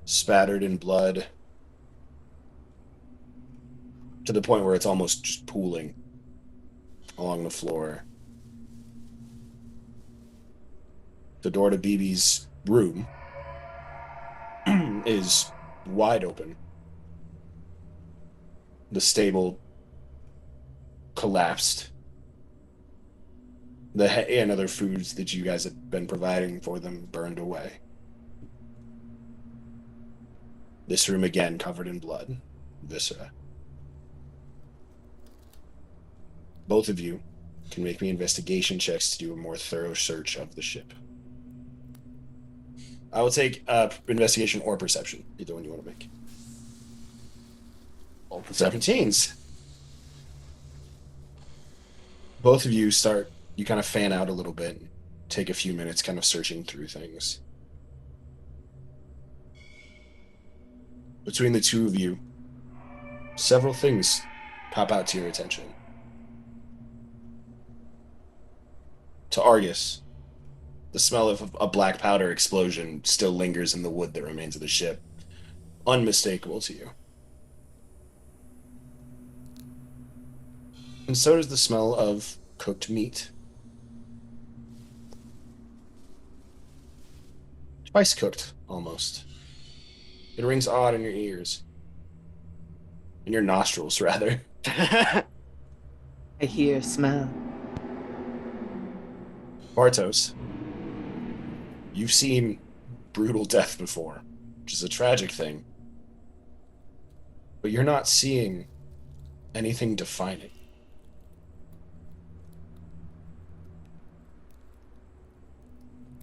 spattered in blood, to the point where it's almost just pooling along the floor. The door to BB's room is wide open. The stable collapsed. The hay and other foods that you guys had been providing for them burned away. This room again covered in blood, viscera. Both of you can make me investigation checks to do a more thorough search of the ship. I will take investigation or perception, either one you want to make. All the 17s. Both of you you kind of fan out a little bit, take a few minutes kind of searching through things. Between the two of you, several things pop out to your attention. To Argus, the smell of a black powder explosion still lingers in the wood that remains of the ship. Unmistakable to you. And so does the smell of cooked meat. Twice cooked, almost. It rings odd in your ears. In your nostrils, rather. I hear smell. Bartos, you've seen brutal death before, which is a tragic thing. But you're not seeing anything defining.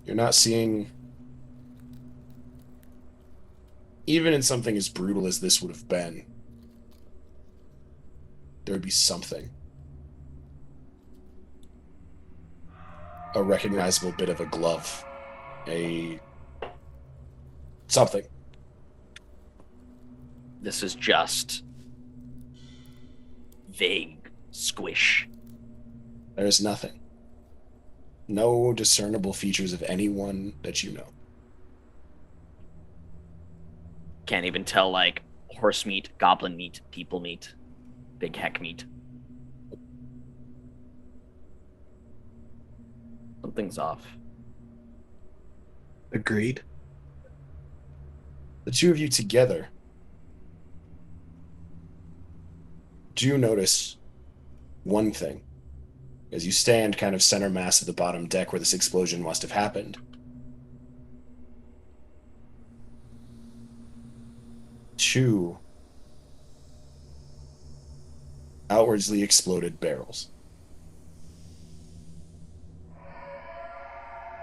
You're not seeing, even in something as brutal as this would have been, there would be something. A recognizable bit of a glove. Something. This is just vague squish. There is nothing. No discernible features of anyone that you know. Can't even tell, like, horse meat, goblin meat, people meat, big heck meat. Something's off. Agreed. The two of you together do notice one thing as you stand kind of center mass of the bottom deck where this explosion must have happened. Two outwardly exploded barrels.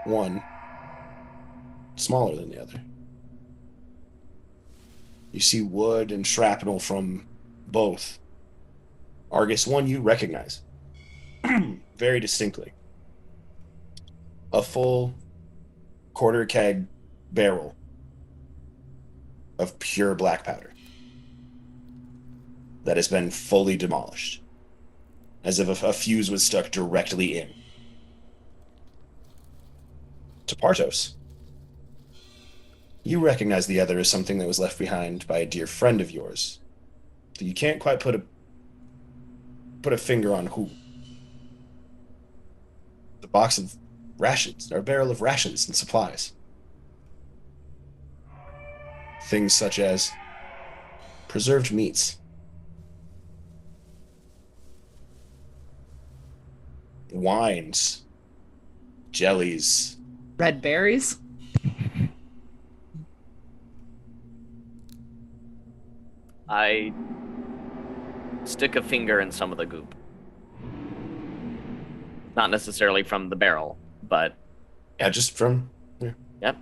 One smaller than the other. You see wood and shrapnel from both. Argus, one you recognize very distinctly. A full quarter keg barrel of pure black powder that has been fully demolished, as if a fuse was stuck directly in. To Partos, you recognize the other as something that was left behind by a dear friend of yours, that you can't quite put a finger on who. The box of rations, or a barrel of rations and supplies. Things such as preserved meats, wines, jellies, Red berries? I stick a finger in some of the goop. Not necessarily from the barrel, but... Yeah, just from... Yeah. Yep.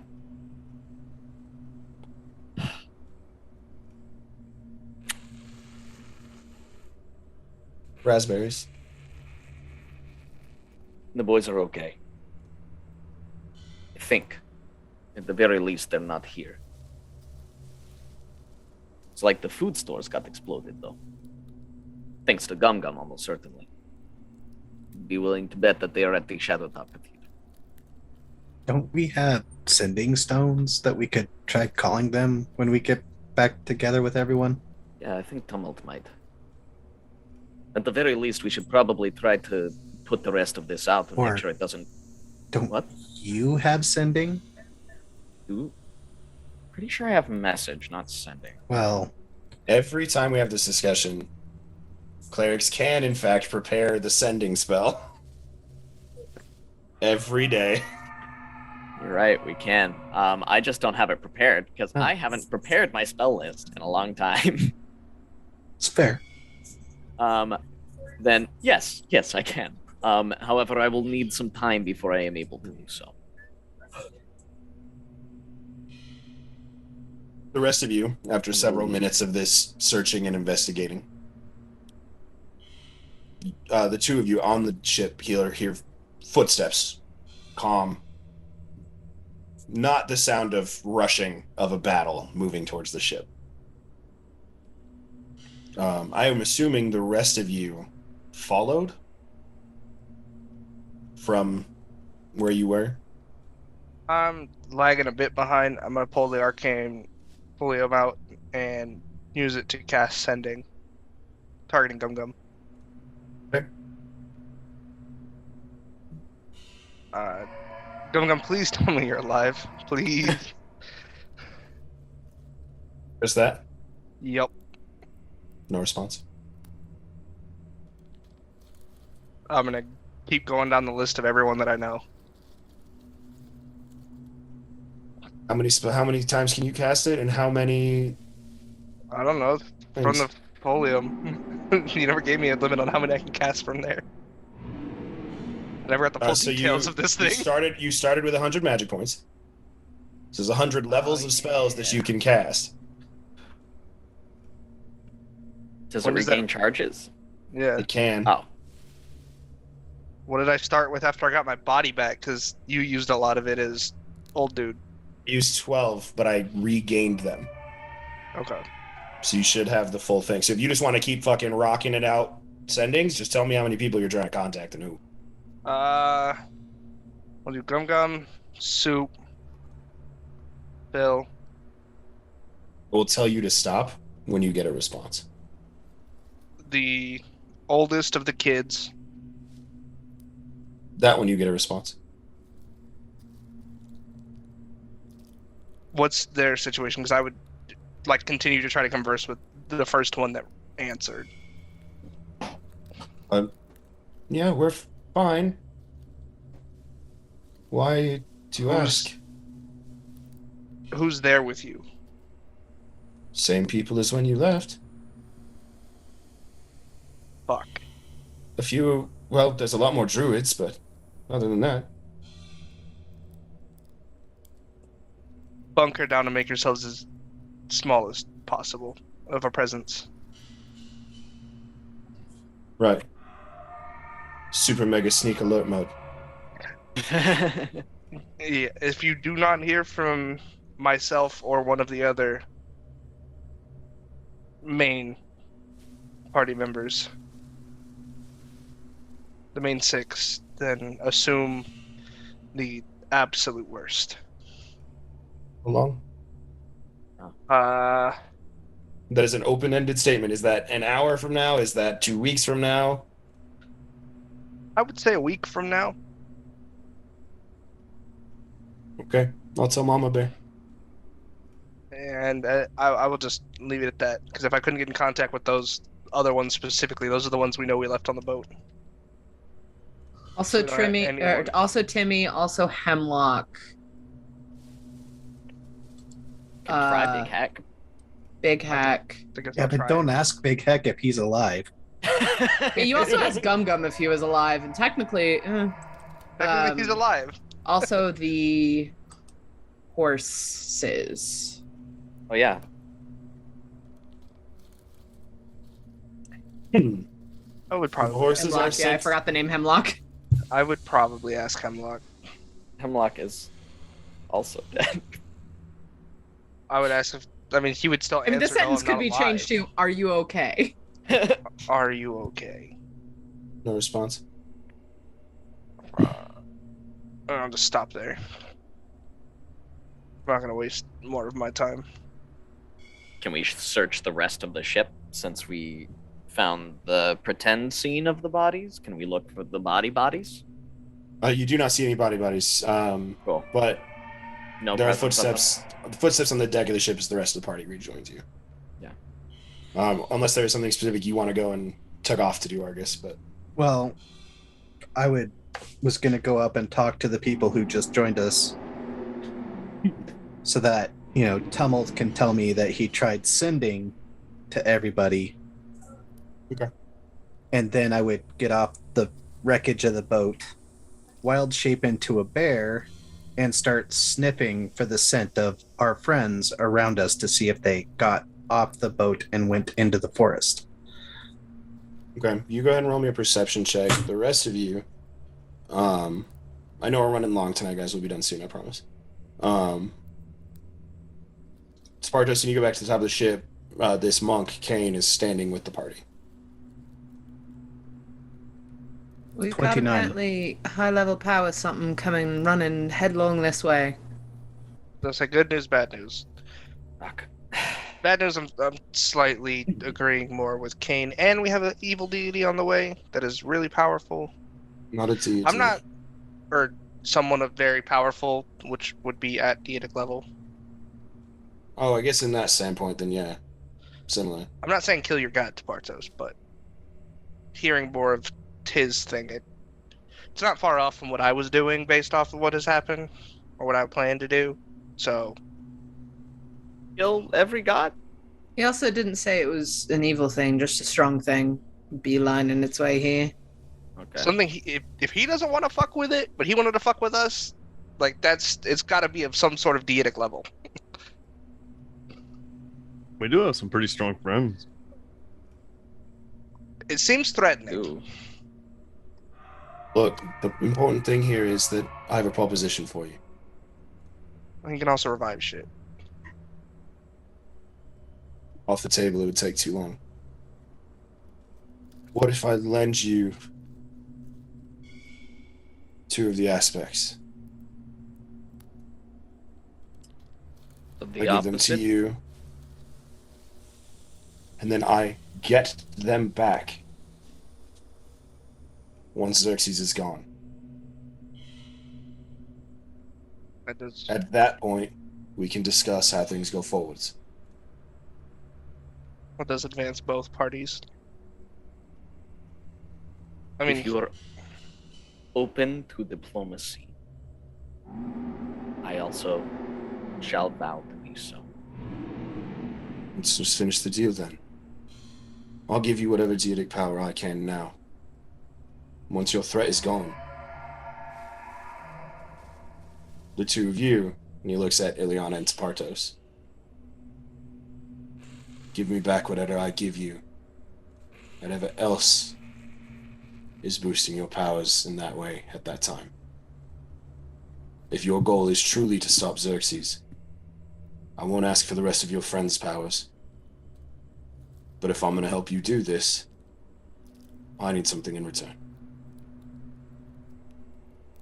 Raspberries. The boys are okay. I think. At the very least, they're not here. It's like the food stores got exploded, though. Thanks to Gum Gum, almost certainly. Be willing to bet that they are at the Shadow Top with you. Don't we have sending stones that we could try calling them when we get back together with everyone? Yeah, I think Tumult might. At the very least, we should probably try to put the rest of this out and Or- make sure it doesn't Don't What? you have sending? Ooh. Pretty sure I have message, not sending. Well, Every time we have this discussion, clerics can, in fact, prepare the sending spell. Every day. You're right, we can. I just don't have it prepared because Huh. I haven't prepared my spell list in a long time. it's fair. Then yes, I can. However, I will need some time before I am able to do so. The rest of you, after several minutes of this searching and investigating, the two of you on the ship hear footsteps, calm. Not the sound of rushing of a battle moving towards the ship. I am assuming the rest of you followed from where you were. I'm lagging a bit behind. I'm gonna pull the arcane Folium out and use it to cast sending, targeting Gum Gum. Okay. Gum Gum, please tell me you're alive, please. Just that? Yep. No response. I'm gonna keep going down the list of everyone that I know. How many times can you cast it, and how many? I don't know. From things? the Folium, you never gave me a limit on how many I can cast from there. I never got the full So details of this thing. You started with 100 magic points. So there's 100 levels of spells that you can cast. Does When it does that- regain charges? Yeah. It can. Oh, What did I start with after I got my body back? Because you used a lot of it as old dude. I used 12, but I regained them. Okay. So you should have the full thing. So if you just want to keep fucking rocking it out, sendings, just tell me how many people you're trying to contact and who. We'll do Gum Gum, Soup, Bill. We'll tell you to stop when you get a response. The oldest of the kids. That when you get a response. What's their situation? Because I would like continue to try to converse with the first one that answered. Yeah, we're fine. Why do you Who's- ask? Who's there with you? Same people as when you left. Fuck. A few, well, there's a lot more druids, but other than that. Bunker down to make yourselves as small as possible of a presence. Right. Super mega sneak alert mode. Yeah, if you do not hear from myself or one of the other main party members, the main six, then assume the absolute worst. How long? Uh, That is an open-ended statement. Is that an hour from now? Is that 2 weeks from now? I would say a week from now. Okay, I'll tell Mama Bear. And I will just leave it at that, because if I couldn't get in contact with those other ones specifically, those are the ones we know we left on the boat. Also, We don't have Timmy, anyone. also Timmy, also Hemlock. Can try Uh, Big Hack. Big Hack. I guess Yeah, I'll but try don't it. ask Big Heck if he's alive. But you also asked Gum Gum if he was alive, and technically, Technically, he's alive. also the horses. Oh yeah. I would probably. Horses are Hemlock, yeah, I six. forgot the name Hemlock. I would probably ask Hemlock. Hemlock is also dead. I would ask if. I mean, he would still I mean, answer. this sentence no, I'm could be not changed alive. to "Are you okay?" Are you okay? No response. I'll just stop there. I'm not gonna waste more of my time. Can we search the rest of the ship since we found the pretend scene of the bodies? Can we look for the bodies? You do not see any bodies. Cool. But No there are presence of them? footsteps. The footsteps on the deck of the ship as the rest of the party rejoins you. Yeah. Unless there is something specific you want to go and tug off to do, Argus. But Well, was going to go up and talk to the people who just joined us so that, Tumult can tell me that he tried sending to everybody. Okay. And then I would get off the wreckage of the boat, wild shape into a bear, and start sniffing for the scent of our friends around us to see if they got off the boat and went into the forest. okay, you go ahead and roll me a perception check. The rest of you, I know we're running long tonight, guys. We'll be done soon, I promise. Spartos, and you go back to the top of the ship. This monk, Kane, is standing with the party. We've got 29. apparently high-level power something coming running headlong this way. That's a good news, bad news. Fuck. Bad news, I'm slightly agreeing more with Kane, and we have an evil deity on the way that is really powerful. Not a deity. I'm not, or someone of very powerful, which would be at deitic level. Oh, I guess in that standpoint, then yeah, similar. I'm not saying kill your god to Bartos, but hearing more of his thing, it's not far off from what I was doing based off of what has happened, or what I plan to do, so... Kill every god? He also didn't say it was an evil thing, just a strong thing, beelining its way here. Okay. Something, if he doesn't want to fuck with it, but he wanted to fuck with us, like, it's gotta be of some sort of deitic level. We do have some pretty strong friends. It seems threatening. Ooh. Look, the important thing here is that I have a proposition for you. He can also revive shit. Off the table, it would take too long. What if I lend you 2 of the aspects? So I the give them to opposite? you, and then I get them back once Xerxes is gone. That does. At that point, we can discuss how things go forwards. That does advance both parties. I If mean, you're open to diplomacy, I also shall vow to be so. Let's just finish the deal then. I'll give you whatever deitic power I can now. Once your threat is gone, the 2 of you, and he looks at Ileana and Spartos, give me back whatever I give you. Whatever else is boosting your powers in that way at that time. If your goal is truly to stop Xerxes, I won't ask for the rest of your friends' powers. But if I'm going to help you do this, I need something in return.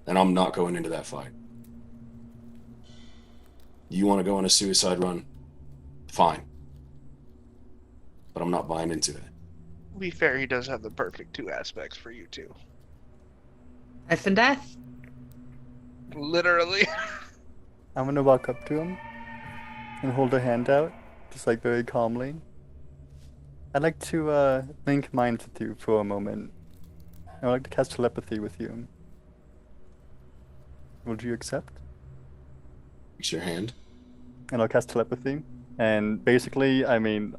And I'm not going into that fight. You want to go on a suicide run? Fine. But I'm not buying into it. to be fair, he does have the perfect 2 aspects for you too. Life and death. Literally. I'm gonna walk up to him and hold a hand out, just like very calmly. I'd like to link minds with you for a moment. I'd like to cast telepathy with you. Would you accept? Fix your hand. And I'll cast telepathy. And basically, I mean,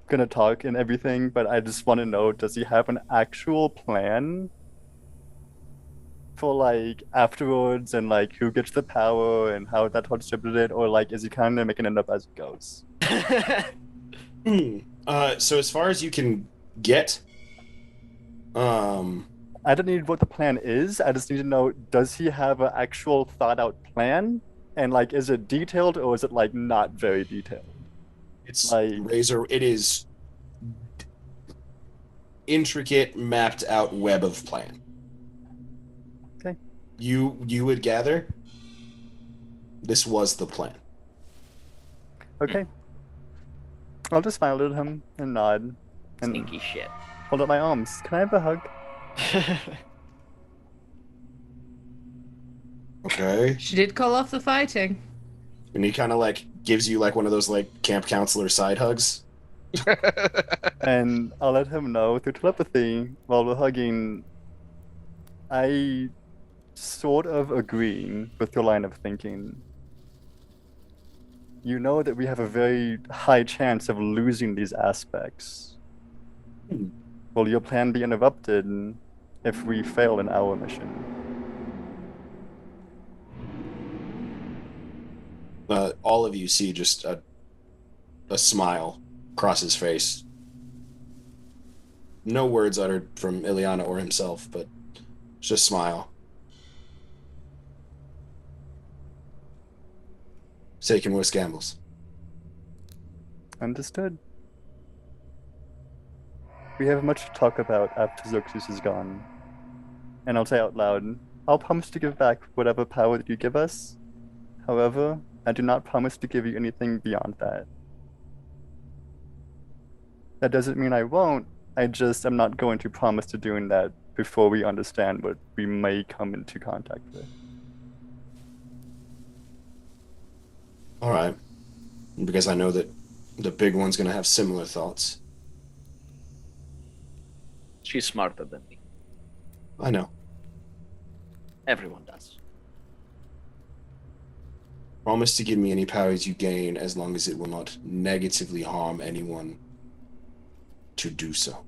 gonna talk and everything, but I just want to know, does he have an actual plan for like afterwards and like who gets the power and how that's all distributed, or like is he kind of making it up as it goes? So as far as you can get, I don't need what the plan is. I just need to know, does he have an actual thought out plan? And like, is it detailed or is it like not very detailed? it's Like- Razor. It is intricate, mapped out web of plan. Okay. You would gather this was the plan. Okay. I'll just smile at him and nod and Sneaky shit. hold up my arms. Can I have a hug? Okay. She did call off the fighting. And he kind of like gives you like one of those like camp counselor side hugs. And I'll let him know through telepathy while we're hugging. I sort of agree with your line of thinking. You know that we have a very high chance of losing these aspects. Will your plan be interrupted if we fail in our mission? All of you see just a smile cross his face. No words uttered from Ileana or himself, but just smile. Taking worse gambles. Understood. We have much to talk about after Xerxes is gone. And I'll say out loud, I'll promise to give back whatever power that you give us. However, I do not promise to give you anything beyond that. That doesn't mean I won't, I'm not going to promise to doing that before we understand what we may come into contact with. All right. Because I know that the big one's going to have similar thoughts. She's smarter than me. I know. Everyone does. Promise to give me any powers you gain as long as it will not negatively harm anyone to do so.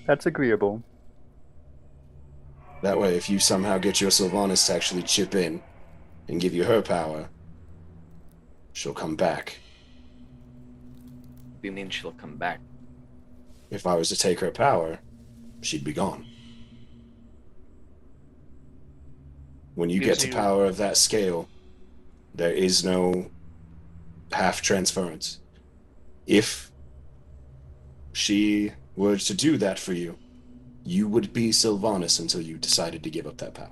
That's agreeable. That way, if you somehow get your Sylvanas to actually chip in and give you her power, she'll come back. You mean she'll come back? If I was to take her power, she'd be gone. When you get to power of that scale, there is no half transference. If she were to do that for you, you would be Sylvanas until you decided to give up that power.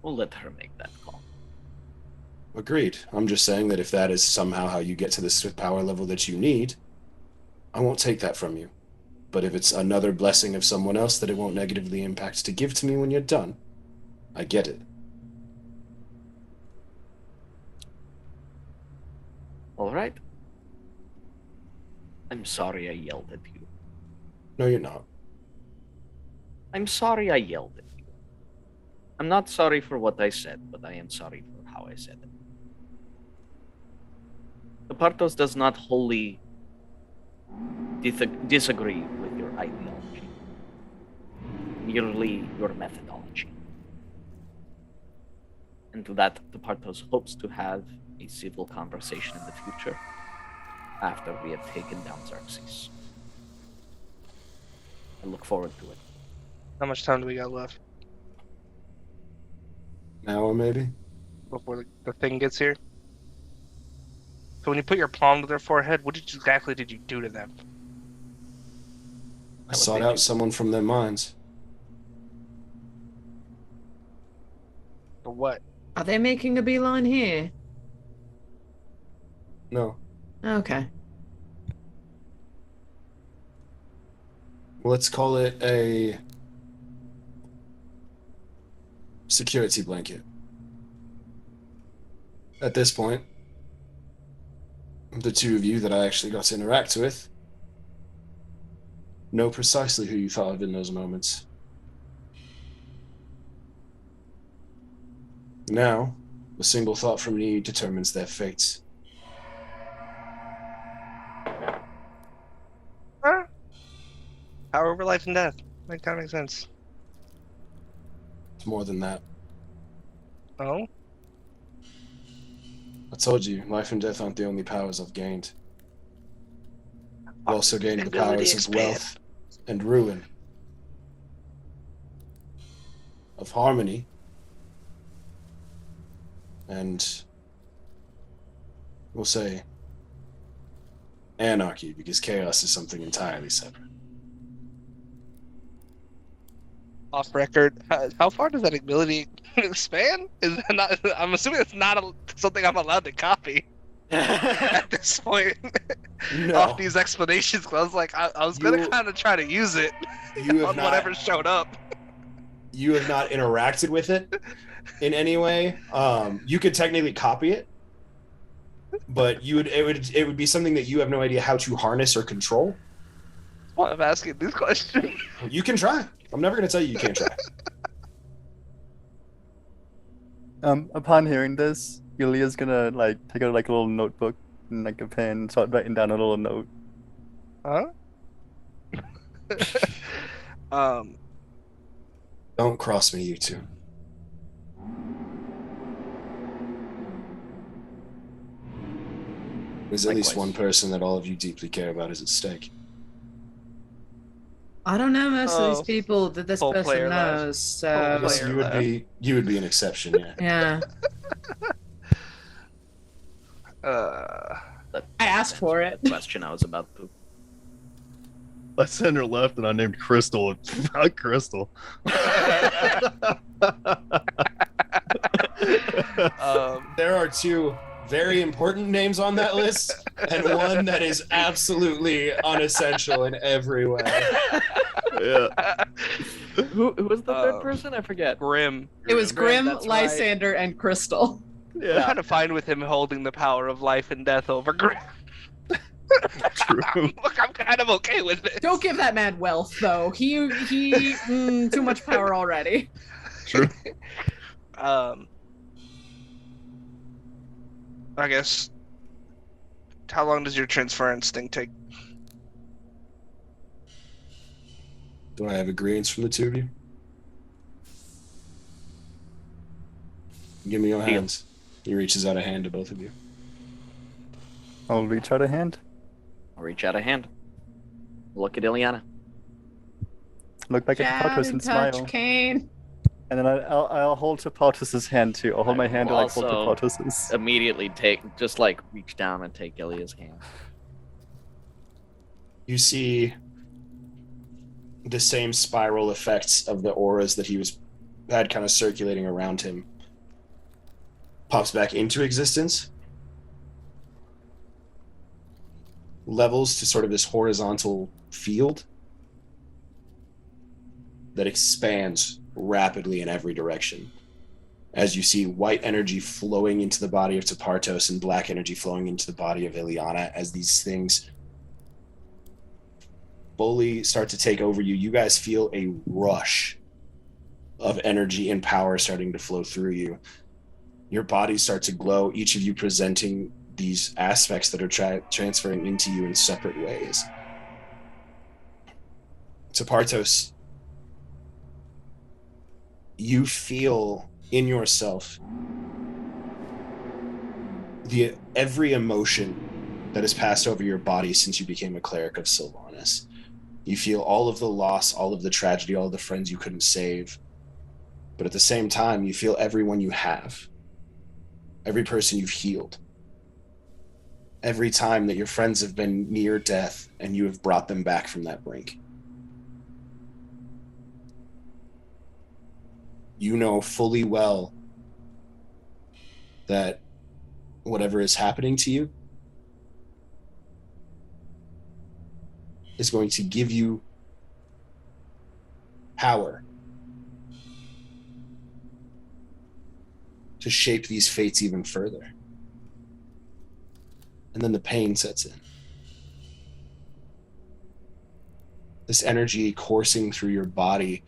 We'll let her make that call. Agreed. I'm just saying that if that is somehow how you get to this power level that you need, I won't take that from you. But if it's another blessing of someone else that it won't negatively impact to give to me when you're done, I get it. All right. I'm sorry I yelled at you. No, you're not. I'm sorry I yelled at you. I'm not sorry for what I said, but I am sorry for how I said it. The Partos does not wholly disagree with your ideology, merely your methodology. And to that, the Partos hopes to have a civil conversation in the future after we have taken down Xerxes. I look forward to it. How much time do we got left An hour, maybe? before the thing gets here? So when you put your palm to their forehead, what exactly did you do to them? I sought out someone from their minds. For what? Are they making a beeline here? No. Okay. Well, let's call it a security blanket. At this point, the two of you that I actually got to interact with know precisely who you thought of in those moments. Now, a single thought from me determines their fates. Huh? Power over life and death. That kind of makes sense. It's more than that. Oh? I told you, life and death aren't the only powers I've gained. I've also gained the powers of wealth and ruin, of harmony, and we'll say anarchy, because chaos is something entirely separate. Off record, how far does that ability expand? Is that not? I'm assuming it's not something I'm allowed to copy. at this point. No. Off these explanations, 'cause I was like, I was gonna You- kind of try to use it You have on not. whatever showed up. You have not interacted with it in any way. You could technically copy it, but it would be something that you have no idea how to harness or control. That's why I'm asking these questions. You can try. I'm never going to tell you can't try. Upon hearing this, Yulia's gonna like take out like a little notebook and like a pen and start writing down a little note. Huh? Don't cross me, you two. There's at least Likewise. one person that all of you deeply care about is at stake. I don't know most of these Oh, people that this full person player left. knows. So Full Yes, player. you would be an exception, yeah. yeah, Uh, I asked for it. Question I was about to. I sent her left and I named Crystal. It's not Crystal. There are two very important names on that list, and one that is absolutely unessential in every way. Yeah. Who was the third Um, person? I forget. Grim. It was Grim, That's right. Lysander, and Crystal. I'm Yeah. kind of fine with him holding the power of life and death over Grim. True. Look, I'm kind of okay with it. Don't give that man wealth, though. He too much power already. True. I guess. How long does your transference thing take? Do I have agreements from the two of you? Give me your hands. He reaches out a hand to both of you. I'll reach out a hand. I'll reach out a hand. Look at Ileana. Look back at Shout Paltus and and touch smile. Kane. And then I'll hold to Paltus's hand too. I'll hold my hand and like hold to Also- Paltus's. Immediately reach down and take Ilia's hand. You see the same spiral effects of the auras that he had kind of circulating around him pops back into existence, levels to sort of this horizontal field that expands rapidly in every direction as you see white energy flowing into the body of Tapartos and black energy flowing into the body of Ileana. As these things fully start to take over you, you guys feel a rush of energy and power starting to flow through you. Your bodies start to glow, each of you presenting these aspects that are transferring into you in separate ways. Tapartos, you feel in yourself every emotion that has passed over your body since you became a cleric of Sylvanas. You feel all of the loss, all of the tragedy, all of the friends you couldn't save. But at the same time, you feel everyone you have, every person you've healed, every time that your friends have been near death and you have brought them back from that brink. You know fully well that whatever is happening to you is going to give you power to shape these fates even further. And then the pain sets in. This energy coursing through your body,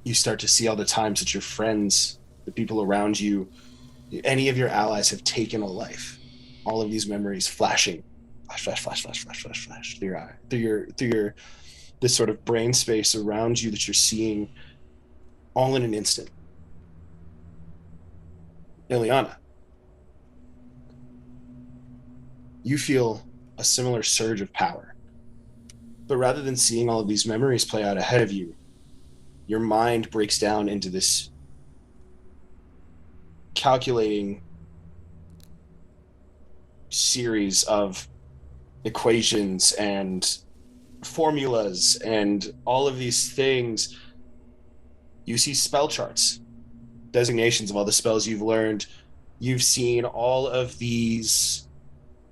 you start to see all the times that your friends, the people around you, any of your allies have taken a life. All of these memories flashing, flash through your eye, through your this sort of brain space around you that you're seeing all in an instant. Ileana, you feel a similar surge of power. But rather than seeing all of these memories play out ahead of you, your mind breaks down into this calculating series of equations and formulas and all of these things. You see spell charts, designations of all the spells you've learned, You've seen all of these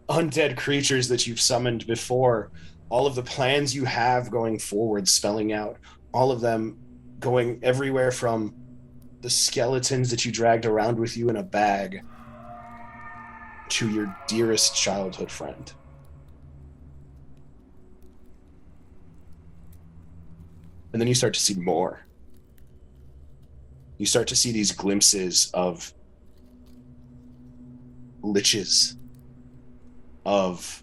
undead creatures that you've summoned before, all of the plans you have going forward, spelling out, all of them going everywhere from the skeletons that you dragged around with you in a bag to your dearest childhood friend. And then you start to see more. You start to see these glimpses of liches, of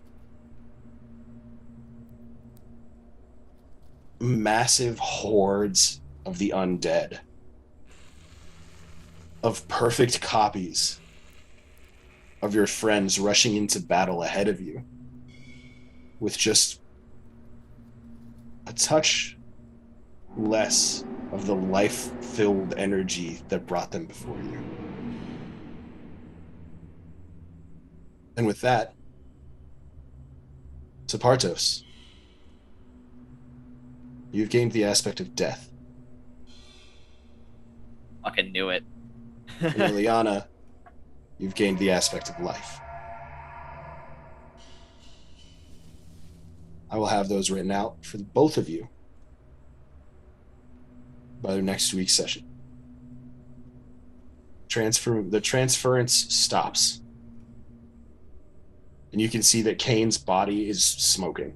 massive hordes of the undead, of perfect copies of your friends rushing into battle ahead of you with just a touch less of the life-filled energy that brought them before you. And with that, Tapartos, you've gained the aspect of death. Fucking knew it. And Liliana, you've gained the aspect of life. I will have those written out for both of you by next week's session. The transference stops. And you can see that Kane's body is smoking.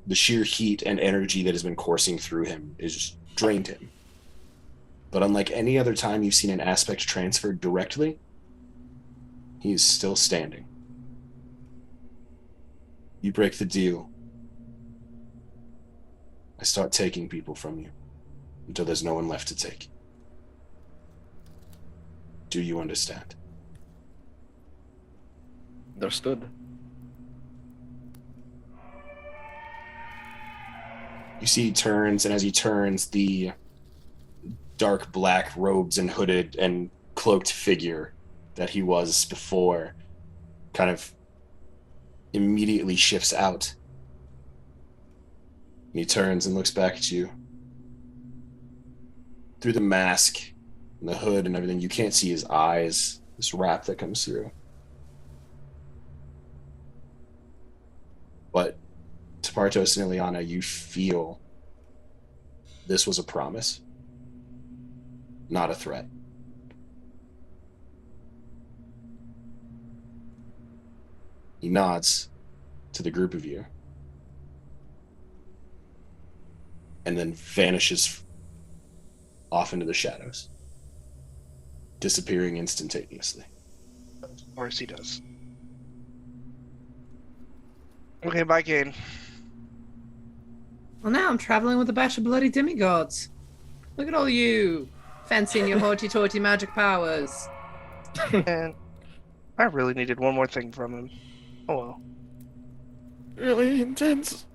The sheer heat and energy that has been coursing through him is drained him. But unlike any other time you've seen an aspect transferred directly, he is still standing. You break the deal. I start taking people from you until there's no one left to take. Do you understand? Understood. You see he turns, and as he turns, the dark black robes and hooded and cloaked figure that he was before kind of immediately shifts out. And he turns and looks back at you. Through the mask and the hood and everything, you can't see his eyes, this wrap that comes through. But Tapartos and Ileana, you feel this was a promise, not a threat. He nods to the group of you and then vanishes off into the shadows, disappearing instantaneously. Of course he does. Okay, bye, Kane. Well, now I'm traveling with a batch of bloody demigods. Look at all you fancying your hoity-toity magic powers. And I really needed one more thing from him. Oh well. Really intense.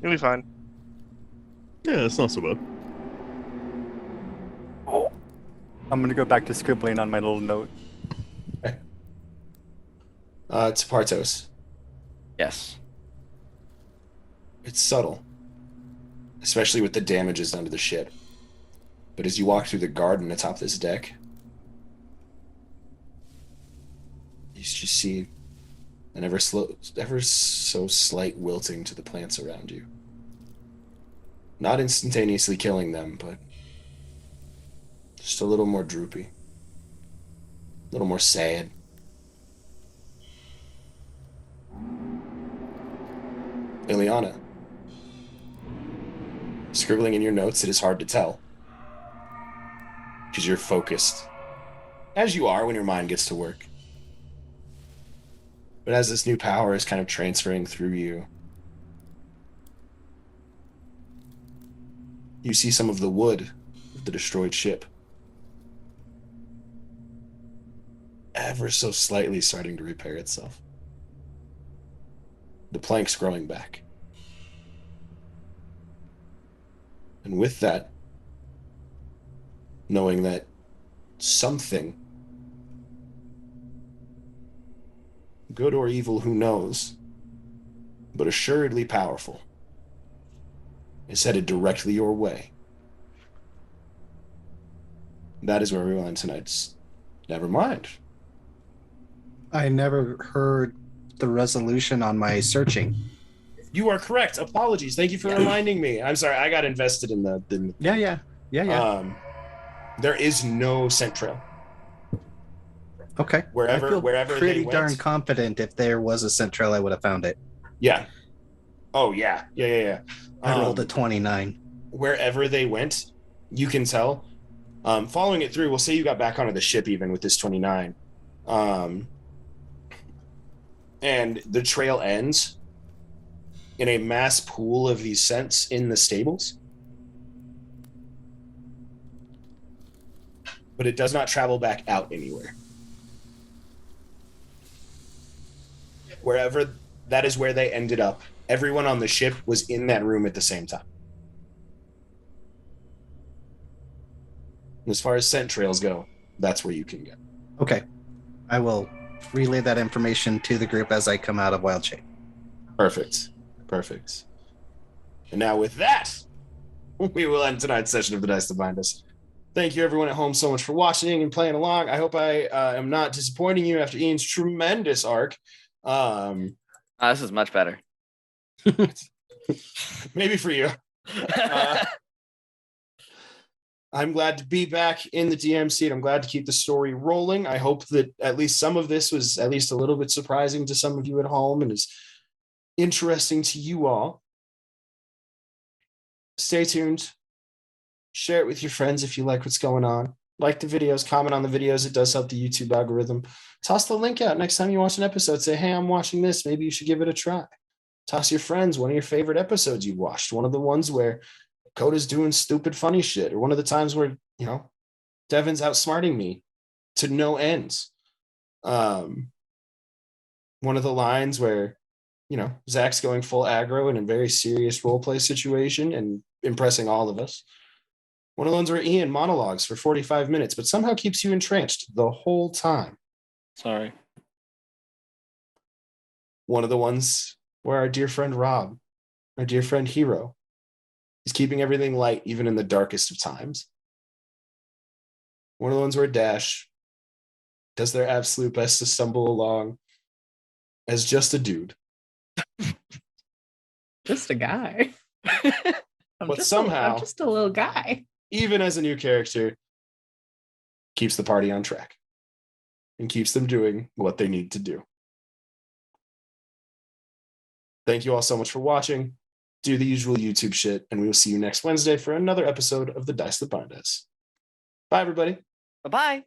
You'll be fine. Yeah, it's not so bad. I'm gonna go back to scribbling on my little note. Tapartos. Yes. It's subtle, especially with the damages done to the ship. But as you walk through the garden atop this deck, you just see an ever so slight wilting to the plants around you. Not instantaneously killing them, but just a little more droopy, a little more sad. Ileana, scribbling in your notes, it is hard to tell because you're focused, as you are when your mind gets to work. But as this new power is kind of transferring through you, you see some of the wood of the destroyed ship ever so slightly starting to repair itself. The planks growing back. And with that, knowing that something, good or evil, who knows, but assuredly powerful, is headed directly your way. That is where we will end tonight's Never mind. I never heard the resolution on my searching. You are correct. Apologies. Thank you for reminding me. I'm sorry. I got invested in the Yeah. There is no scent trail. Okay. Wherever I feel wherever pretty they darn went. confident if there was a scent trail, I would have found it. Yeah. Oh yeah. Yeah. I rolled a 29. Wherever they went, you can tell. Following it through, we'll say you got back onto the ship even with this 29. And the trail ends in a mass pool of these scents in the stables. But it does not travel back out anywhere. Wherever that is where they ended up. Everyone on the ship was in that room at the same time. As far as scent trails go, that's where you can go. Okay. I will relay that information to the group as I come out of Wild Shape. Perfect. And now with that, we will end tonight's session of the Dice That Bind Us. Thank you everyone at home so much for watching and playing along. I hope I am not disappointing you after Ian's tremendous arc. This is much better. Maybe for you. I'm glad to be back in the DM seat. I'm glad to keep the story rolling. I hope that at least some of this was at least a little bit surprising to some of you at home and is interesting to you all. Stay tuned. Share it with your friends if you like what's going on. Like the videos, comment on the videos. It does help the YouTube algorithm. Toss the link out next time you watch an episode. Say, hey, I'm watching this. Maybe you should give it a try. Toss your friends one of your favorite episodes you watched. One of the ones where Coda's doing stupid funny shit, or one of the times where, Devin's outsmarting me to no ends. One of the lines where, Zach's going full aggro in a very serious roleplay situation and impressing all of us. One of the ones where Ian monologues for 45 minutes, but somehow keeps you entranced the whole time. Sorry. One of the ones where our dear friend Rob, our dear friend Hero, is keeping everything light even in the darkest of times. One of the ones where Dash does their absolute best to stumble along as just a dude. Just a guy. But somehow, I'm just a little guy. Even as a new character, keeps the party on track and keeps them doing what they need to do. Thank you all so much for watching. Do the usual YouTube shit, and we will see you next Wednesday for another episode of The Dice That Bind Us. Bye, everybody. Bye-bye.